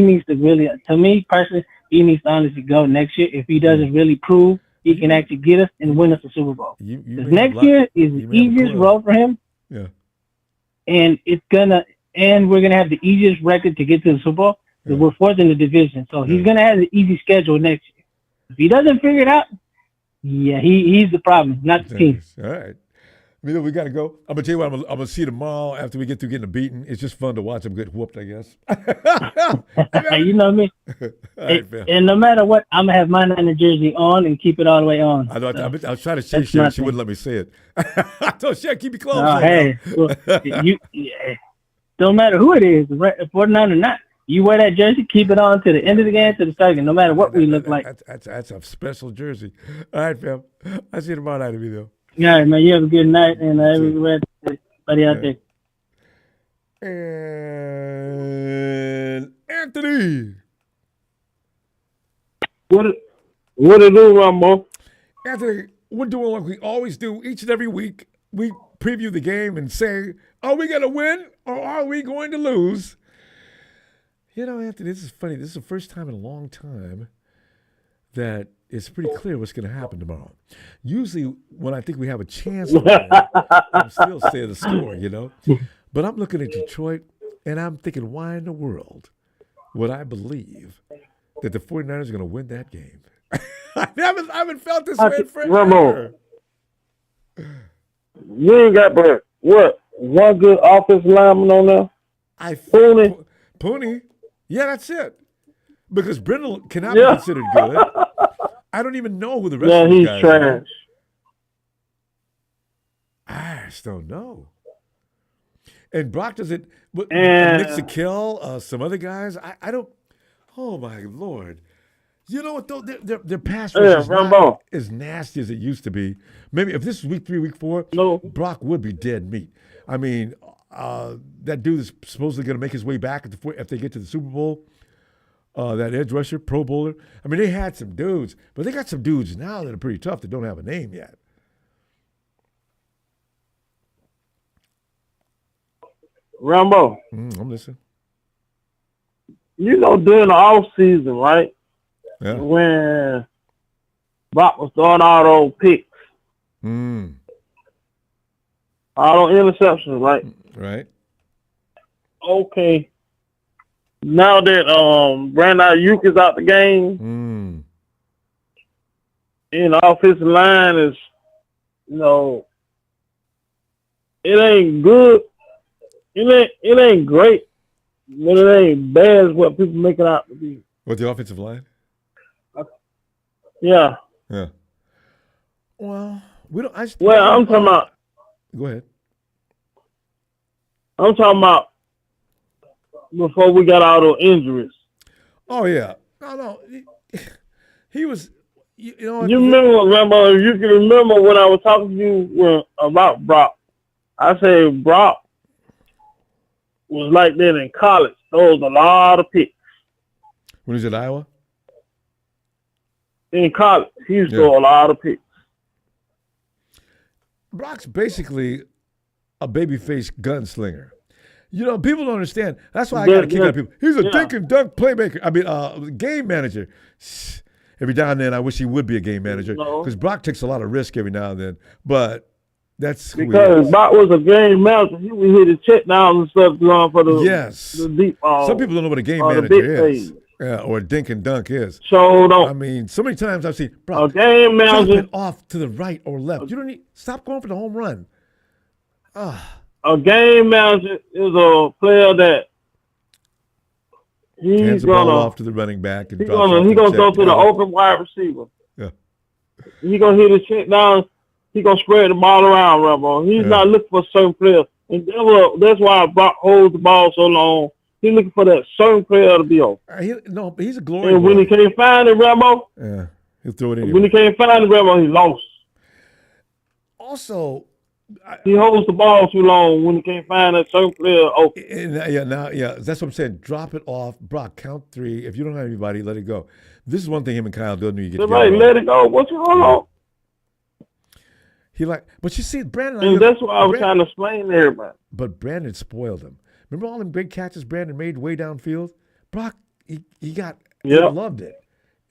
needs to really, to me personally, he needs to honestly go next year. If he doesn't really prove he can actually get us and win us a Super Bowl. Because next year is the easiest road for him. Yeah. And we're gonna have the easiest record to get to the Super Bowl because we're fourth in the division. So he's gonna have the easy schedule next year. If he doesn't figure it out, he's the problem, not the team. All right. We got to go. I'm going to tell you what, I'm going to see you tomorrow after we get through getting a beating. It's just fun to watch him get whooped, I guess. You know me. And no matter what, I'm going to have my Niner jersey on and keep it all the way on. I was trying to say Sharon. She wouldn't let me say it. I told Sharon, keep your clothes on. Hey, don't matter who it is, 49 or not. You wear that jersey, keep it on to the end of the game, to the second, no matter what we look like. That's a special jersey. All right, fam. I'll see you tomorrow night, Emilio. All right, man. You have a good night, and everybody out there. And Anthony. What it do, Ronbo? Anthony, we're doing like we always do each and every week. We preview the game and say, are we going to win or are we going to lose? You know, Anthony, this is funny. This is the first time in a long time that it's pretty clear what's going to happen tomorrow. Usually when I think we have a chance, I'm still saying the score, you know. But I'm looking at Detroit, and I'm thinking, why in the world would I believe that the 49ers are going to win that game? I haven't felt this way forever. Ronbo, you ain't got but, one good offensive lineman on there? Pooney? Yeah, that's it. Because Brindle cannot be considered good. I don't even know who the rest of the guys are. I just don't know. And Brock does it. Nick Zakill, some other guys. I don't. Oh my Lord! You know what though? Their pass rush is not as nasty as it used to be. Maybe if this is week 3, week 4, Brock would be dead meat. I mean, that dude is supposedly going to make his way back if they get to the Super Bowl. That edge rusher, Pro Bowler. I mean, they had some dudes, but they got some dudes now that are pretty tough that don't have a name yet. Ronbo. I'm listening. You know, during the offseason, right? Yeah. When Brock was throwing all those picks. All those interceptions, right? Right. Okay. Now that Brandon Ayuk is out the game, and the offensive line is, it ain't good. It ain't great, but it ain't bad as what people make it out to be. What, the offensive line? Yeah. Yeah. Well, we don't. I'm talking about. Go ahead. I'm talking about before we got all those injuries. Oh yeah. No. He was. You know. You remember? If you can remember when I was talking to you about Brock, I said Brock was like that in college. Throws a lot of picks. When he was at Iowa? In college, he used to throw a lot of picks. Brock's basically a babyface gunslinger. You know, people don't understand. That's why I got to kick out people. He's a dink and dunk playmaker. I mean, game manager. every now and then I wish he would be a game manager because Brock takes a lot of risk every now and then. But that's who he Because is. Brock was a game manager. He would hit his check down and stuff going for the the deep ball. Some people don't know what a game or the manager big is. play. Yeah, or a dink and dunk is. So I mean, so many times I've seen bro, a game drop manager, it off to the right or left. You don't need stop going for the home run. a game manager is a player that Hands he's the ball gonna off to the running back and he's drops gonna off he gonna go check to the down. open wide receiver. Yeah. He gonna hit his check down. He gonna spread the ball around, Ronbo. He's not looking for certain players, and that's why Brock holds the ball so long. He's looking for that certain player to be open. No, but he's a glory And when boy. he can't find it, Ronbo, Yeah, he'll throw it in. when he can't find it, Ronbo, he lost. Also, he holds the ball too long when he can't find that certain player open. That's what I'm saying. Drop it off, Brock. Count 3. If you don't have anybody, let it go. This is one thing him and Kyle do when you get That's together. right, let it go. What's your hold on? But you see, Brandon. And that's what I was trying to explain to everybody. But Brandon spoiled him. Remember all them great catches Brandon made way downfield? Brock, he loved it.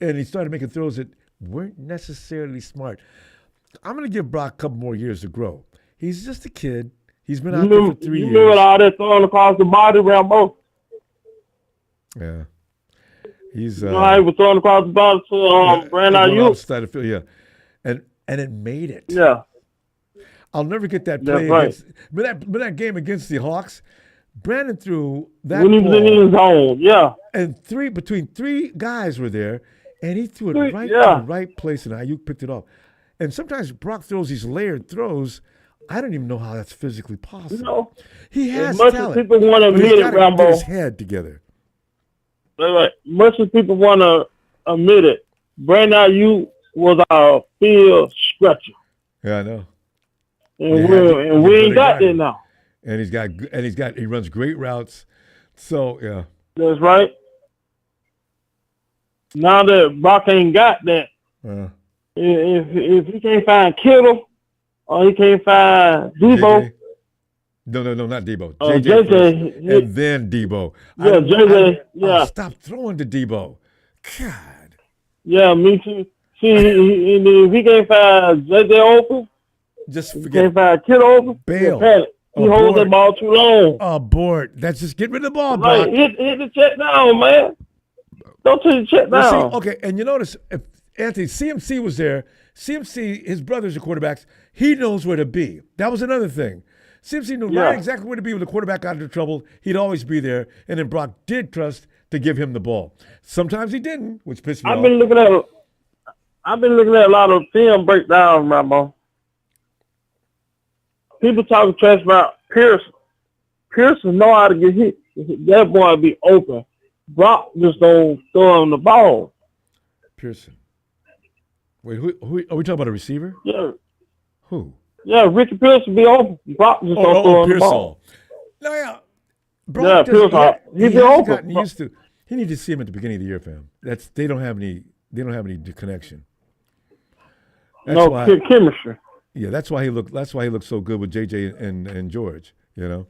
And he started making throws that weren't necessarily smart. I'm going to give Brock a couple more years to grow. He's just a kid. He's been out there for 3 years. You remember all that throwing across the body, Ronbo? Yeah. He's you know how he was throwing across the body to Brandon Ayuk? Yeah. And it made it. Yeah. I'll never get that play against that game against the Hawks. Brandon threw that when he was in his zone, yeah. And between 3 guys were there, and he threw it right in the right place, and Ayuk picked it off. And sometimes Brock throws these layered throws. I don't even know how that's physically possible. He has as much talent, as people want to but admit he's it, gotta Ronbo, get his head together. Much as people want to admit it, Brandon Ayuk was our field stretcher. Yeah, I know. And we ain't got that now. And he runs great routes. So yeah. That's right. Now that Brock ain't got that, if he can't find Kittle or he can't find Debo. No, not Debo. JJ first, and then Debo. Yeah, JJ. Stop throwing to Debo. God. Yeah, me too. See, if he can't find JJ open, just forget. He can't find Kittle open. Bail. He holds the ball too long. Abort. That's just get rid of the ball, Right. Brock. Hit the check down, man. Don't take the check down. Okay, and you notice if Anthony CMC was there. CMC, his brothers are quarterbacks. He knows where to be. That was another thing. CMC knew right exactly where to be when the quarterback got into trouble. He'd always be there. And then Brock did trust to give him the ball. Sometimes he didn't, which pissed me off. I've been looking at a lot of film breakdowns, Ronbo. People talking trash about Pearson. Pearson know how to get hit. That boy be open. Brock just don't throw him the ball. Pearson. Wait, who are we talking about, a receiver? Yeah. Who? Yeah, Ricky Pearson be open. Brock just don't throw him the ball. No, yeah. Brock Pearson. He be hasn't open. gotten used to. He needs to see him at the beginning of the year, fam. They don't have any connection. That's chemistry. Yeah, that's why he looked so good with JJ and George, you know.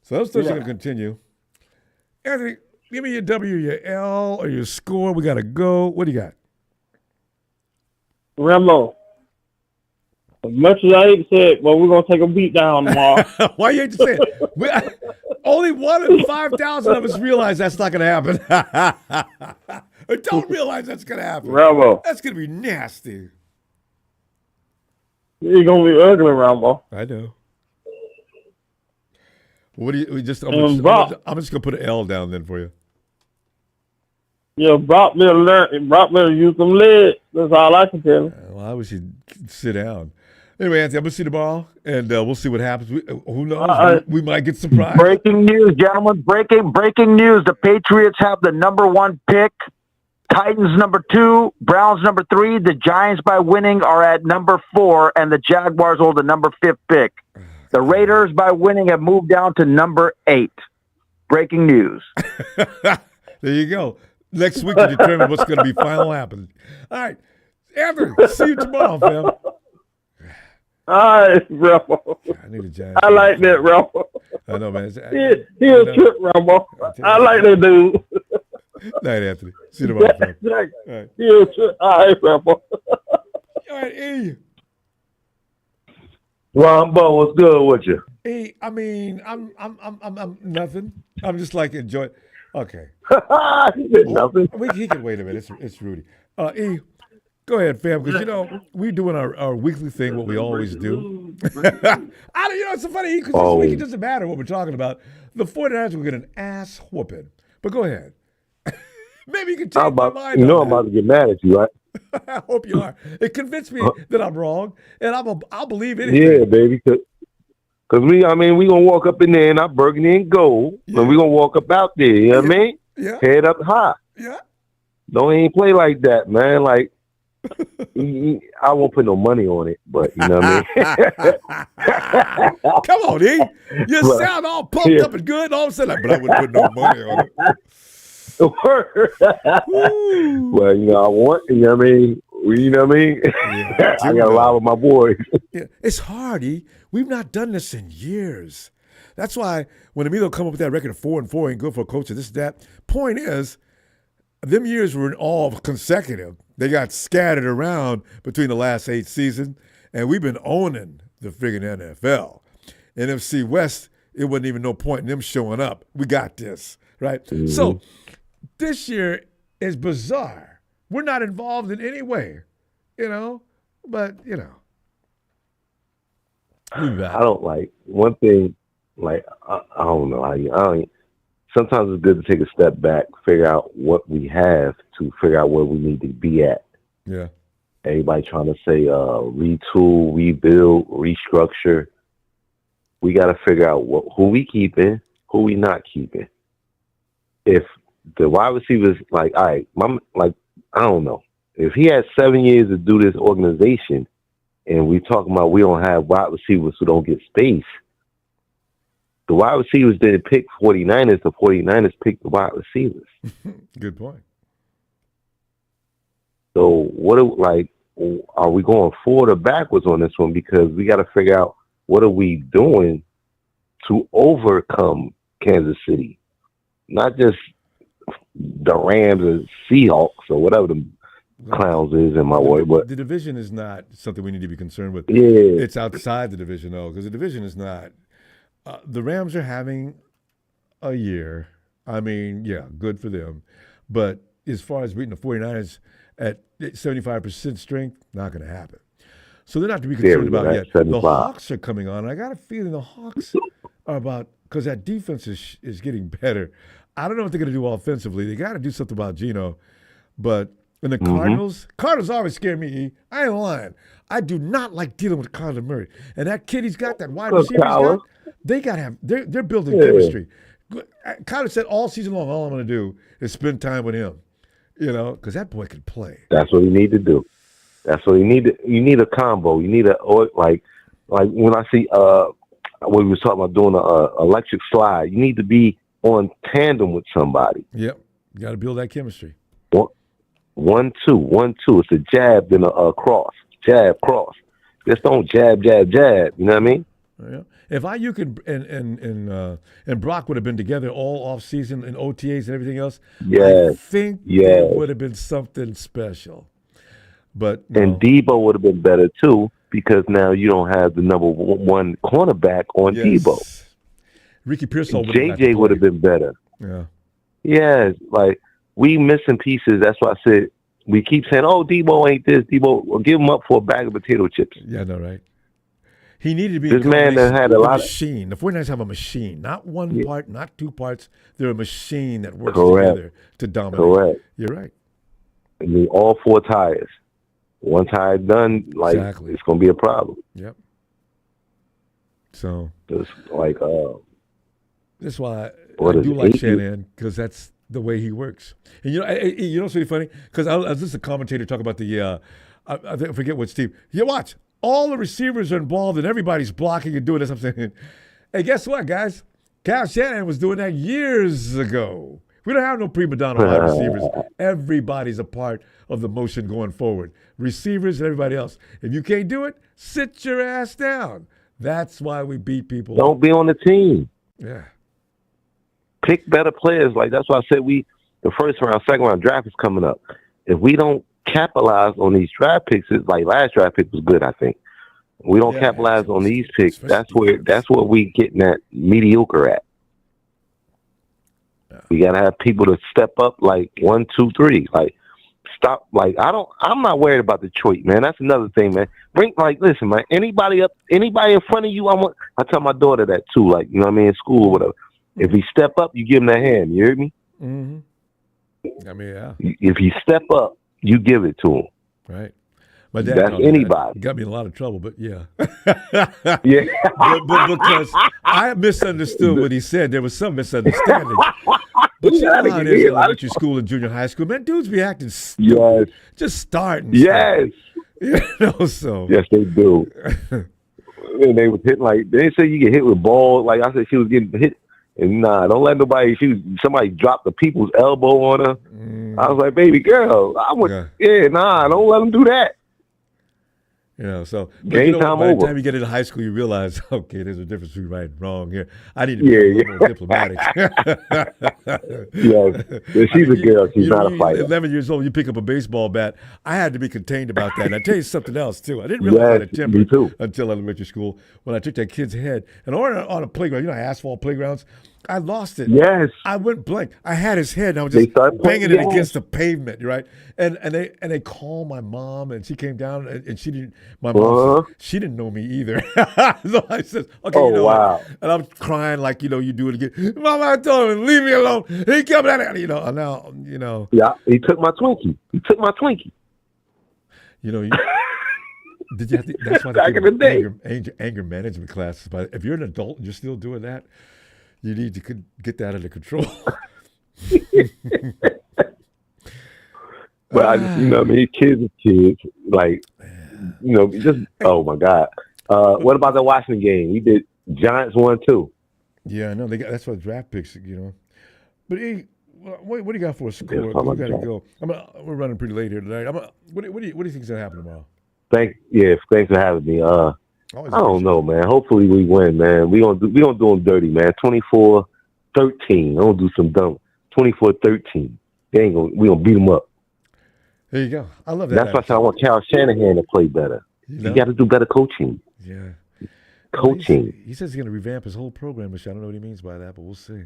So those things are going to continue. Anthony, give me your W, your L, or your score. We got to go. What do you got? Ronbo. As much as I hate to say it, well, we're going to take a beat down tomorrow. Why you hate to say it? Only 1 in 5,000 of us realize that's not going to happen. Or don't realize that's going to happen. Ronbo. That's going to be nasty. It's going to be ugly, Ronbo. I know. What do you? I'm just going to put an L down then for you. Yeah, Brock better use some legs. That's all I can tell him. Well, I wish he'd sit down. Anyway, Anthony, I'm going to see you tomorrow, and we'll see what happens. Who knows? We might get surprised. Breaking news, gentlemen. Breaking news. The Patriots have the #1 pick. Titans #2. Browns #3. The Giants, by winning, are at #4, and the Jaguars hold the #5 pick. The Raiders, by winning, have moved down to #8. Breaking news. There you go. Next week to determine what's going to be final happening. All right. Anthony, see you tomorrow, fam. All right, Ronbo. I need a Giants. I like that, Ronbo. I know, man. He a trip, Ronbo. I like that dude. Night, Anthony. See you tomorrow, fam. All All right. You too. All right, Rambo. All right, E. Ronbo, what's good with you? E, I mean, I'm nothing. I'm just like enjoy. Okay. He said nothing. He can wait a minute. It's Rudy. E, go ahead, fam, because we're doing our weekly thing, what we always do. It's so funny because this week it doesn't matter what we're talking about. The 49ers will get an ass whooping. But go ahead. Maybe you can change my mind. I'm about to get mad at you, right? I hope you are. It convinced me that I'm wrong, and I'll believe anything. Yeah, baby. Because we going to walk up in there in our burgundy and gold, and we're going to walk up out there, you know what I mean? Yeah. Head up high. Yeah. Don't even play like that, man. Like, I won't put no money on it, but you know what I mean? Come on, E. You sound all pumped up and good, and all of a sudden, but I wouldn't put no money on it. Well, I want, you know what I mean? Yeah, I got a lot with my boys. Yeah, it's hard, E. We've not done this in years. That's why when Emilio come up with that record of 4-4 ain't good for a coach or this, that. Point is, them years were all consecutive. They got scattered around between the last 8 seasons, and we've been owning the friggin' NFL. NFC West, it wasn't even no point in them showing up. We got this, right? Mm-hmm. So this year is bizarre. We're not involved in any way, but, I don't like one thing, I don't know. Sometimes it's good to take a step back, figure out what we have to figure out where we need to be at. Yeah. Everybody trying to say retool, rebuild, restructure. We got to figure out who we keeping, who we not keeping. If the wide receivers, all right, I don't know. If he had 7 years to do this organization, and we talking about we don't have wide receivers who don't get space, the wide receivers didn't pick 49ers. The 49ers picked the wide receivers. Good point. So are we going forward or backwards on this one? Because we got to figure out what are we doing to overcome Kansas City, not just the Rams or Seahawks or whatever the clowns is in my word. But the division is not something we need to be concerned with. Yeah, it's outside the division though, because the division is not. The Rams are having a year. I mean, yeah, good for them. But as far as beating the 49ers at 75% strength, not going to happen. So they're not to be concerned about yet. 75. The Hawks are coming on. I got a feeling the Hawks are about, because that defense is getting better. I don't know what they're going to do offensively. They got to do something about Geno. But in the Cardinals always scare me, E. I ain't lying. I do not like dealing with Kyler Murray. And that kid he's got, that wide receiver he's got, they got to have, they're building chemistry. Kyler said all season long, all I'm going to do is spend time with him, because that boy can play. That's what you need to do. That's what you need. You need a combo. You need like when I see what we was talking about doing a electric slide. You need to be on tandem with somebody. Yep, you got to build that chemistry. 1-2, 1-2. It's a jab then a cross. Jab, cross. Just don't jab, jab, jab. You know what I mean? Yeah. If Ayuk and Brock would have been together all off season and OTAs and everything else, I think it would have been something special. But no. And Debo would have been better too, because now you don't have the number one cornerback on Debo. Ricky Pearsall JJ would have been better. Yeah. Yeah, we missing pieces. That's why I said we keep saying, "Oh, Debo ain't this. Debo, we'll give him up for a bag of potato chips." Yeah, no, right. He needed to be this man that had a lot machine. The 49ers have a machine, not one part, not two parts. They're a machine that works together to dominate. Correct. You're right. I mean, all 4 tires. One tire done, it's going to be a problem. Yep. So it's that's why I do like Shanahan, because that's the way he works. And what's really funny? Because I was just a commentator talking about the I forget what Steve. You watch. All the receivers are involved and everybody's blocking and doing this. I'm saying, hey, guess what, guys? Kyle Shanahan was doing that years ago. We don't have no prima donna wide receivers. Everybody's a part of the motion going forward. Receivers and everybody else. If you can't do it, sit your ass down. That's why we beat people. Don't be on the team. Yeah. Pick better players. That's why I said the first round, second round draft is coming up. If we don't capitalize on these draft picks, it's like last draft pick was good, I think. We don't capitalize on these picks. That's where we getting that mediocre at. We gotta have people to step up like 1, 2, 3. Like stop. Like I'm not worried about Detroit, man. That's another thing, man. Listen, man. Anybody in front of you, I tell my daughter that too. Like, you know what I mean, in school or whatever. If he step up, you give him that hand. You hear me? Mm-hmm. I mean, yeah. If he step up, you give it to him. Right. My dad That's anybody. Got me in a lot of trouble, but yeah. Yeah. but because I misunderstood what he said. There was some misunderstanding. But you know how it is in elementary school and junior high school, man. Dudes be acting stupid. Yes. Just starting. Yes. You know, so. Yes, they do. And they was hitting like, they say you get hit with balls. Like I said, she was getting hit. And nah, don't let somebody drop the people's elbow on her. I was like, baby girl, don't let them do that. You know, so game time by over. the time you get into high school, you realize, okay, there's a difference between right and wrong here. I need to be a little more diplomatic. Yeah, she's a girl. She's not a fighter. 11 years old, you pick up a baseball bat. I had to be contained about that. And I tell you something else, too. I didn't realize I had a temper until elementary school when I took that kid's head. And on a playground, you know, asphalt playgrounds, I lost it. Yes. I went blank. I had his head, and I was just banging it against the pavement, right? And they called my mom, and she came down, and she didn't. My mom, she didn't know me either. So I said, "Okay, you know what?" And I'm crying like, you know, you do it again. Mom, I told him, leave me alone. He kept at it, you know. And now, you know. Yeah, he took my Twinkie. You know. Did you have to, that's why Back in the day. Anger management classes. But if you're an adult and you're still doing that, you need to get that under control. But you know, I mean, kids are kids. Like, you know, just oh my God. What about the Washington game? We did Giants 1-2. Yeah, I know that's what draft picks. You know, but what do you got for a score? We got to go. We're running pretty late here tonight. What do you think is gonna happen tomorrow? Thanks for having me. I don't know, man. Hopefully we win, man. We gonna do them dirty, man. 24-13. I'm gonna do some dumb. 24-13. We gonna beat them up. There you go. I love that. That's why I want Kyle Shanahan to play better. You got to do better coaching. Yeah. Coaching. He says he's gonna revamp his whole program, which I don't know what he means by that, but we'll see.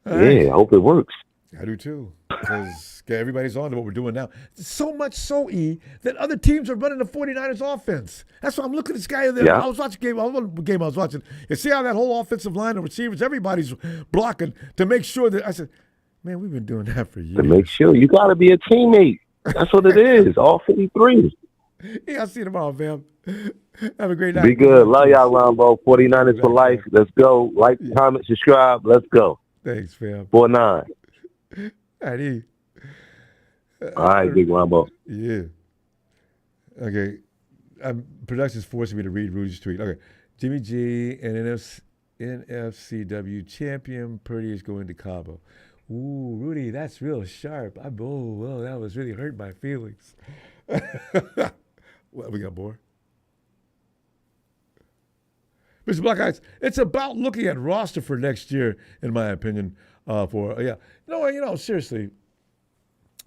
I hope it works. I do too, because everybody's on to what we're doing now. So much so, that other teams are running the 49ers offense. That's why I'm looking at this guy there. I was watching a game. I was watching. You see how that whole offensive line of receivers, everybody's blocking to make sure that. I said, man, we've been doing that for years. To make sure. You got to be a teammate. That's what it is. All 53. Yeah, I'll see you tomorrow, fam. Have a great night. Be good. Love y'all, Ronbo. 49ers for life. Let's go. Like, comment, subscribe. Let's go. Thanks, fam. 4-9. All right, big Ronbo. Yeah. Okay. Production's forcing me to read Rudy's tweet. Okay. Jimmy G and NFCCG champion Purdy is going to Cabo. Ooh, Rudy, that's real sharp. That was really hurt my feelings. What we got more? Mr. Black Eyes, it's about looking at roster for next year, in my opinion. Seriously,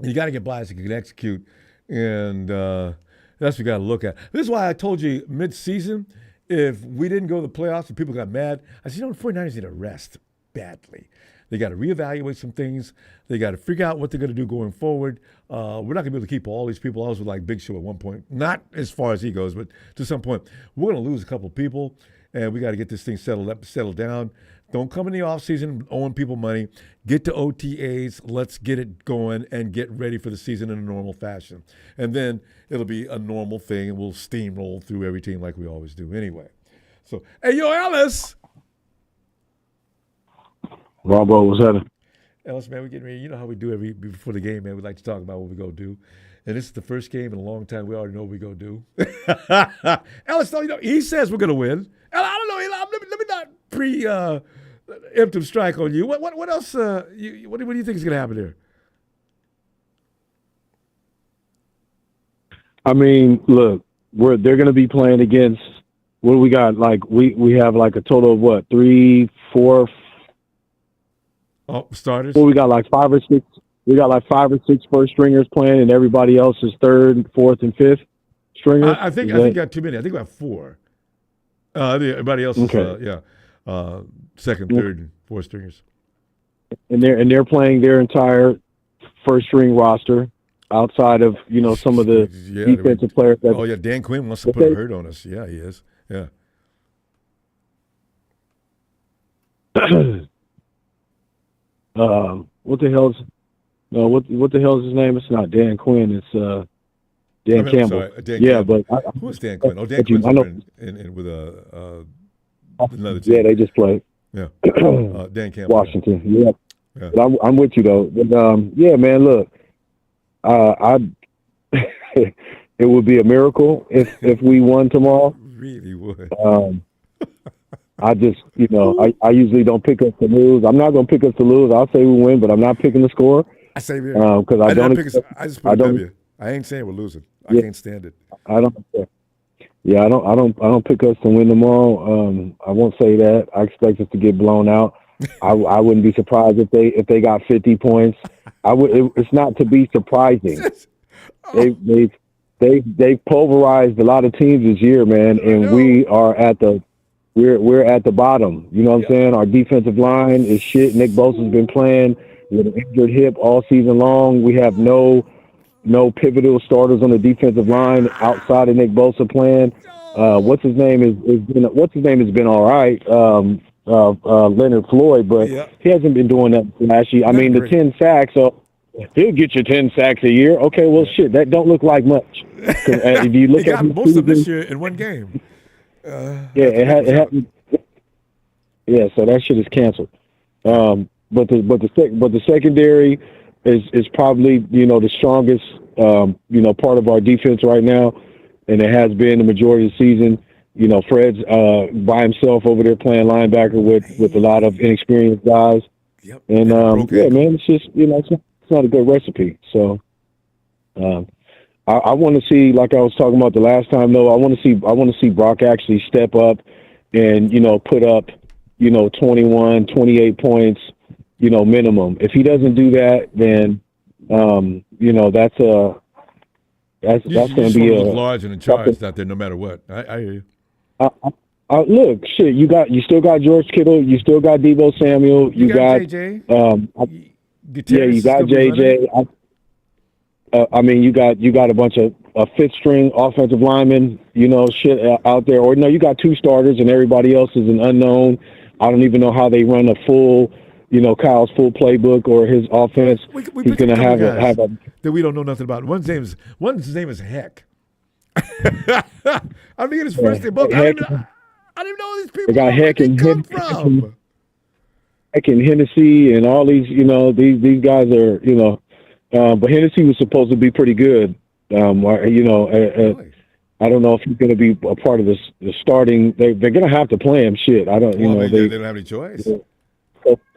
you got to get biased and you can execute, and that's what you got to look at. This is why I told you mid-season, if we didn't go to the playoffs and people got mad, I said, the 49ers need to rest badly. They got to reevaluate some things. They got to figure out what they're going to do going forward. We're not going to be able to keep all these people. I was with like Big Show at one point, not as far as he goes, but to some point, we're going to lose a couple of people. And we got to get this thing settled down. Don't come in the offseason owing people money. Get to OTAs. Let's get it going and get ready for the season in a normal fashion. And then it'll be a normal thing, and we'll steamroll through every team like we always do anyway. So, hey, yo, Ellis. Ronbo, what's that? Ellis, man, we're getting ready. You know how we do before the game, man. We like to talk about what we go do. And this is the first game in a long time. We already know what we go do. Ellis, he says we're going to win. I don't know. Let me not preemptive strike on you. What else? What do you think is going to happen here? I mean, look, they're going to be playing against. What do we got? Like we have like a total of what 3, 4. Oh, starters. Well, we got like 5 or 6. We got like 5 or 6 first stringers playing, and everybody else is third, fourth, and fifth stringers. I think you got too many. I think about 4. Everybody else is second, third, and fourth stringers. And they're playing their entire first string roster outside of some of the defensive players. Dan Quinn wants to put a hurt on us. Yeah, he is. Yeah. What the hell's what the hell is his name? It's not Dan Quinn. It's Dan Campbell. Dan Campbell. Who is Dan Quinn? Dan Quinn's in with another team. Yeah, they just played. Yeah. Dan Campbell. Washington. Yeah. But I'm with you though. But, man, look, it would be a miracle if we won tomorrow. Really would. I just, I usually don't pick us to lose. I'm not going to pick us to lose. I'll say we win, but I'm not picking the score. I say we because I don't. I just put a W. I ain't saying we're losing. I can't stand it. I don't. Yeah, I don't pick us to win tomorrow. I won't say that. I expect us to get blown out. I wouldn't be surprised if they got 50 points. It's not to be surprising. They've pulverized a lot of teams this year, man, and we're at the bottom. You know what I'm saying? Our defensive line is shit. Nick Bosa's been playing with an injured hip all season long. We have no pivotal starters on the defensive line outside of Nick Bosa playing. What's his name has been all right. Leonard Floyd, but he hasn't been doing that flashy. I mean, the 10 sacks. So he'll get you 10 sacks a year. Okay, well, shit, that don't look like much. If you look he at got most of this year in one game. Yeah, so that shit is canceled. But the secondary is probably the strongest part of our defense right now, and it has been the majority of the season. Fred's by himself over there playing linebacker with a lot of inexperienced guys. Yep. And man, it's just it's not a good recipe. So I want to see, like I was talking about the last time, though. I want to see Brock actually step up and put up 21, 28 points, minimum. If he doesn't do that, then that's going to be a large and in charge out there, no matter what. I hear you. Look, shit, you still got George Kittle, you still got Deebo Samuel, you got JJ. You got JJ. I mean, you got a bunch of fifth string offensive linemen, shit out there. Or no, you got 2 starters and everybody else is an unknown. I don't even know how they run a full, Kyle's full playbook or his offense. He's going to have a that we don't know nothing about. One's name is Heck. I mean, his first name. I didn't even know these people. They got Heck and Hennessy and all these. These guys are. But Hennessy was supposed to be pretty good. I don't know if he's going to be a part of the starting. They're going to have to play him. Shit, I don't. They don't have any choice.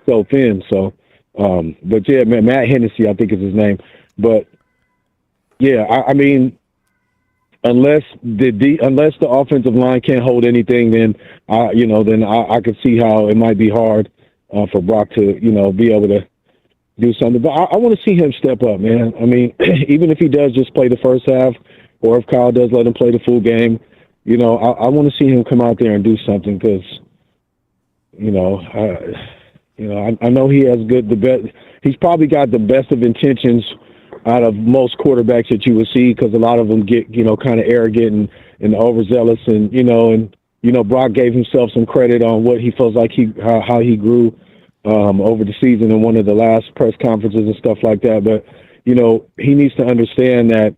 So thin. So, but yeah, man, Matt Hennessy, I think is his name. But yeah, I mean, unless the offensive line can't hold anything, then I could see how it might be hard for Brock to be able to do something. But I want to see him step up, man. I mean, even if he does just play the first half, or if Kyle does let him play the full game, I want to see him come out there and do something because, I know he has the best. He's probably got the best of intentions out of most quarterbacks that you would see because a lot of them get, kind of arrogant and overzealous and Brock gave himself some credit on what he feels like how he grew over the season in one of the last press conferences and stuff like that. But, he needs to understand that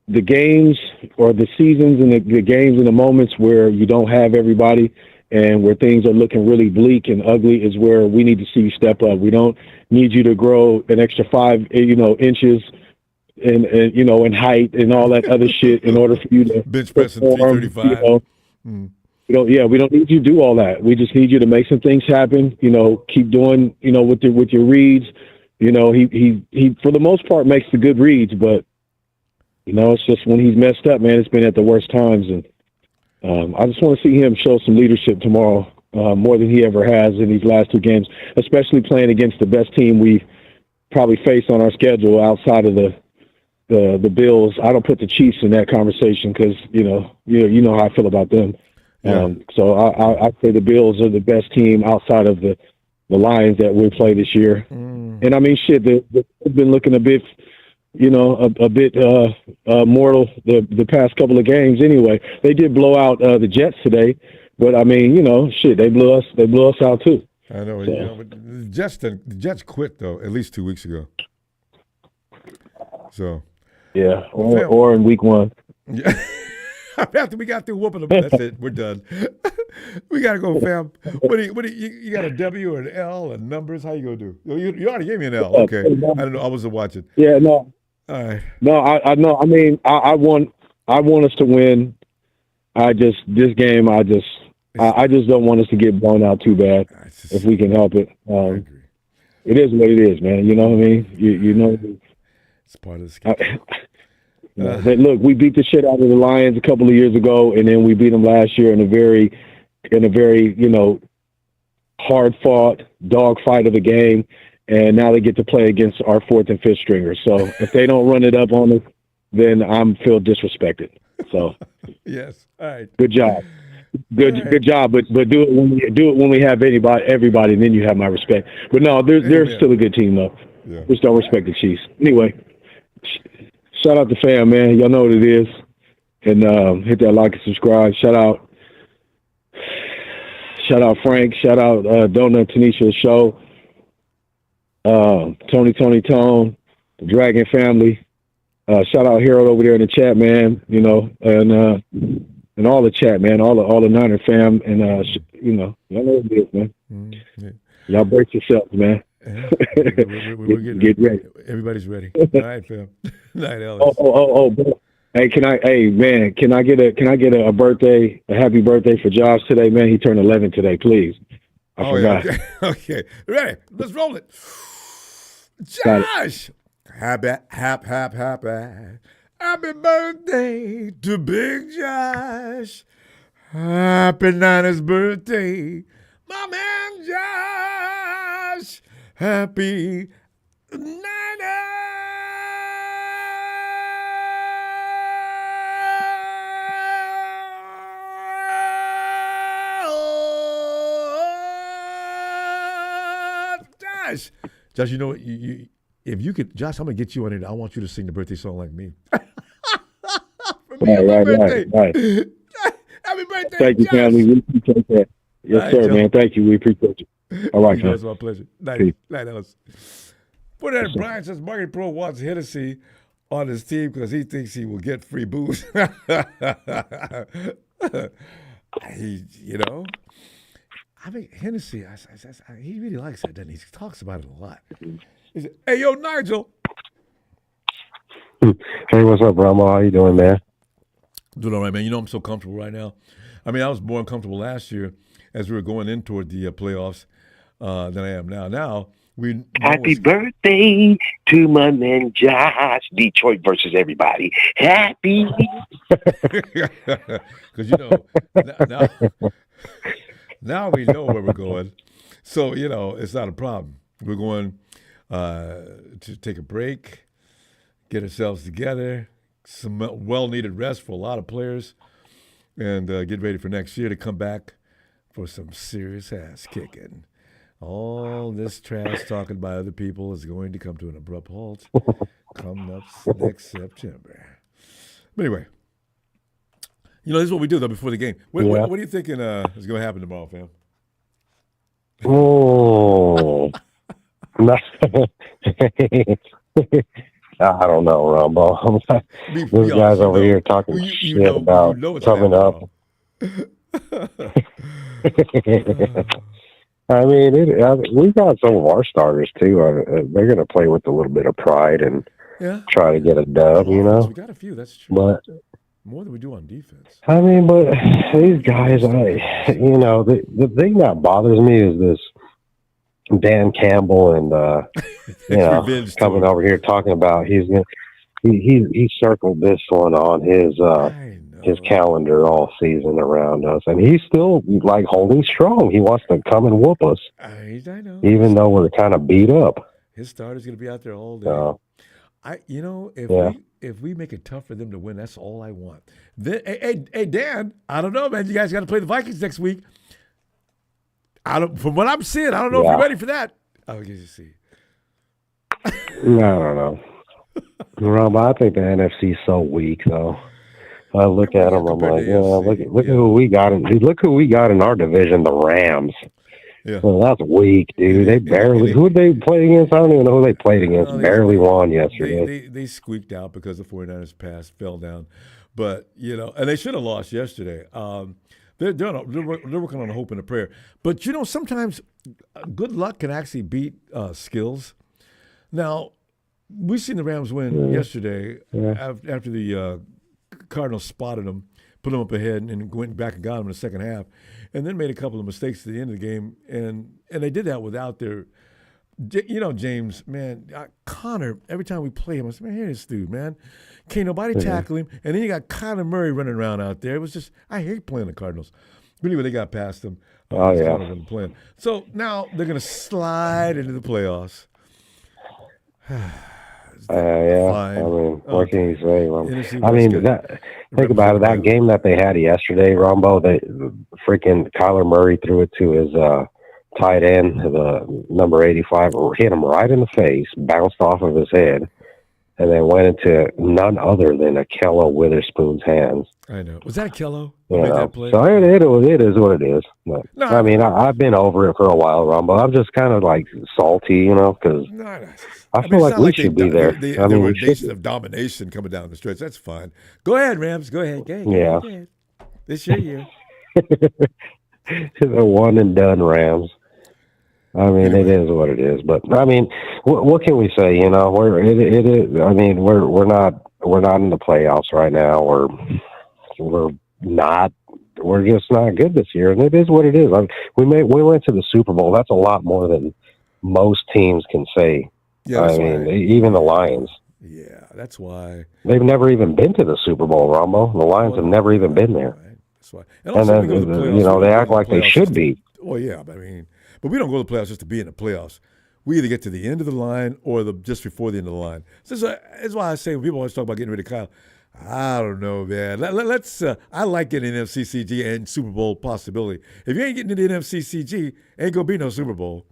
the games or the seasons and the games and the moments where you don't have everybody and where things are looking really bleak and ugly is where we need to see you step up. We don't need you to grow an extra 5, inches in height and all that other shit in order for you to bench pressing 335. We don't need you to do all that. We just need you to make some things happen. Keep doing, with your reads. He for the most part makes the good reads, but it's just when he's messed up, man, it's been at the worst times. And I just want to see him show some leadership tomorrow more than he ever has in these last 2 games, especially playing against the best team we probably face on our schedule outside of the Bills. I don't put the Chiefs in that conversation because you know how I feel about them. Yeah. So I say the Bills are the best team outside of the Lions that we play this year. And I mean, shit, they've been looking a bit, a bit mortal the past couple of games. Anyway, they did blow out the Jets today, but I mean, shit, they blew us out too. I know, So. but the Jets quit though at least 2 weeks ago. So Yeah, or in week 1. yeah. After we got through whooping them, that's it. We're done. We gotta go, fam. What do you got a W or an L and numbers? How you gonna do? You already gave me an L. Okay, I don't know. I wasn't watching. Yeah, no. All right. No, I know. I mean, I want us to win. This game, I just don't want us to get blown out too bad if we can help it. It is what it is, man. You know what I mean? You know. It's part of the schedule. But look, we beat the shit out of the Lions a couple of years ago, and then we beat them last year in a very hard fought dog fight of a game. And now they get to play against our 4th and 5th stringers. So if they don't run it up on us, then I'm feel disrespected. So yes, all right. Good job, good job. But do it when we have everybody, and then you have my respect. But no, they're still a good team though. Yeah. Just don't respect the Chiefs. Anyway. Shout out to fam, man. Y'all know what it is. And hit that like and subscribe. Shout out Frank. Shout out Donut Tanisha Show. Tony Tone, the Dragon family. Shout out Harold over there in the chat, man. And all the chat, man. All the Niner fam. And y'all know what it is, man. Yeah. Y'all brace yourselves, man. Yeah. We're get ready. Everybody's ready. All right, fam. Night, Ellis. Bro. Hey, can I get a happy birthday for Josh today, man? He turned 11 today, please. I forgot. Yeah, okay. Ready? Let's roll it. Josh! Happy birthday to Big Josh. Happy Niners birthday, my man Josh. Happy Josh, you know what? If you could, Josh, I'm gonna get you on it. I want you to sing the birthday song like me. For me, Right. Happy birthday, Thank you, Josh. family. We appreciate that. Yes, All right, sir, Joe. man. Thank you. We appreciate you. All right, That's man. my pleasure. Peace. Night, Ellis. For that, Brian says Market Pro wants Hennessy on his team because he thinks he will get free booze. I mean, Hennessy, he really likes that, doesn't he? He talks about it a lot. He said, hey, yo, Nigel. Hey, what's up, Ronbo? How you doing, man? Doing all right, man. I'm so comfortable right now. I mean, I was more uncomfortable last year as we were going in toward the playoffs than I am now. Now, we Happy birthday to my man Josh. Detroit versus everybody. Happy. Because, now we know where we're going. So, it's not a problem. We're going to take a break, get ourselves together, some well-needed rest for a lot of players, and get ready for next year to come back for some serious ass kicking. All this trash talking by other people is going to come to an abrupt halt coming up next September. But anyway, this is what we do, though, before the game. What are you thinking is going to happen tomorrow, fam? Oh. I don't know, Ronbo. Those guys over here talking shit about coming up. I mean, we've got some of our starters, too. They're going to play with a little bit of pride and try to get a dub, We got a few, that's true. But more than we do on defense. I mean, but these guys, the thing that bothers me is this Dan Campbell and coming over here talking about he circled this one on his his calendar all season around us, and he's still like holding strong. He wants to come and whoop us, I know. even though we're kind of beat up. His starter's going to be out there all day. If we make it tough for them to win, that's all I want. Hey, Dan, I don't know, man. You guys got to play the Vikings next week. From what I'm seeing, I don't know if you're ready for that. I'll get you see. No, I don't know. Ronbo, I think the NFC's so weak, though. I look at them, I'm like, look at who we got look who we got in our division, the Rams. Yeah. Well, that's weak, dude. They barely. Who did they play against? I don't even know who they played against. Barely won yesterday. They squeaked out because the 49ers fell down. But, and they should have lost yesterday. They're working on a hope and a prayer. But, sometimes good luck can actually beat skills. Now, we seen the Rams win yesterday after the Cardinals spotted them, put them up ahead, and went back and got them in the second half, and then made a couple of mistakes at the end of the game. And they did that without their, James, man, Connor, every time we play him, I said, man, here's this dude, man. Can't nobody tackle him. And then you got Connor Murray running around out there. It was just, I hate playing the Cardinals. Really, when they got past them. Playing. So now they're going to slide into the playoffs. I mean, what can you say? I mean, think about it. That game that they had yesterday, Ronbo, freaking Kyler Murray threw it to his tight end, the number 85, hit him right in the face, bounced off of his head, and then went into none other than Akello Witherspoon's hands. I know. Was that Akello? So it is what it is. But, I mean, I've been over it for a while, Ronbo. I'm just kind of like salty, because I feel like we should be there. There were days of domination coming down the stretch. That's fine. Go ahead, Rams. Go ahead. Go ahead. This your year. The one and done Rams. I mean, it is what it is. But I mean, what can we say? It is. I mean, we're not in the playoffs right now. We're just not good this year, and it is what it is. We went to the Super Bowl. That's a lot more than most teams can say. Yeah, I mean, even the Lions. Yeah, that's why they've never even been to the Super Bowl, Rambo. The Lions have never even been there. Right. That's why. And then they act like they should be. Well, yeah, but we don't go to the playoffs just to be in the playoffs. We either get to the end of the line or just before the end of the line. So that's why I say when people always talk about getting rid of Kyle, I don't know, man. Let's. I like getting NFCCG and Super Bowl possibility. If you ain't getting into the NFCCG, ain't gonna be no Super Bowl.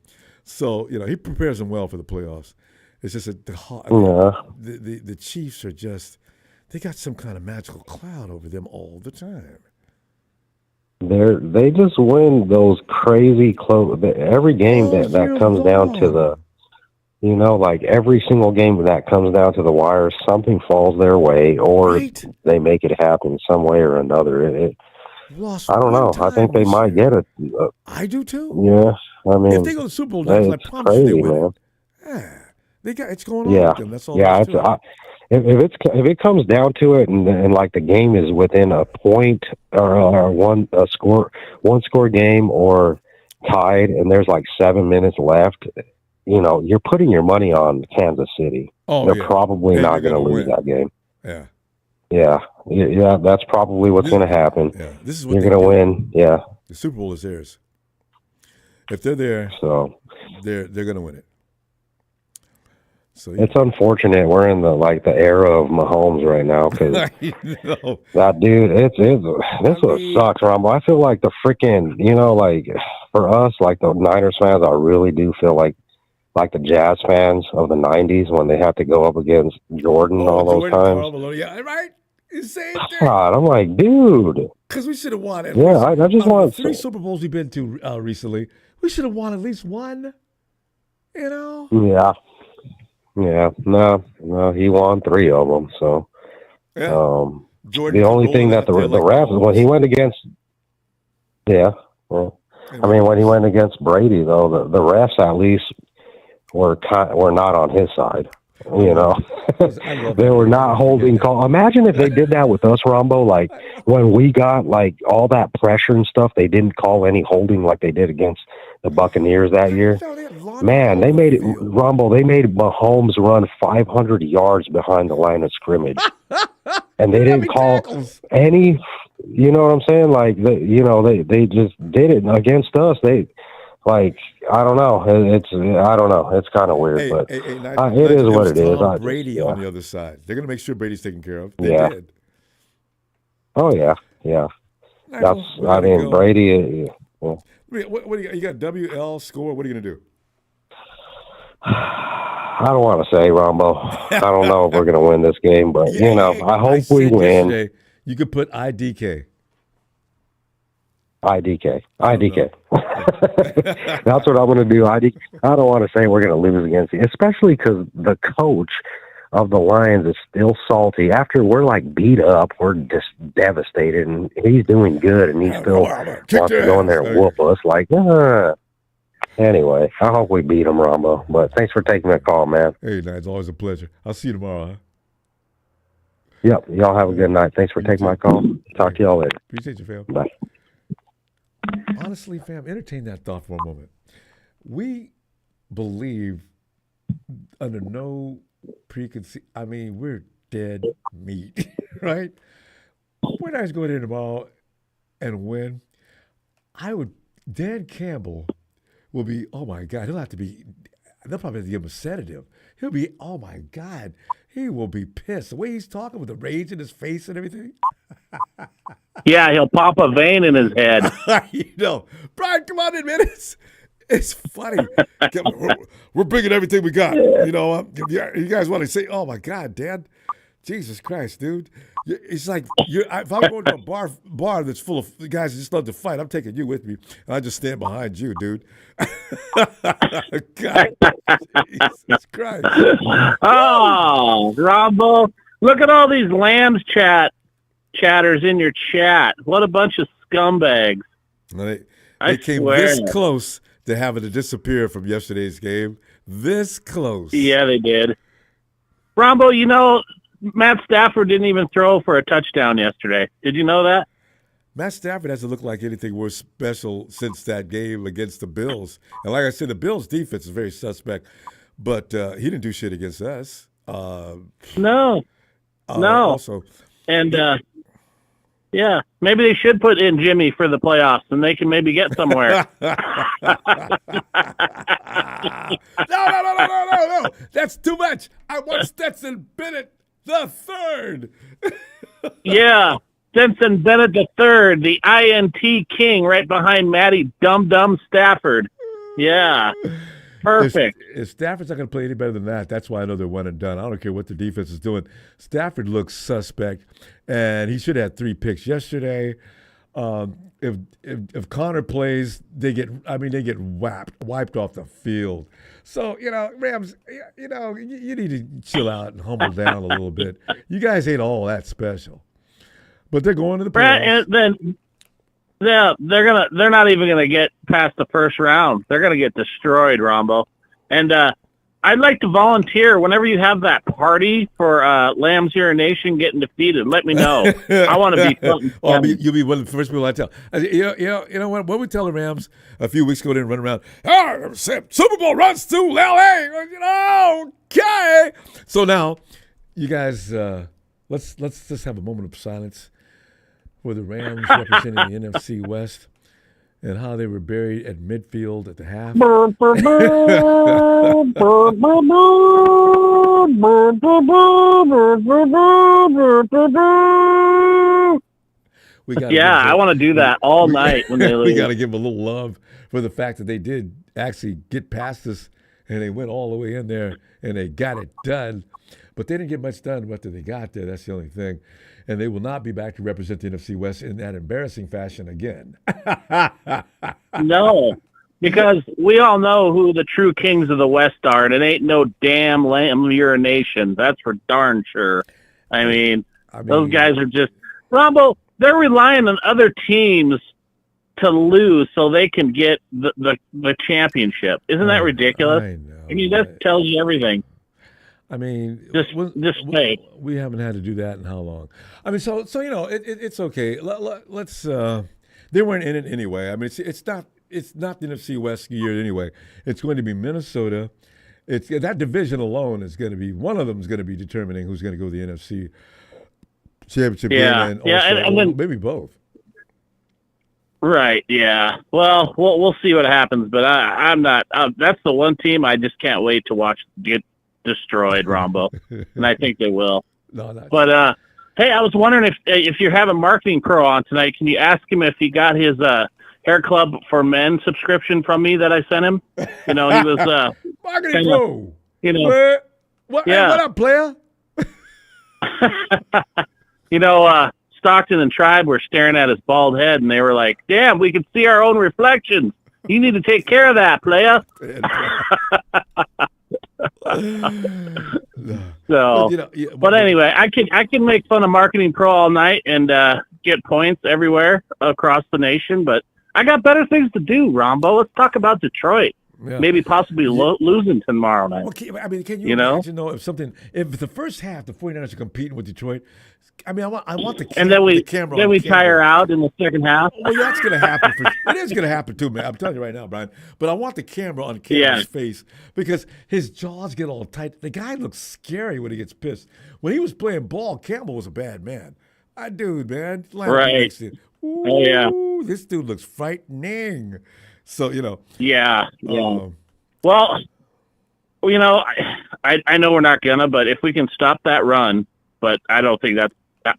So he prepares them well for the playoffs. It's just the Chiefs are they got some kind of magical cloud over them all the time. They just win those crazy close. Every game that comes down to the. Like every single game that comes down to the wire, something falls their way, or they make it happen some way or another. I don't know. I think they might get it. I do too. Yeah, I mean, if they go to the Super Bowl, I promise crazy, they win. Man. They got it's going on with them. That's all. Yeah, if it comes down to it, and like the game is within a point or one score game or tied, and there's like 7 minutes left. You're putting your money on Kansas City. They're probably not going to lose that game. Yeah. That's probably what's going to happen. Yeah, this is what you're going to win. Yeah, the Super Bowl is theirs. If they're there, they're going to win it. So it's unfortunate we're in the era of Mahomes right now because that dude, this what sucks, Ronbo. I feel like the freaking for us, like the Niners fans, I really do feel like the Jazz fans of the 90s when they had to go up against Jordan all those times. Yeah, right? Same thing. God, I'm like, dude. Because we should have won it. Yeah, I just want 3 Super Bowls we've been to recently. We should have won at least one. Yeah. Yeah. No, he won 3 of them. So, Jordan, the only thing that the refs, when he went against, when he went against Brady, though, the refs at least were not on his side. You know, they were not holding call. Imagine if they did that with us, Ronbo. Like when we got like all that pressure and stuff, they didn't call any holding like they did against the Buccaneers that year. Man, they made it, Ronbo. They made Mahomes run 500 yards behind the line of scrimmage, and they didn't call any. You know what I'm saying? Like they just did it against us. They. Like, I don't know. I don't know. It's kind of weird, but it is what it is. Brady on the other side. They're going to make sure Brady's taken care of. They did. Oh, yeah. Yeah. That's, I mean, Brady. What do you got? You got WL score. What are you going to do? I don't want to say, Ronbo. I don't know if we're going to win this game, but, I hope we win. You could put IDK. IDK. That's what I'm going to do. I don't want to say we're going to lose against you, especially because the coach of the Lions is still salty. After we're like beat up, we're just devastated, and he's doing good, and he still wants to go in there and whoop us. Like, Anyway, I hope we beat him, Ronbo. But thanks for taking that call, man. Hey, it's always a pleasure. I'll see you tomorrow, huh? Yep. Y'all have a good night. Thanks for taking my call. Talk to y'all later. Appreciate you, fam. Bye. Honestly, fam, entertain that thought for a moment. We believe under no preconceived, we're dead meat, right? We're not going to go in tomorrow and win. Dan Campbell will be, oh my God, they'll probably have to give him a sedative. He'll be, oh my God, he will be pissed. The way he's talking with the rage in his face and everything. Yeah, he'll pop a vein in his head. Brian, come on in, man. It's funny. We're bringing everything we got. You guys want to say, oh my God, Dad, Jesus Christ, dude. It's like if I'm going to a bar that's full of guys that just love to fight, I'm taking you with me, and I just stand behind you, dude. God, Jesus Christ. Oh, Ronbo, look at all these Lambs chatters in your chat. What a bunch of scumbags. They came this close to having to disappear from yesterday's game. This close. Yeah, they did. Ronbo, Matt Stafford didn't even throw for a touchdown yesterday. Did you know that? Matt Stafford hasn't looked like anything more special since that game against the Bills. And like I said, the Bills' defense is very suspect, but he didn't do shit against us. No. Also, and yeah, maybe they should put in Jimmy for the playoffs, and they can maybe get somewhere. No. That's too much. I want Stetson Bennett the third. Yeah, Stetson Bennett the third, the INT king, right behind Matty Dum Dum Stafford. Yeah, perfect. If Stafford's not going to play any better than that, that's why I know they're one and done. I don't care what the defense is doing. Stafford looks suspect, and he should have had 3 picks yesterday. If Connor plays, they get wiped off the field. So, Rams, you need to chill out and humble down a little bit. You guys ain't all that special. But they're going to the playoffs. And then they're not even gonna get past the first round. They're gonna get destroyed, Ronbo. And I'd like to volunteer whenever you have that party for Lamb's Urination getting defeated. Let me know. I want to be something. You'll be one of the first people I tell. You know what? When we tell the Rams a few weeks ago, they didn't run around. Super Bowl runs to LA. Okay. So now, you guys, let's just have a moment of silence for the Rams representing the NFC West. And how they were buried at midfield at the half. I want to do that all night when they lose. We got to give them a little love for the fact that they did actually get past us, and they went all the way in there, and they got it done. But they didn't get much done after they got there. That's the only thing. And they will not be back to represent the NFC West in that embarrassing fashion again. No, because we all know who the true kings of the West are, and it ain't no damn Lamb Urination. That's for darn sure. I mean, those guys are just... Ronbo, they're relying on other teams to lose so they can get the championship. Isn't that ridiculous? I know. I mean, that tells you everything. I mean, just stay. We haven't had to do that in how long? I mean, so it's okay. Let's. They weren't in it anyway. I mean, it's not the NFC West year anyway. It's going to be Minnesota. It's that division alone is going to be one of them is going to be determining who's going to go to the NFC Championship game, and and then maybe both. Right. Yeah. Well, we'll see what happens, but I'm not. That's the one team I just can't wait to watch get destroyed, Ronbo, and I think they will. No, not. But hey, I was wondering if you're having Marketing Pro on tonight, can you ask him if he got his Hair Club for Men subscription from me that I sent him? You know, he was Marketing Pro. You know, what up, player? You know, Stockton and Tribe were staring at his bald head, and they were like, "Damn, we can see our own reflections. You need to take care of that, player." So, but anyway, I can make fun of Marketing Pro all night and get points everywhere across the nation, but I got better things to do, Ronbo. Let's talk about Detroit. Yeah. Maybe possibly losing tomorrow night. Well, can you imagine though if the first half the 49ers are competing with Detroit? I mean, I want the camera. And then we tire out in the second half. Well, that's going to happen. It is going to happen too, man. I'm telling you right now, Brian. But I want the camera on Campbell's face because his jaws get all tight. The guy looks scary when he gets pissed. When he was playing ball, Campbell was a bad man. Dude, man. Right. Ooh, oh yeah. This dude looks frightening. So Yeah. Well, I know we're not gonna, but if we can stop that run, but I don't think that's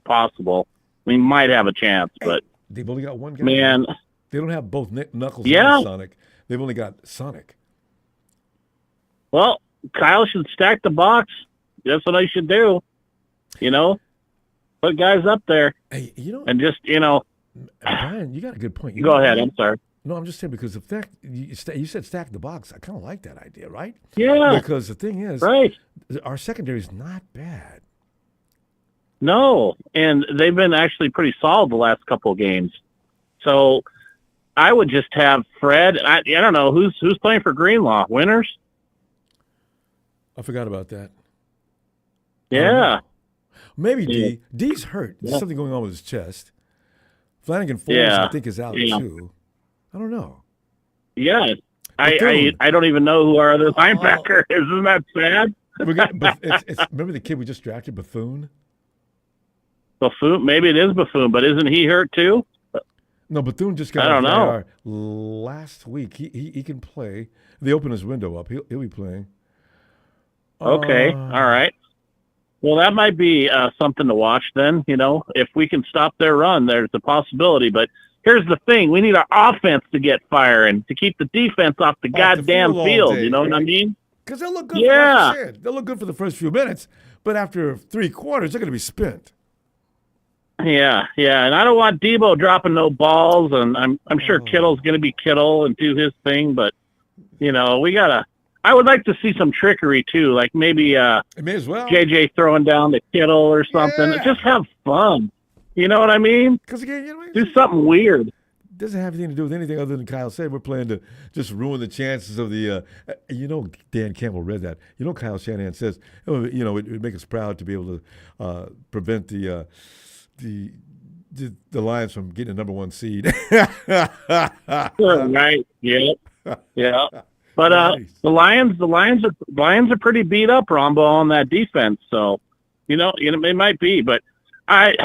possible. We might have a chance, but they've only got one guy. Man, they don't have both Knuckles and Sonic. They've only got Sonic. Well, Kyle should stack the box. That's what I should do. Put guys up there. Hey, and just Brian, you got a good point. Go ahead. I'm sorry. No, I'm just saying because the fact you said stack the box, I kind of like that idea, right? Yeah. Because the thing is, right, our secondary is not bad. No, and they've been actually pretty solid the last couple of games. So I would just have Fred. I don't know who's playing for Greenlaw. Winners? I forgot about that. Yeah. Maybe yeah. D. D's hurt. There's something going on with his chest. Flanagan Forbes, I think, is out too. I don't know. Yeah. I don't even know who our other linebacker is. Isn't that sad? Remember the kid we just drafted, Bethune? Bethune? Maybe it is Bethune, but isn't he hurt too? No, Bethune just got IR last week. He can play. They opened his window up. He'll be playing. Okay. All right. Well, that might be something to watch then. If we can stop their run, there's a possibility. But here's the thing. We need our offense to get firing to keep the defense off the goddamn field. You know what I mean? Because they'll look good. Yeah. Like you said. They'll look good for the first few minutes, but after 3 quarters, they're going to be spent. Yeah, and I don't want Debo dropping no balls, and I'm sure Kittle's going to be Kittle and do his thing, but we gotta. I would like to see some trickery too, like maybe may as well. JJ throwing down to Kittle or something. Yeah. Just have fun. You know what I mean? Because again, do something weird. It doesn't have anything to do with anything other than Kyle said. We're playing to just ruin the chances of the. Dan Campbell read that. Kyle Shanahan says, it would make us proud to be able to prevent the Lions from getting a number 1 seed. Right. Yeah. But nice. the Lions are pretty beat up, Ronbo, on that defense. So, it might be, but I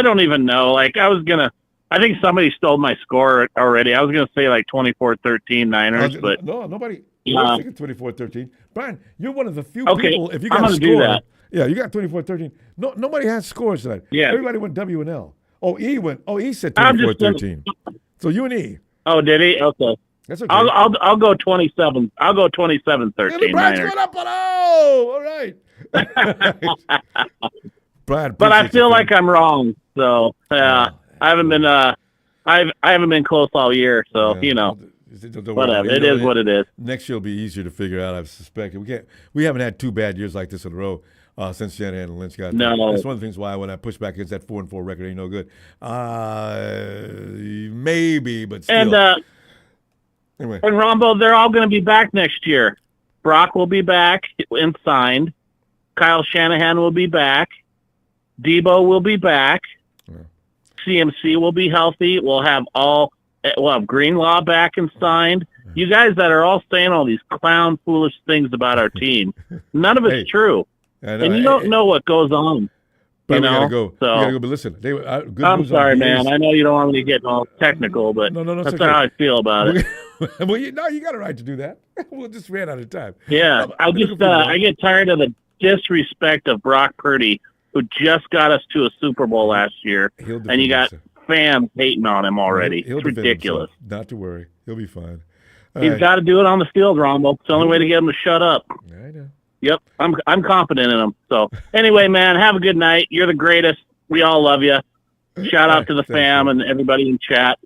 don't even know. Like I think somebody stole my score already. I was gonna say like 24-13 Niners, but no, nobody. I was thinking 24-13. Brian, you're one of the few people. If you got I'm gonna do that. Yeah, you got 24-13. No, nobody had scores tonight. Yeah, everybody went W and L. E said 24-13. So you and E. Oh, did he? Okay. That's okay. I'll go 27. I'll go 27-13. Brian's going up on all right. Brad, but I feel like I'm wrong. So I haven't been I haven't been close all year. So whatever. It is what it is. Next year will be easier to figure out. I suspect we haven't had 2 bad years like this in a row since Shanahan and Lynch got. No, that's one of the things why when I push back against that 4-4 record ain't no good. Maybe, but still. Anyway. And Ronbo, they're all going to be back next year. Brock will be back and signed. Kyle Shanahan will be back. Debo will be back. CMC will be healthy. We'll have Greenlaw back and signed. You guys that are all saying all these clown foolish things about our team, none of it's true. And you don't know what goes on. But you we know, gotta go. so We gotta go. But listen, good I'm news sorry, on man. I know you don't want me to get all technical, but that's okay. how I feel about it. Well, you got a right to do that. We'll just ran out of time. Yeah, I get tired of the disrespect of Brock Purdy, who just got us to a Super Bowl last year, and you got fans hating on him already. He'll it's ridiculous. Not to worry. He'll be fine. He's got to do it on the field, Ronbo. It's the only way to get him to shut up. I know. Yep, I'm confident in him. So anyway, man, have a good night. You're the greatest. We all love you. Shout out to the fam and everybody in chat.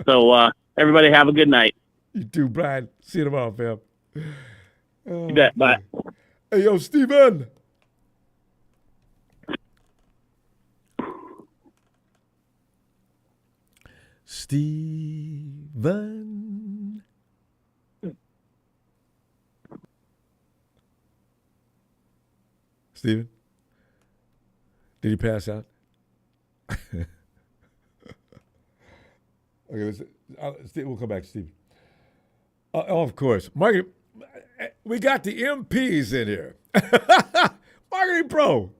So everybody have a good night. You too, Brian. See you tomorrow, fam. You bet. Bye. Hey, yo, Steven. Steven. Steven? Did he pass out? Okay, we'll come back to Steven. Of course. Marketing, we got the MPs in here. Marketing Pro.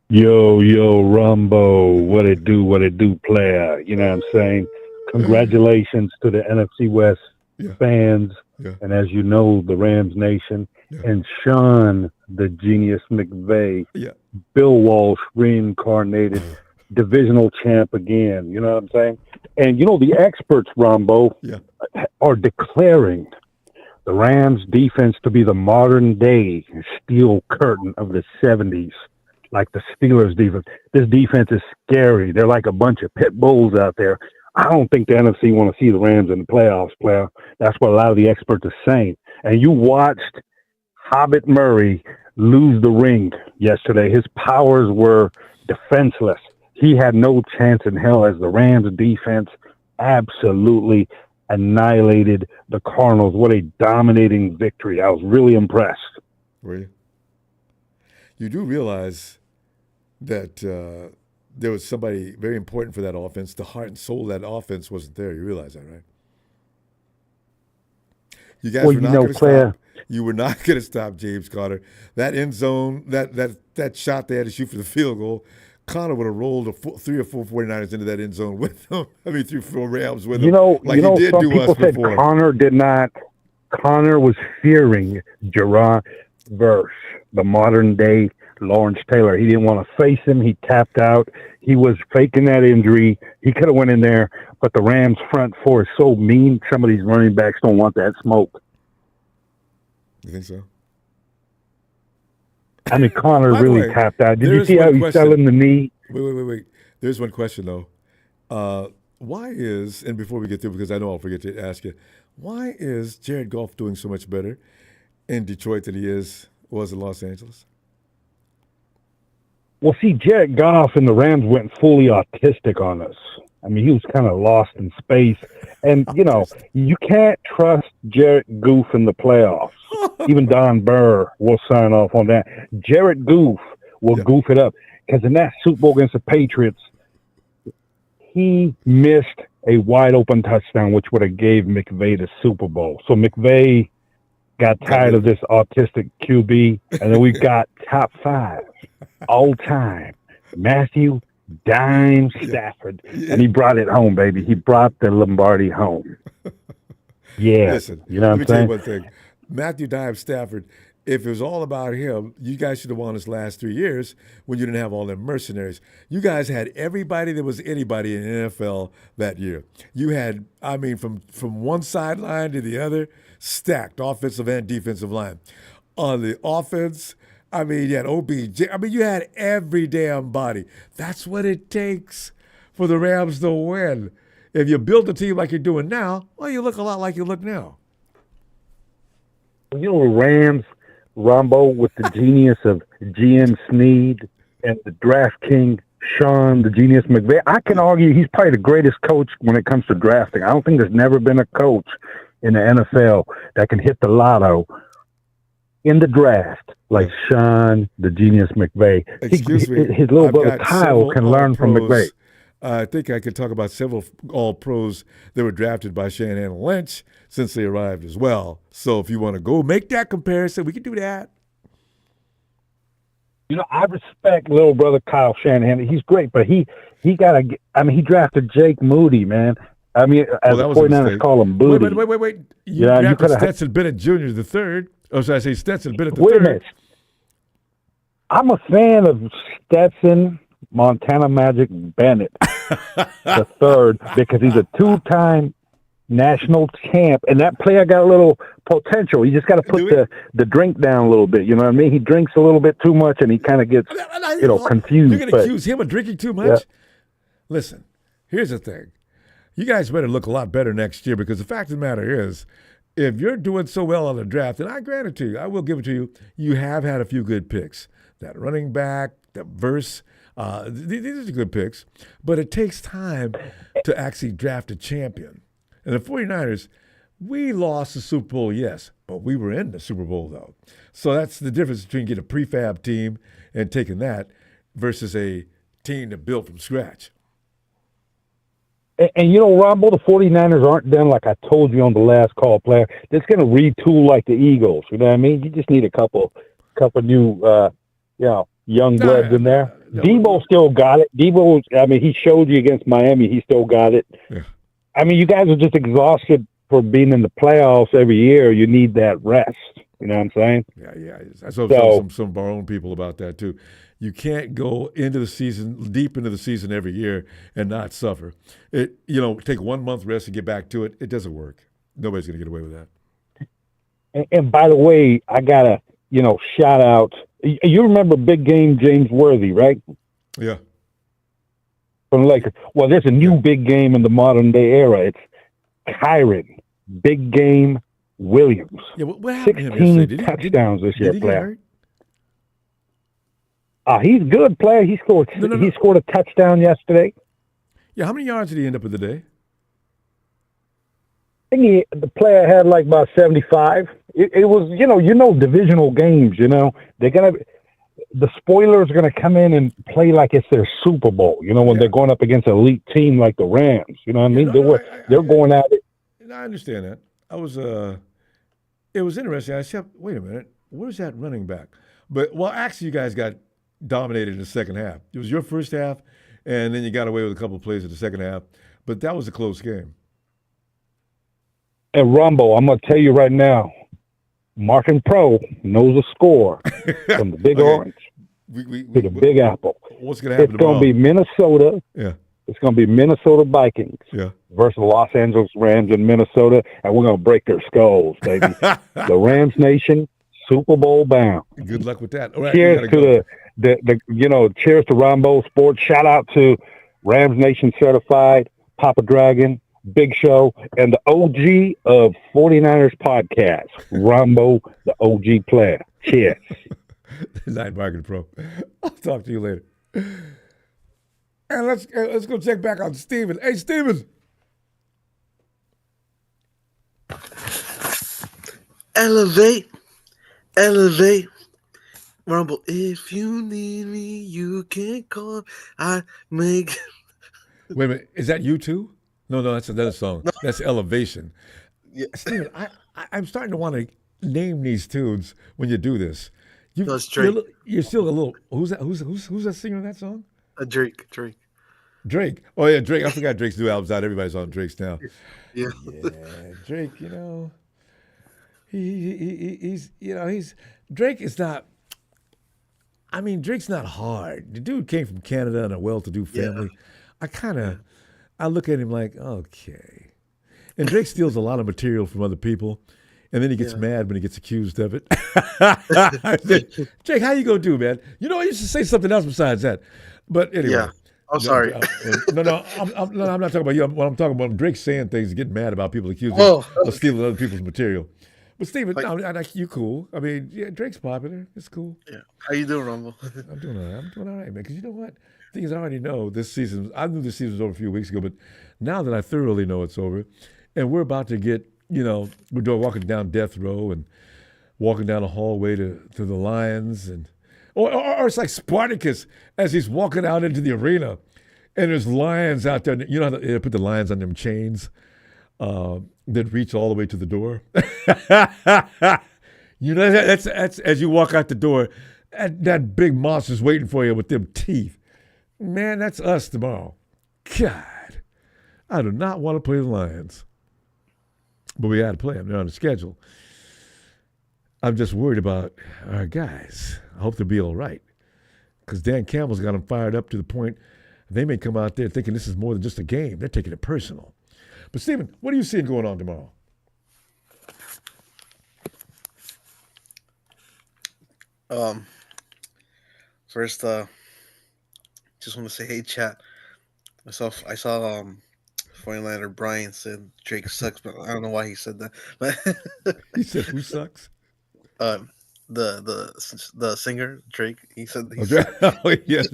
Yo, Ronbo, what it do, player. You know what I'm saying? Congratulations to the NFC West fans. Yeah. And as you know, the Rams Nation. Yeah. And Sean, the genius McVay. Yeah. Bill Walsh, reincarnated divisional champ again. You know what I'm saying? And, you know, the experts, Ronbo, are declaring the Rams defense to be the modern day steel curtain of the 70s. Like the Steelers defense. This defense is scary. They're like a bunch of pit bulls out there. I don't think the NFC want to see the Rams in the playoffs, player. That's what a lot of the experts are saying. And you watched Hobbit Murray lose the ring yesterday. His powers were defenseless. He had no chance in hell as the Rams defense absolutely annihilated the Cardinals. What a dominating victory. I was really impressed. Were you? You do realize that there was somebody very important for that offense. The heart and soul of that offense wasn't there. You realize that, right? You guys were not going to stop. You were not going to stop James Conner. That end zone, that shot they had to shoot for the field goal, Conner would have rolled 3 or 4 49ers into that end zone with them. 3 or 4 Rams with them. Like he did do us before. Conner did not. Conner was fearing Gerard Verse, the modern day Lawrence Taylor. He didn't want to face him. He tapped out. He was faking that injury. He could have went in there, but the Rams front four is so mean. Some of these running backs don't want that smoke. You think so? I mean, Conner really tapped out. Did you see how he's selling the knee? Wait. There's one question, though. Why is, and before we get through, because I know I'll forget to ask you, why is Jared Goff doing so much better in Detroit than he was in Los Angeles? Well, see, Jared Goff and the Rams went fully autistic on us. I mean, he was kind of lost in space. And, you know, you can't trust Jared Goof in the playoffs. Even Don Burr will sign off on that. Jared Goof will goof it up. Because in that Super Bowl against the Patriots, he missed a wide-open touchdown, which would have gave McVay the Super Bowl. So McVay got tired of this autistic QB, and then we've got top 5 all time. Matthew Dime Stafford. And he brought it home, baby. He brought the Lombardi home. Yeah. Listen, you know what I'm saying? Tell you one thing. Matthew Dime Stafford, if it was all about him, you guys should have won his last 3 years when you didn't have all them mercenaries. You guys had everybody that was anybody in the NFL that year. You had, I mean, from one sideline to the other, stacked offensive and defensive line. On the offense, I mean, you had OBJ. I mean, you had every damn body. That's what it takes for the Rams to win. If you build a team like you're doing now, well, you look a lot like you look now. You know, Rams, Ronbo, with the genius of GM Snead and the draft king, Sean, the genius McVay, I can argue he's probably the greatest coach when it comes to drafting. I don't think there's never been a coach in the NFL that can hit the lotto in the draft, like Sean, the genius McVay. Excuse me. His little I've brother got Kyle several can learn from All-Pros. McVay. I think I could talk about several All-Pros that were drafted by Shanahan Lynch since they arrived as well. So if you want to go make that comparison, we can do that. You know, I respect little brother Kyle Shanahan. He's great, but he drafted Jake Moody, man. I mean, as the 49ers call him Booty. Wait. You drafted Stetson Bennett Jr. the third. Or should I say Stetson Bennett the Wait a third? minute. I'm a fan of Stetson Montana Magic Bennett the third because he's a two-time national champ, and that player got a little potential. You just got to put the drink down a little bit. You know what I mean? He drinks a little bit too much, and he kind of gets confused. You're going to accuse him of drinking too much? Yeah. Listen, here's the thing. You guys better look a lot better next year because the fact of the matter is, if you're doing so well on the draft, and I grant it to you, I will give it to you, you have had a few good picks. That running back, that verse, these are good picks, but it takes time to actually draft a champion. And the 49ers, we lost the Super Bowl, yes, but we were in the Super Bowl, though. So that's the difference between getting a prefab team and taking that versus a team that built from scratch. And you know, Ronbo, the 49ers aren't done like I told you on the last call, player. They're just going to retool like the Eagles. You know what I mean? You just need a couple new, young bloods in there. Debo still got it. Debo, he showed you against Miami. He still got it. Yeah. I mean, you guys are just exhausted for being in the playoffs every year. You need that rest. You know what I'm saying? Yeah. I saw some of our own people about that, too. You can't go into the season, deep into the season every year and not suffer. Take 1 month rest and get back to it. It doesn't work. Nobody's going to get away with that. And by the way, I got to, shout out. You remember big game James Worthy, right? Yeah. From the Lakers. Well, there's a new big game in the modern day era. It's Kyron Big Game Williams. Yeah, what happened to him 16 yesterday? touchdowns this year, did he player. He's good, player. He scored. No. He scored a touchdown yesterday. Yeah, how many yards did he end up with today? I think the player had like about 75. It was, divisional games. They're gonna. The spoilers are gonna come in and play like it's their Super Bowl. When they're going up against an elite team like the Rams. You know what I mean? They're going at it. I understand that. It was interesting. I said, wait a minute, where's that running back? But actually, you guys got dominated in the second half. It was your first half, and then you got away with a couple of plays in the second half. But that was a close game. And Ronbo, I'm going to tell you right now, Marking Pro knows the score from the Big Orange to the Big Apple. What's going to happen It's going to be Minnesota. Yeah. It's going to be Minnesota Vikings versus Los Angeles Rams in Minnesota, and we're going to break their skulls, baby. The Rams Nation, Super Bowl bound. Good luck with that. All right, cheers to cheers to Ronbo Sports. Shout out to Rams Nation Certified, Papa Dragon, Big Show, and the OG of 49ers podcast, Ronbo, the OG player. Cheers. Night, Market Pro. I'll talk to you later. And let's go check back on Steven. Hey, Steven. Elevate. Rumble, if you need me, you can call. I make. Wait a minute. Is that you too? No, that's another song. No. That's Elevation. Yeah. Steven, I'm starting to want to name these tunes when you do this. No, it's Drake. You're still a little. Who's that? Who's that singer in that song? Drake. Drake. Oh yeah, Drake. I forgot Drake's new album's out. Everybody's on Drake's now. Yeah. Drake. He's Drake is not. I mean, Drake's not hard. The dude came from Canada and a well-to-do family. Yeah. I look at him like, okay. And Drake steals a lot of material from other people, and then he gets mad when he gets accused of it. Jake, how you gonna do, man? I used to say something else besides that. But anyway. Yeah. I'm sorry. No, I'm not talking about you. What I'm talking about, Drake's saying things and getting mad about people accusing him of stealing other people's material. But Steven, you cool. I mean, yeah, Drake's popular. It's cool. Yeah. How you doing, Rumble? I'm doing all right, man. Because you know what? Things I already know this season. I knew this season was over a few weeks ago, but now that I thoroughly know it's over, and we're about to get, we're walking down death row, and walking down the hallway to the Lions, and or it's like Spartacus as he's walking out into the arena, and there's lions out there. You know how they put the lions on them chains that reach all the way to the door. You know that's as you walk out the door, that big monster's waiting for you with them teeth. Man, that's us tomorrow. God, I do not want to play the Lions, but we got to play them. They're on the schedule. I'm just worried about our guys. I hope they'll be all right, because Dan Campbell's got them fired up to the point they may come out there thinking this is more than just a game. They're taking it personal. But, Stephen, what are you seeing going on tomorrow? First, just want to say, hey, chat. I saw 49er Brian said Drake sucks, but I don't know why he said that. But he said who sucks? The singer Drake. He said he Oh yes.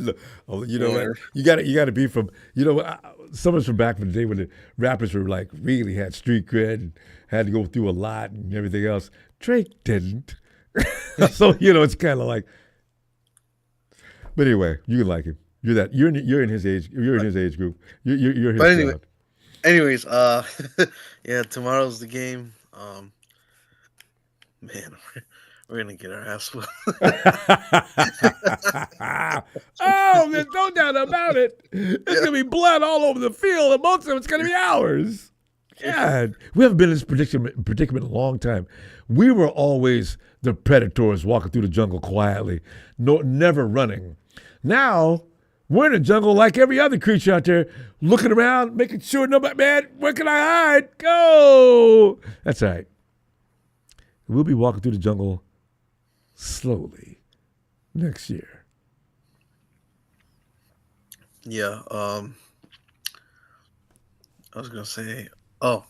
Oh, you know what? You got to be from. You know what? Someone's from back in the day when the rappers were like really had street cred and had to go through a lot and everything else. Drake didn't. So it's kind of like. But anyway, you can like him. You're in his age. You're in his age group. You're his. But anyways, yeah, tomorrow's the game. Man, we're gonna get our ass whooped. Oh, there's no doubt about it. There's gonna be blood all over the field, and most of it's gonna be ours. God, we haven't been in this predicament in a long time. We were always the predators walking through the jungle quietly, never running. Now we're in the jungle like every other creature out there, looking around, making sure nobody, man, where can I hide? Go! That's all right. We'll be walking through the jungle slowly next year. Yeah. I was gonna say, I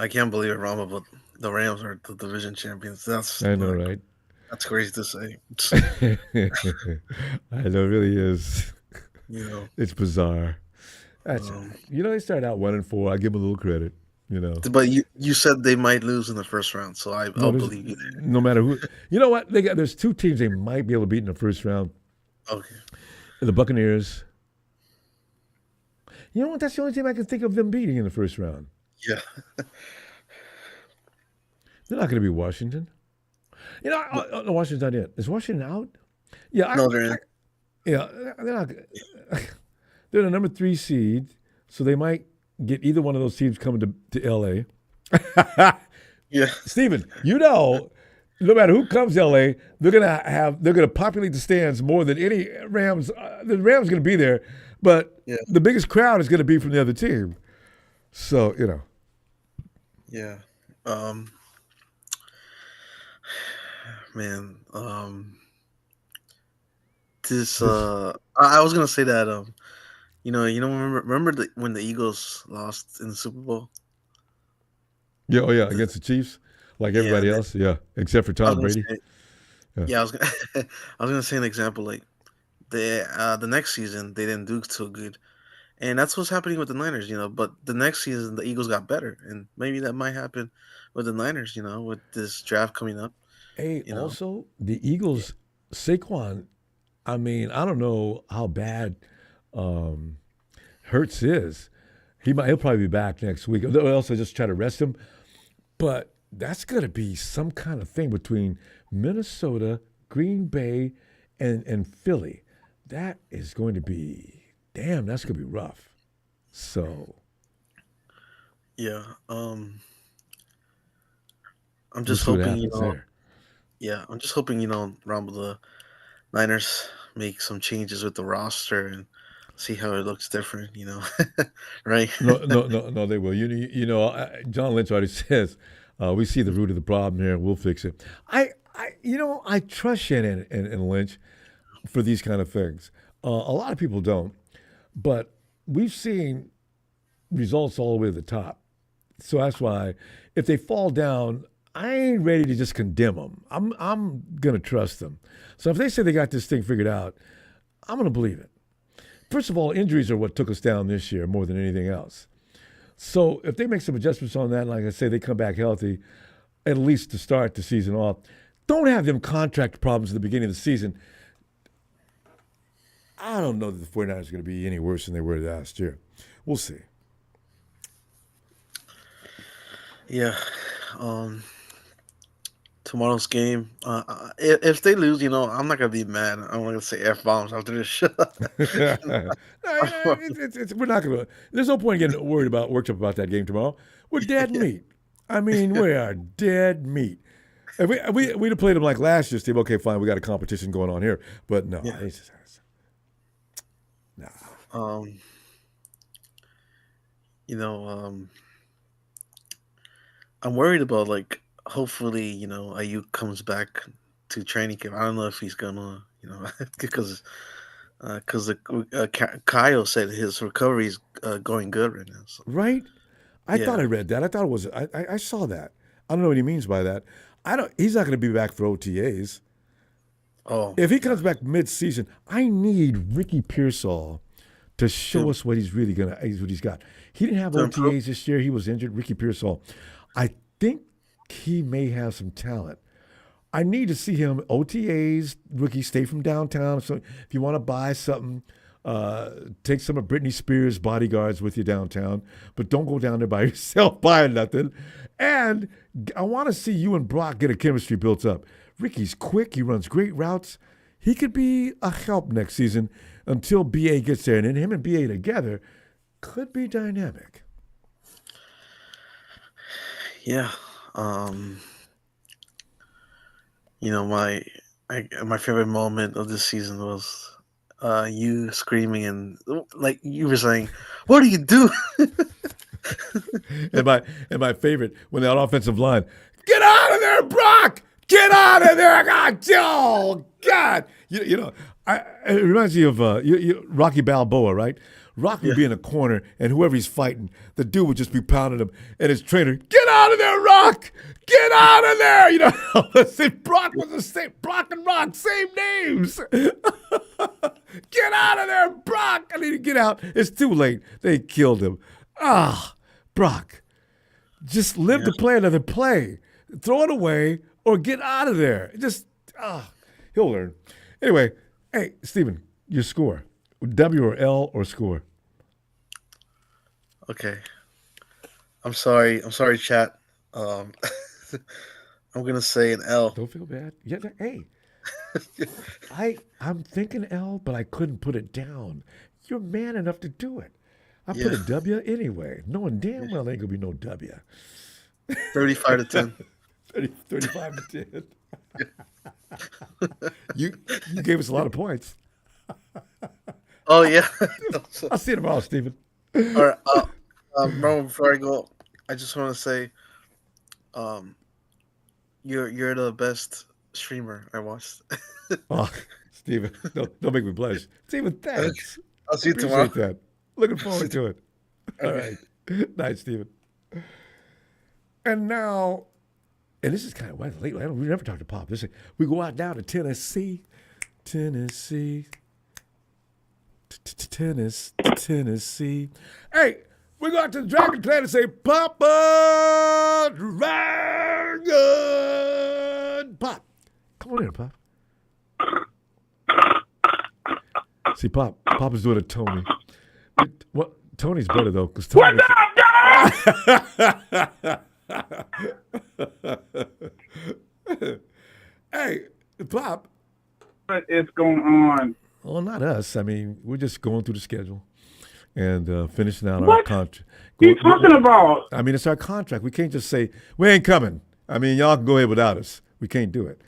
can't believe it, Ronbo, but the Rams are the division champions. I know, right? That's crazy to say. I know, it really is. It's bizarre. That's they started out 1-4. I give them a little credit. But you said they might lose in the first round, so I'll believe you there. No matter who. You know what? There's two teams they might be able to beat in the first round. Okay. The Buccaneers. You know what? That's the only team I can think of them beating in the first round. Yeah. They're not going to be Washington. No, Washington's not in. Is Washington out? Yeah. No, they're in. Yeah, they're not. They're the number 3 seed, so they might get either one of those teams coming to L.A. Yeah. Steven, no matter who comes to L.A., they're gonna populate the stands more than any Rams. The Rams going to be there, but the biggest crowd is going to be from the other team. So Yeah. Man. I was gonna say that. Remember when the Eagles lost in the Super Bowl? Yeah. Oh yeah, against the Chiefs, like everybody else. Yeah, except for Tom Brady. I was gonna say an example. Like the next season they didn't do so good, and that's what's happening with the Niners. But the next season the Eagles got better, and maybe that might happen with the Niners. With this draft coming up. Hey, also the Eagles, Saquon. I mean, I don't know how bad Hurts is. He'll probably be back next week. They'll also just try to rest him. But that's going to be some kind of thing between Minnesota, Green Bay, and Philly. That is going to be, that's going to be rough. So. Yeah. I'm just hoping, I'm just hoping, Ronbo, the Niners make some changes with the roster and see how it looks different, right? No, they will. John Lynch already says, we see the root of the problem here. We'll fix it. I trust Shannon and Lynch for these kind of things. A lot of people don't, but we've seen results all the way to the top. So that's why if they fall down, I ain't ready to just condemn them. I'm going to trust them. So if they say they got this thing figured out, I'm going to believe it. First of all, injuries are what took us down this year more than anything else. So if they make some adjustments on that, like I say, they come back healthy, at least to start the season off. Don't have them contract problems at the beginning of the season. I don't know that the 49ers are going to be any worse than they were last year. We'll see. Yeah. Tomorrow's game. If they lose, I'm not gonna be mad. I'm not gonna say F-bombs after this show. We're not going to. There's no point in getting worked up about that game tomorrow. We're dead meat. I mean, we are dead meat. If we'd have played them like last year, Steve, okay, fine, we got a competition going on here. But no. Yeah. No. I'm worried about, like, hopefully, Ayuk comes back to training camp. I don't know if he's gonna, because Kyle said his recovery is going good right now. So. Right? I thought I read that. I thought it was. I saw that. I don't know what he means by that. He's not going to be back for OTAs. Oh, if he comes back mid-season, I need Ricky Pearsall to show us what he's really what he's got. He didn't have OTAs this year. He was injured. Ricky Pearsall. I think he may have some talent. I need to see him OTAs. Rookie, stay from downtown. So if you want to buy something, take some of Britney Spears' bodyguards with you downtown, but don't go down there by yourself buying nothing. And I want to see you and Brock get a chemistry built up. Ricky's quick. He runs great routes. He could be a help next season until BA gets there. And then him and BA together could be dynamic. Yeah. My favorite moment of this season was you screaming and like you were saying, "What do you do?" and my favorite, when that offensive line, "Get out of there, Brock! Get out of there!" God, oh God! It reminds me of Rocky Balboa, right? Rocky would be in a corner, and whoever he's fighting, the dude would just be pounding him, and his trainer, "Get out of there, Rock! Get out of there!" Brock was the same. Brock and Rock, same names. Get out of there, Brock! I need to get out. It's too late. They killed him. Brock, just live to play another play. Throw it away or get out of there. He'll learn. Anyway, hey, Steven, your score. W or L or score? Okay. I'm sorry, chat. I'm gonna say an L. Don't feel bad. Yeah, hey. I'm thinking L, but I couldn't put it down. You're man enough to do it. I put a W anyway, knowing damn well ain't gonna be no W. 35 to 10. 35 to 10. You gave us a lot of points. Oh yeah. I'll see you tomorrow, Stephen. All right. Ronbo, before I go, I just want to say, you're the best streamer I watched. Stephen, don't make me blush. Stephen, thanks. I'll see you tomorrow. Appreciate that. Looking forward to it. All right. Night, Stephen. And now, and this is kind of late. We never talked to Pop. We go out now to Tennessee. Tennessee. Hey, we go out to the Dragon Clan and say, Papa Dragon. Pop. Come on in, Pop. See, Pop is doing a Tony. Well, Tony's better, though, because Tony... What's up, guys? Hey, Pop. What is going on? Well, not us. I mean, we're just going through the schedule and finishing out our What contract. are you talking about? I mean, it's our contract. We can't just say, we ain't coming. I mean, y'all can go ahead without us. We can't do it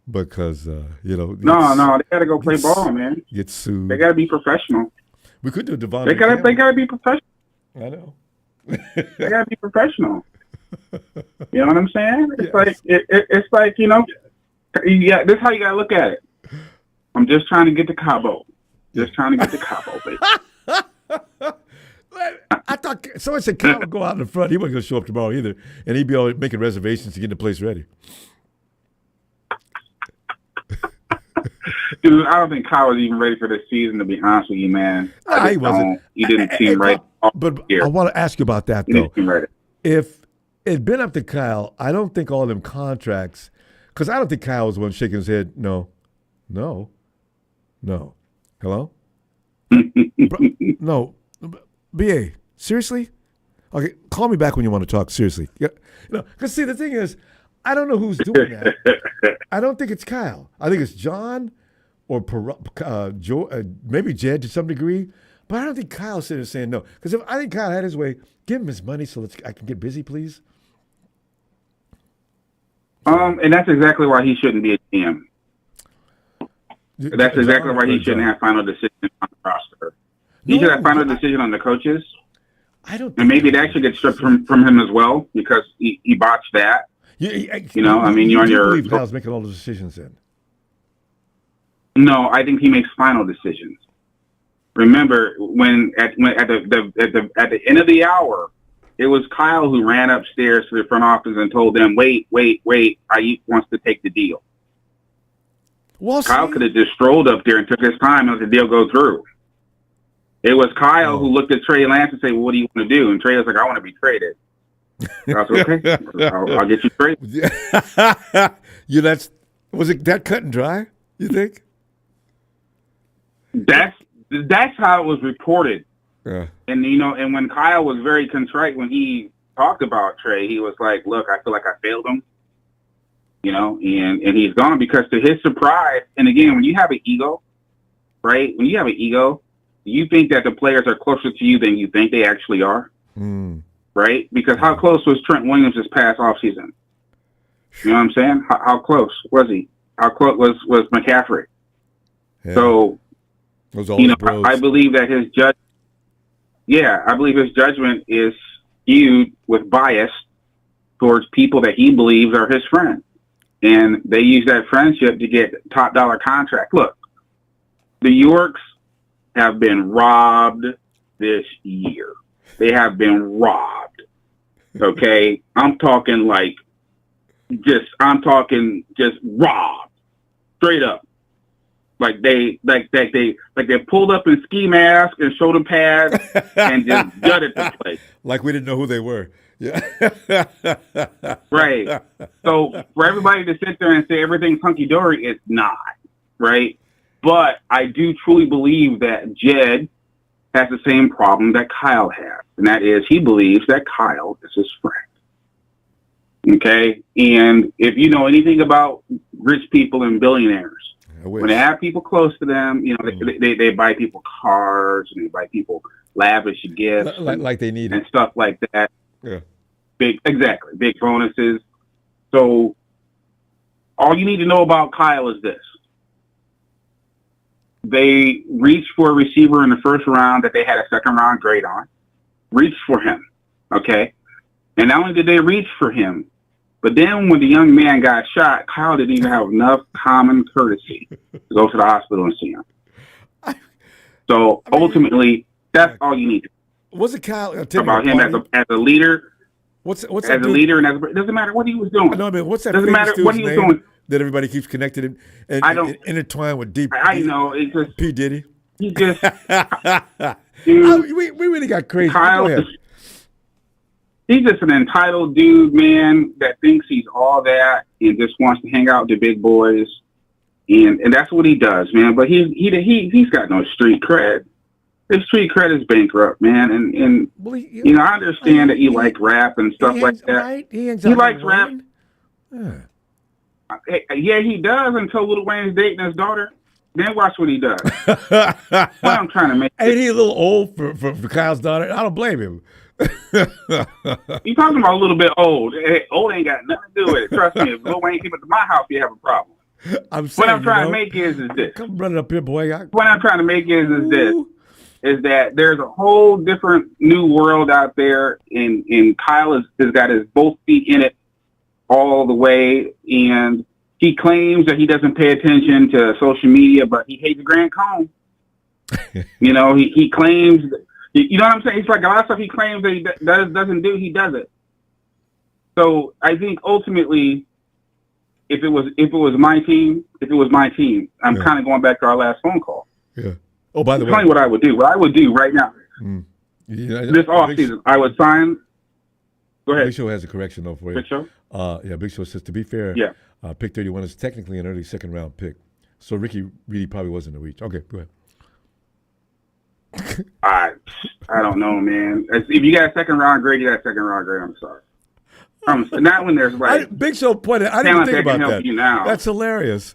because, No, they got to go play ball, man. Get sued. They got to be professional. We could do Devon. They got to be professional. I know. They got to be professional. You know what I'm saying? It's like it's like this is how you got to look at it. I'm just trying to get to Cabo. Just trying to get to Cabo, baby. I thought someone said Kyle would go out in the front. He wasn't going to show up tomorrow either, and he'd be all making reservations to get the place ready. Dude, I don't think Kyle was even ready for this season, to be honest with you, man. He wasn't. He didn't seem right. But I want to ask you about that, though. If it'd been up to Kyle. I don't think all them contracts, because I don't think Kyle was the one shaking his head. No. Hello? No. BA, seriously? Okay, call me back when you want to talk. Seriously. Yeah. Because see, the thing is, I don't know who's doing that. I don't think it's Kyle. I think it's John or maybe Jed to some degree. But I don't think Kyle's sitting there saying no. Because if I think Kyle had his way, give him his money so I can get busy, please. And that's exactly why he shouldn't be a GM. That's exactly why he shouldn't have final decision on the roster. He should have final decision on the coaches. I don't. And maybe that should get stripped from him as well because he botched that. You're on your. Believe Kyle's making all the decisions then? No, I think he makes final decisions. Remember when at the end of the hour, it was Kyle who ran upstairs to the front office and told them, "Wait, Ayuk wants to take the deal." Well, Kyle could have just strolled up there and took his time and let the deal go through. It was Kyle who looked at Trey Lance and said, well, "What do you want to do?" And Trey was like, "I want to be traded." I was like, "Okay, I'll get you traded." Was it that cut and dry? You think? That's how it was reported. Yeah. And and when Kyle was very contrite when he talked about Trey, he was like, "Look, I feel like I failed him." And he's gone because to his surprise, and again, when you have an ego, right? When you have an ego, you think that the players are closer to you than you think they actually are, right? Because how close was Trent Williams this past offseason? You know what I'm saying? How close was he? How close was McCaffrey? Yeah. So, I believe that his judgment is skewed with bias towards people that he believes are his friends. And they use that friendship to get top dollar contract. Look, the Yorks have been robbed this year. They have been robbed. Okay? I'm talking just robbed. Straight up. Like they pulled up in ski masks and shoulder pads and just gutted the place. Like we didn't know who they were. Yeah. Right. So for everybody to sit there and say everything's hunky-dory, it's not. Right? But I do truly believe that Jed has the same problem that Kyle has. And that is he believes that Kyle is his friend. Okay? And if you know anything about rich people and billionaires, when they have people close to them, they buy people cars and they buy people lavish gifts, like they need and stuff like that. Yeah, big bonuses. So all you need to know about Kyle is this: they reached for a receiver in the first round that they had a second round grade on. Reached for him, okay, and not only did they reach for him, but then when the young man got shot, Kyle didn't even have enough common courtesy to go to the hospital and see him. So ultimately, that's all you need to know. Was it Kyle about him as a leader? What's as that a leader and as a, it doesn't matter what he was doing. No, I mean, what's that? Doesn't matter what he was doing. That everybody keeps connected and intertwined with deep. I know it's just P Diddy. He just dude, we really got crazy. Kyle, he's just an entitled dude, man, that thinks he's all that and just wants to hang out with the big boys, and that's what he does, man. But he's got no street cred. His street cred is bankrupt, man. And I understand that you like rap and stuff like that. Right? He likes rap. Yeah, he does until Lil Wayne's dating his daughter. Then watch what he does. What I'm trying to make. Ain't he a little old for Kyle's daughter? I don't blame him. You talking about a little bit old. Hey, old ain't got nothing to do with it. Trust me, if Lil Wayne came into my house, you have a problem. What I'm trying to make is this. Come running up here, boy. What I'm trying to make is this. Is that there's a whole different new world out there, and Kyle has got his both feet in it all the way, and he claims that he doesn't pay attention to social media, but he hates Grant Cohn. He claims, you know what I'm saying? It's like a lot of stuff he claims that he doesn't do, he does it. So I think ultimately, if it was my team, I'm kind of going back to our last phone call. Yeah. Oh, by the way, tell me what I would do. What I would do right now, this offseason, I would sign. Go ahead. Big Show has a correction though for you. Big Show? Yeah, Big Show says, to be fair, Yeah. pick 31 is technically an early second round pick. So Ricky really probably wasn't a reach. Okay, go ahead. I don't know, man. If you got a second round grade, you got a second round grade. I'm sorry. Not when there's like Big Show pointed. I didn't think about that. You now. That's hilarious.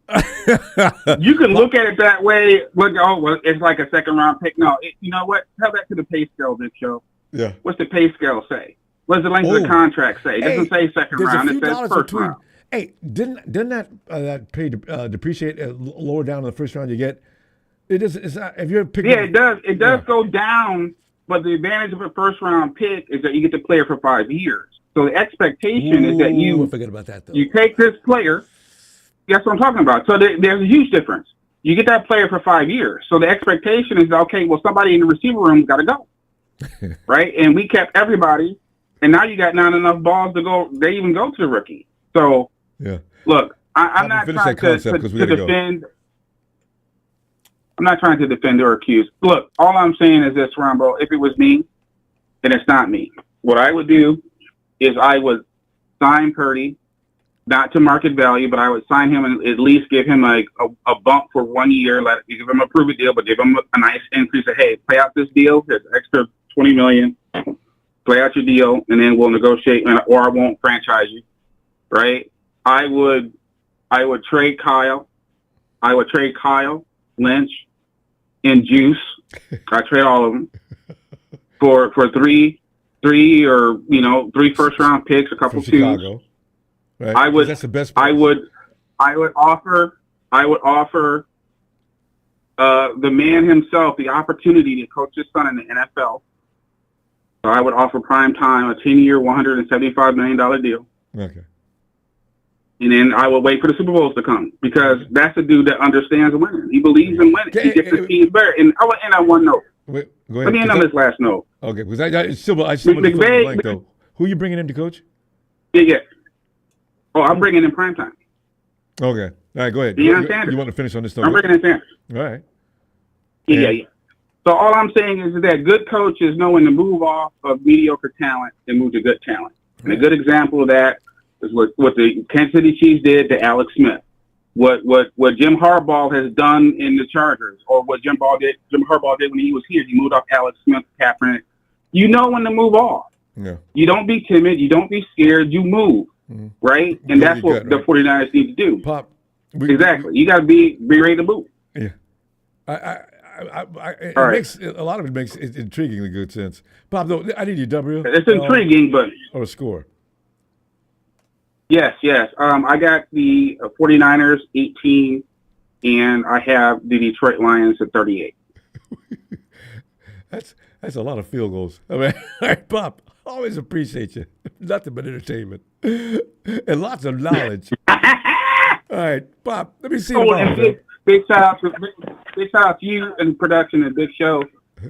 You can look at it that way. Look, well, it's like a second round pick. No, you know what? Tell that to the pay scale, Big Show. Yeah. What's the pay scale say? What's the length of the contract say? It doesn't say second round. It says first round. Hey, didn't that pay depreciate lower down in the first round you get? It is. It's not, if you're picking. Yeah, it does. It does go down, but the advantage of a first round pick is that you get to play it for 5 years. So the expectation is that you forget about that though. You take this player. That's what I'm talking about. So there's a huge difference. You get that player for 5 years. So the expectation is, okay, well, somebody in the receiver room got to go, right? And we kept everybody, and now you got not enough balls to go. They even go to the rookie. So yeah, look, I'm not trying to defend. I'm not trying to defend or accuse. Look, all I'm saying is this, Ronbo. If it was me, then it's not me. What I would do is I would sign Purdy, not to market value, but I would sign him and at least give him a bump for 1 year, give him a prove it deal, but give him a nice increase of, hey, play out this deal, here's an extra $20 million, play out your deal, and then we'll negotiate, or I won't franchise you, right? I would trade Kyle. I would trade Kyle, Lynch, and Juice. I trade all of them for three or three first round picks, a couple twos. Right. I would. That's the best. I would offer the man himself the opportunity to coach his son in the NFL. So I would offer prime time a 10-year, $175 million deal. Okay. And then I will wait for the Super Bowls to come because that's a dude that understands winning. He believes in winning. He gets his teams better. And I will end on one note. Wait, go ahead. Let me end on this last note. Okay, because I still blank though. Who are you bringing in to coach? Yeah. Oh, I'm bringing in prime time. Okay. All right, go ahead. Deion Sanders. You want to finish on this note? I'm bringing in Sanders. All right. Yeah. So all I'm saying is that good coaches know when to move off of mediocre talent and move to good talent. And a good example of that is what the Kansas City Chiefs did to Alex Smith. What Jim Harbaugh has done in the Chargers, or what Jim Harbaugh did when he was here. He moved off Alex Smith, Kaepernick. You know when to move off. Yeah. You don't be timid. You don't be scared. You move. Mm-hmm. Right? And that's what the 49ers need to do. Pop. Exactly. You got to be ready to move. Yeah. A lot of it makes intriguingly good sense. Pop, though, I need your W. It's intriguing, but or a score. Yes. I got the 49ers 18, and I have the Detroit Lions at 38. That's a lot of field goals. I mean, all right, Pop, always appreciate you. Nothing but entertainment and lots of knowledge. All right, Pop, let me see. Big shout out to you and production and Big Show,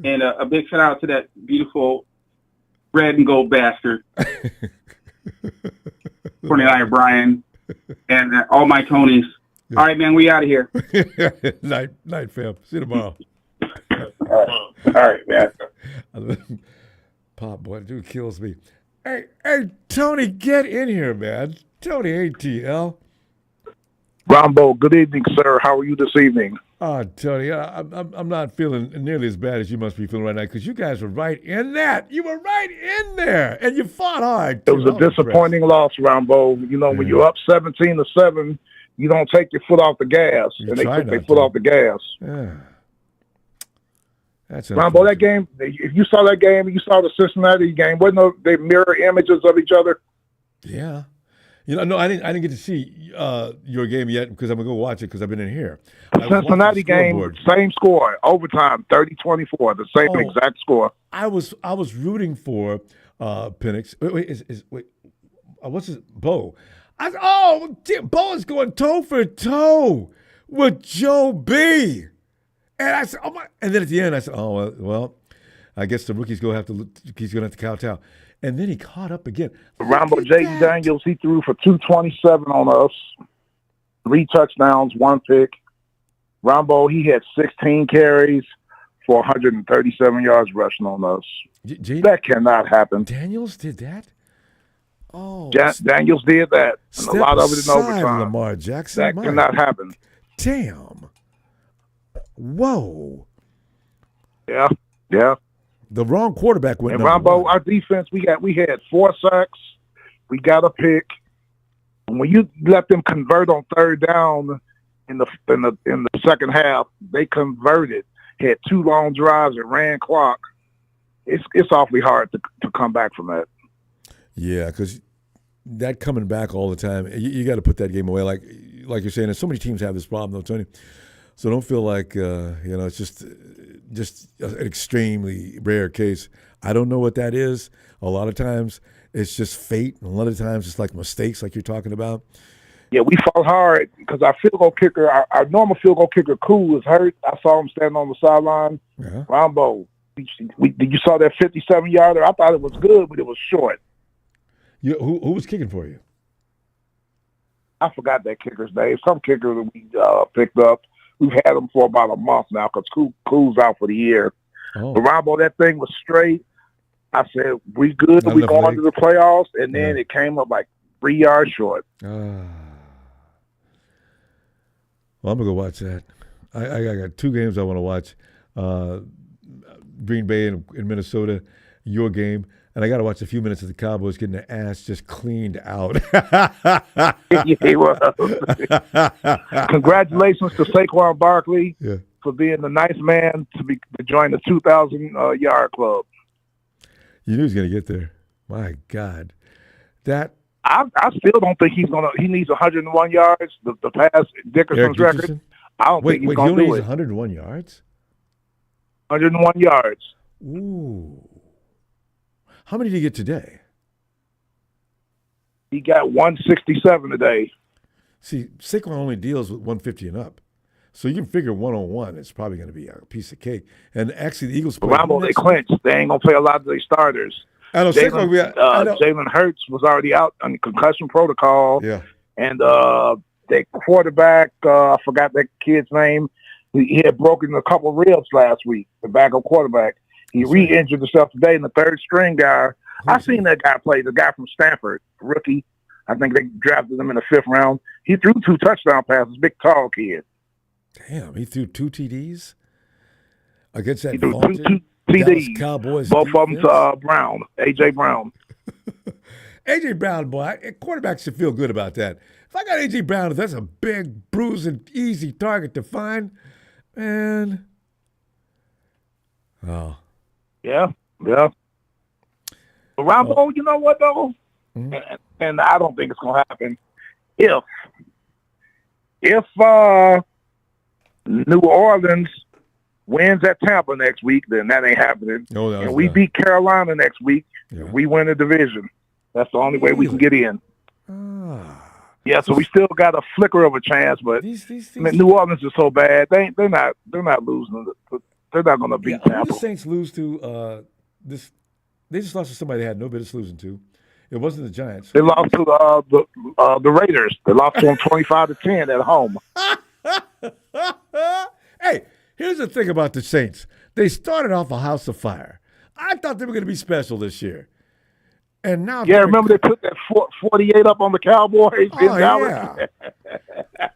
and a big shout out to that beautiful red and gold bastard. 49er Brian, and all my Tonys. All right, man, we out of here. night, fam. See you tomorrow. All right, man. Pop, boy, dude kills me. Hey, Tony, get in here, man. Tony ATL. Ronbo, good evening, sir. How are you this evening? Tony, I'm not feeling nearly as bad as you must be feeling right now because you guys were right in that. You were right in there, and you fought hard. It was a disappointing loss, Ronbo. You know, when you're up 17-7, you don't take your foot off the gas, and they took their foot off the gas. Yeah. That's Ronbo, that game, if you saw that game, you saw the Cincinnati game, wasn't they mirror images of each other? Yeah. No, I didn't get to see your game yet because I'm going to go watch it because I've been in here. Cincinnati game, same score, overtime, 30-24, the same exact score. I was rooting for Penix. Wait, what's his Bo? Bo is going toe for toe with Joe B. And I said, and then at the end I said, well, I guess the rookie's going to have to kowtow. And then he caught up again. Ronbo J.D. Daniels, he threw for 227 on us, 3 touchdowns, 1 pick. Ronbo, he had 16 carries for 137 yards rushing on us. That cannot happen. Daniels did that? Oh, Daniels did that. And a lot of it in overtime. Lamar Jackson. That cannot happen. Damn. Whoa. Yeah. The wrong quarterback went. And Ronbo, our defense, we had 4 sacks. We got a pick. And when you let them convert on third down in the second half, they converted. Had 2 long drives and ran clock. It's awfully hard to come back from that. Yeah, because that coming back all the time, you got to put that game away. Like you're saying, and so many teams have this problem, though, Tony. So don't feel like it's just an extremely rare case. I don't know what that is. A lot of times it's just fate, and a lot of times it's like mistakes, like you're talking about. Yeah, we fought hard because our field goal kicker, our normal field goal kicker, Cool, was hurt. I saw him standing on the sideline. Yeah. Ronbo, you saw that 57-yarder? I thought it was good, but it was short. Who was kicking for you? I forgot that kicker's name. Some kicker that we picked up. We've had him for about a month now because Cool's out for the year. Oh. But Ronbo, that thing was straight. I said, we good. We going to the playoffs. And then it came up like 3 yards short. Well, I'm going to go watch that. I got 2 games I want to watch. Green Bay and Minnesota, your game. And I got to watch a few minutes of the Cowboys getting their ass just cleaned out. Congratulations to Saquon Barkley for being the nice man to join the 2,000-yard club. You knew he was going to get there. My God. I still don't think he needs 101 yards, the pass Dickerson's record. I don't think he's going to do it. He only needs 101 yards? 101 yards. Ooh. How many did he get today? He got 167 today. See, Saquon only deals with 150 and up. So you can figure 101 is probably going to be a piece of cake. And actually, the Eagles play. Ronbo, they clinched. They ain't going to play a lot of their starters. I know Jalen Hurts was already out on the concussion protocol. Yeah. And their quarterback, I forgot that kid's name. He had broken a couple ribs last week, the backup quarterback. He re-injured himself today in the third string guy. I seen that guy play, the guy from Stanford, rookie. I think they drafted him in the 5th round. He threw 2 touchdown passes, big, tall kid. Damn, he threw 2 TDs? Against that He threw 2 TDs. Cowboys both of them to Brown, A.J. Brown. A.J. Brown, boy, quarterbacks should feel good about that. If I got A.J. Brown, that's a big, bruising, easy target to find, man. Oh. Yeah. But Ronbo, you know what, though? Mm-hmm. And I don't think it's going to happen. If New Orleans wins at Tampa next week, then that ain't happening. And we beat Carolina next week, we win the division. That's the only way we can get in. Yeah, so we still got a flicker of a chance, but New Orleans is so bad. They're not losing. They're not going to beat Tampa. Who did the Saints lose to this? They just lost to somebody they had no business losing to. It wasn't the Giants. They lost to the Raiders. They lost to them 25-10 at home. Hey, here's the thing about the Saints. They started off a house of fire. I thought they were going to be special this year. And now remember they put that 48 up on the Cowboys in Dallas? Yeah.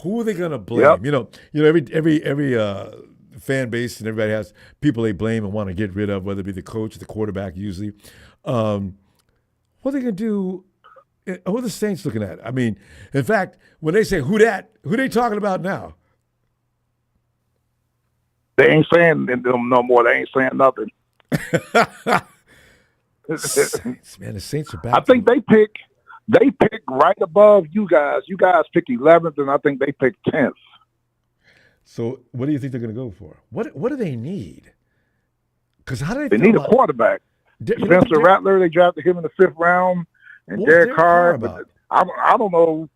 Who are they going to blame? Yep. You know, every fan base and everybody has people they blame and want to get rid of, whether it be the coach or the quarterback usually. What are they going to do? Who are the Saints looking at? I mean, in fact, when they say who they talking about now? They ain't saying them no more. They ain't saying nothing. Saints, man, the Saints are back. I think they pick right above you guys. You guys picked 11th, and I think they picked 10th. So what do you think they're going to go for? What do they need? Because how do they need a quarterback? Spencer Rattler, they drafted him in the 5th round, and Derek Carr. But I don't know.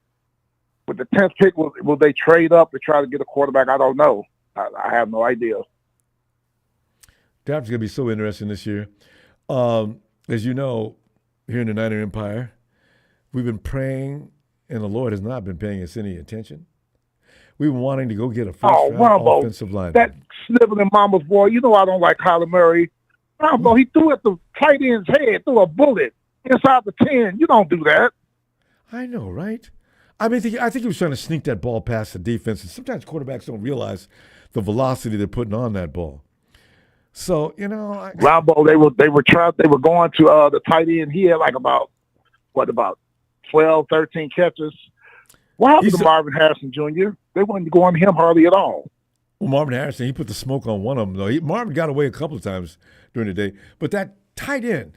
With the 10th pick, will they trade up to try to get a quarterback? I don't know. I have no idea. Draft's going to be so interesting this year. As you know, here in the Niner Empire, we've been praying, and the Lord has not been paying us any attention. We've been wanting to go get a first-round offensive lineman. That sniveling mama's boy. You know I don't like Kyler Murray, Ronbo, he threw at the tight end's head, threw a bullet inside the 10. You don't do that. I know, right? I mean, I think he was trying to sneak that ball past the defense, and sometimes quarterbacks don't realize the velocity they're putting on that ball. So, Ronbo, they were going to the tight end. He had like about 12, 13 catches. What happened to Marvin Harrison Jr.? They weren't going to him hardly at all. Well, Marvin Harrison, he put the smoke on one of them, though. Marvin got away a couple of times during the day. But that tight end,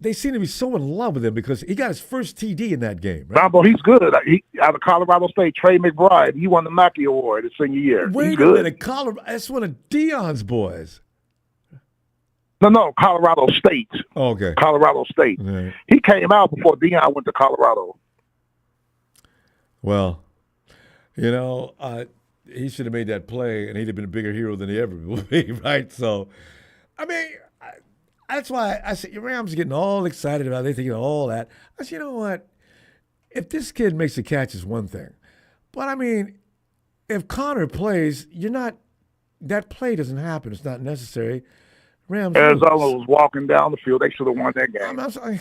they seem to be so in love with him because he got his first TD in that game, right? Ronbo, he's good. Out of Colorado State, Trey McBride, he won the Mackey Award his senior year. Wait he's a good. minute, that's one of Dion's boys. No, Colorado State. Oh, okay. Colorado State. Right. He came out before Dion went to Colorado. Well, he should have made that play, and he'd have been a bigger hero than he ever will be, right? So, I mean, that's why I said, your Rams are getting all excited about it. They're thinking all that. I said, you know what? If this kid makes a catch, is one thing. But, I mean, if Connor plays, that play doesn't happen. It's not necessary. Rams Arizona was walking down the field. They should have won that game. I'm sorry.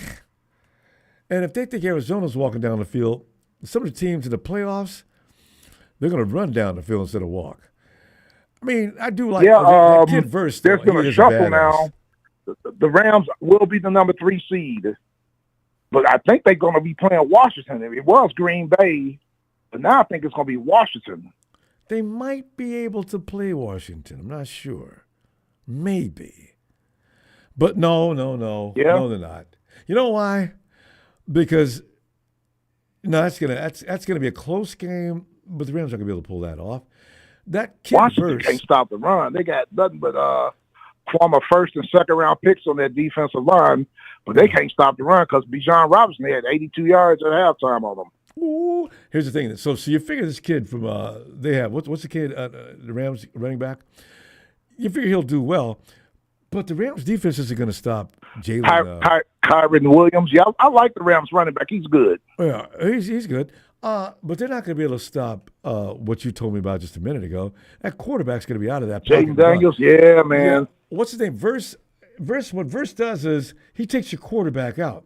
And if they think Arizona's walking down the field, some of the teams in the playoffs, they're going to run down the field instead of walk. I mean, I do like that kid Verse. There's been a shuffle now. The Rams will be the number 3 seed. But I think they're going to be playing Washington. It was Green Bay, but now I think it's going to be Washington. They might be able to play Washington. I'm not sure. Maybe. But no. Yeah. No, they're not. You know why? Because that's gonna be a close game, but the Rams aren't gonna be able to pull that off. That kid Washington can't stop the run. They got nothing but former first and second round picks on their defensive line, but they can't stop the run because Bijan Robinson had 82 yards at halftime on them. Ooh. Here's the thing. So you figure this kid from they have what's the kid the Rams running back? You figure he'll do well, but the Rams defense isn't going to stop Jalen. Kyron Williams. Yeah, I like the Rams running back. He's good. Yeah, he's good. But they're not going to be able to stop what you told me about just a minute ago. That quarterback's going to be out of that pocket. Jaden Daniels, yeah, man. Yeah. What's his name? Verse. What Verse does is he takes your quarterback out.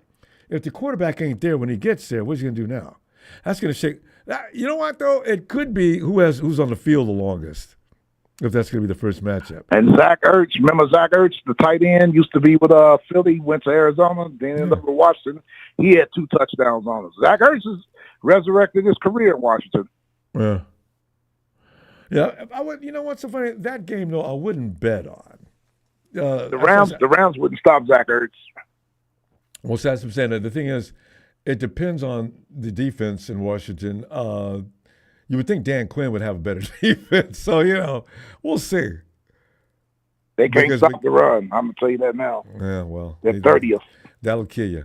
If the quarterback ain't there when he gets there, what's he going to do now? That's going to shake. You know what, though? It could be who's on the field the longest. If that's going to be the first matchup. And Zach Ertz, remember Zach Ertz, the tight end, used to be with Philly, went to Arizona, then ended up with Washington. He had 2 touchdowns on us. Zach Ertz has resurrected his career in Washington. Yeah. Yeah, I would. You know what's so funny? That game, though, I wouldn't bet on. The Rams wouldn't stop Zach Ertz. Well, so that's what I'm saying. The thing is, it depends on the defense in Washington. You would think Dan Quinn would have a better defense. So, we'll see. They can't stop the run. I'm going to tell you that now. Yeah, well. They're 30th. That'll kill you.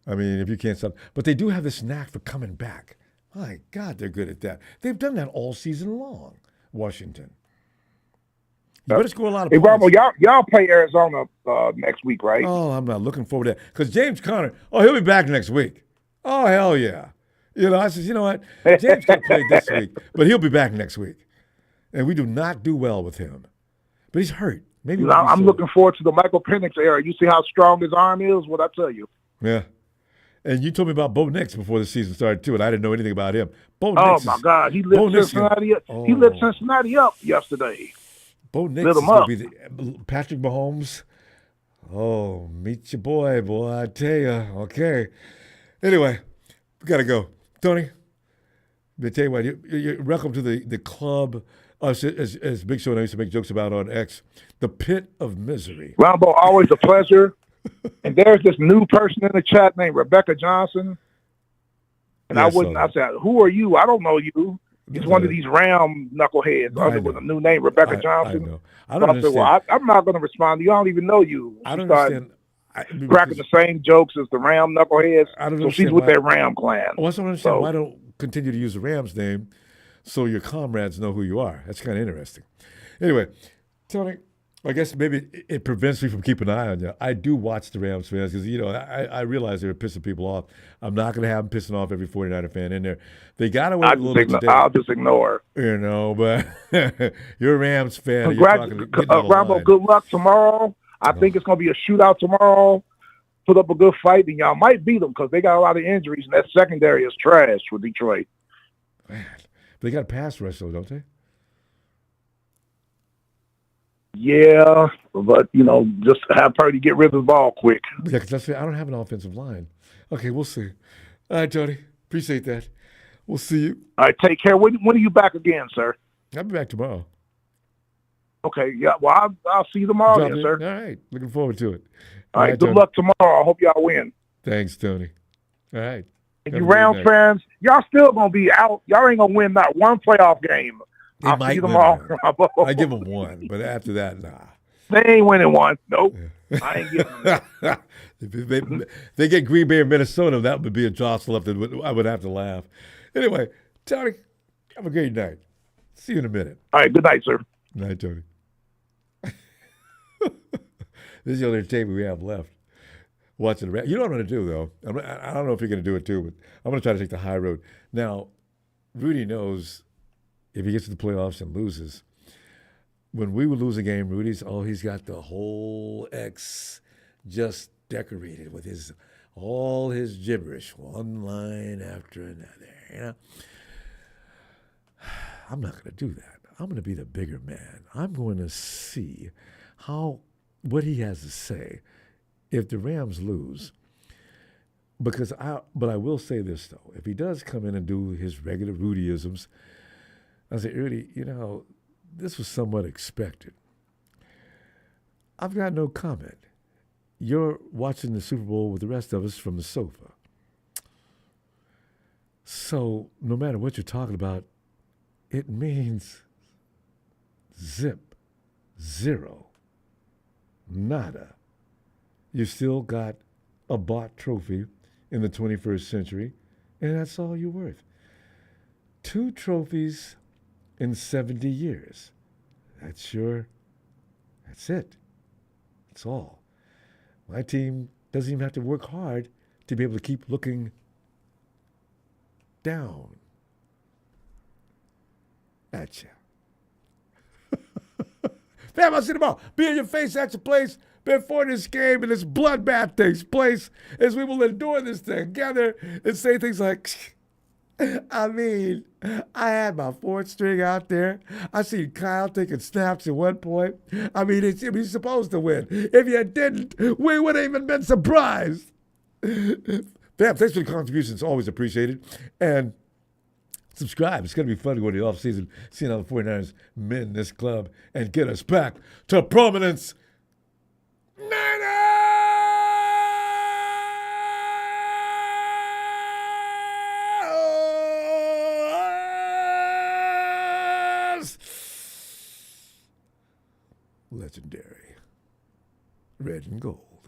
I mean, if you can't stop. But they do have this knack for coming back. My God, they're good at that. They've done that all season long, Washington. You better score a lot of points. Hey, Ronbo, y'all play Arizona next week, right? Oh, I'm not looking forward to that. Because James Conner, he'll be back next week. Oh, hell yeah. I said, you know what? James can play this week, but he'll be back next week. And we do not do well with him. But he's hurt. Maybe I'm looking forward to the Michael Penix era. You see how strong his arm is? What I tell you. Yeah. And you told me about Bo Nix before the season started, too, and I didn't know anything about him. My God. He lit Cincinnati up. He lit Cincinnati up yesterday. Bo Nix is going to be the Patrick Mahomes. Oh, meet your boy, I tell you. Okay. Anyway, we got to go. Tony, I tell you what, you're welcome to the club, as Big Show and I used to make jokes about on X, the pit of misery. Ronbo, always a pleasure. And there's this new person in the chat named Rebecca Johnson. And I said, who are you? I don't know you. He's one of these Ram knuckleheads with a new name, Rebecca Johnson. I know. I don't understand. Well, I'm not going to respond to you. I don't even know you. I don't understand. Cracking the same jokes as the Ram knuckleheads. So she's with their Ram clan. Well, I don't understand why don't continue to use the Rams name so your comrades know who you are. That's kind of interesting. Anyway, Tony, I guess maybe it prevents me from keeping an eye on you. I do watch the Rams fans because, I realize they're pissing people off. I'm not going to have them pissing off every 49er fan in there. They got away with a little bit today. I'll just ignore. But you're a Rams fan. Ronbo, good luck tomorrow. I think it's going to be a shootout tomorrow. Put up a good fight, and y'all might beat them because they got a lot of injuries, and that secondary is trash for Detroit. Man, they got a pass rush, though, don't they? Yeah, but, just have Purdy get rid of the ball quick. Yeah, because I don't have an offensive line. Okay, we'll see. All right, Tony. Appreciate that. We'll see you. All right, take care. When are you back again, sir? I'll be back tomorrow. Okay, yeah. Well, I'll see you tomorrow, then, sir. All right. Looking forward to it. All right, good luck tomorrow. I hope y'all win. Thanks, Tony. All right. And you Rounds fans, y'all still going to be out. Y'all ain't going to win not one playoff game. They I'll see you tomorrow. I give them one, but after that, nah. They ain't winning one. Nope. I ain't giving them. If they get Green Bay or Minnesota, that would be a jostle up. I would have to laugh. Anyway, Tony, have a great night. See you in a minute. All right, good night, sir. Good night, Tony. This is the only entertainment we have left. Watching the You know what I'm going to do, though? I don't know if you're going to do it, too, but I'm going to try to take the high road. Now, Rudy knows if he gets to the playoffs and loses, when we would lose a game, he's got the whole X just decorated with all his gibberish, one line after another. I'm not going to do that. I'm going to be the bigger man. I'm going to see what he has to say if the Rams lose. But I will say this, though. If he does come in and do his regular Rudyisms, I say, Rudy, this was somewhat expected. I've got no comment. You're watching the Super Bowl with the rest of us from the sofa. So no matter what you're talking about, it means zip, zero, nada. You still got a bought trophy in the 21st century, and that's all you're worth. 2 trophies in 70 years. That's it. That's all. My team doesn't even have to work hard to be able to keep looking down at you. Fam, I'll see you tomorrow. Be in your face at your place before this game and this bloodbath takes place as we will endure this thing together and say things like, I had my 4th string out there. I seen Kyle taking snaps at one point. He's supposed to win. If you didn't, we would have even been surprised. Fam, thanks for the contributions. Always appreciated. And subscribe. It's going to be fun to go to the offseason, seeing how the 49ers mend this club and get us back to prominence. Legendary. Red and gold.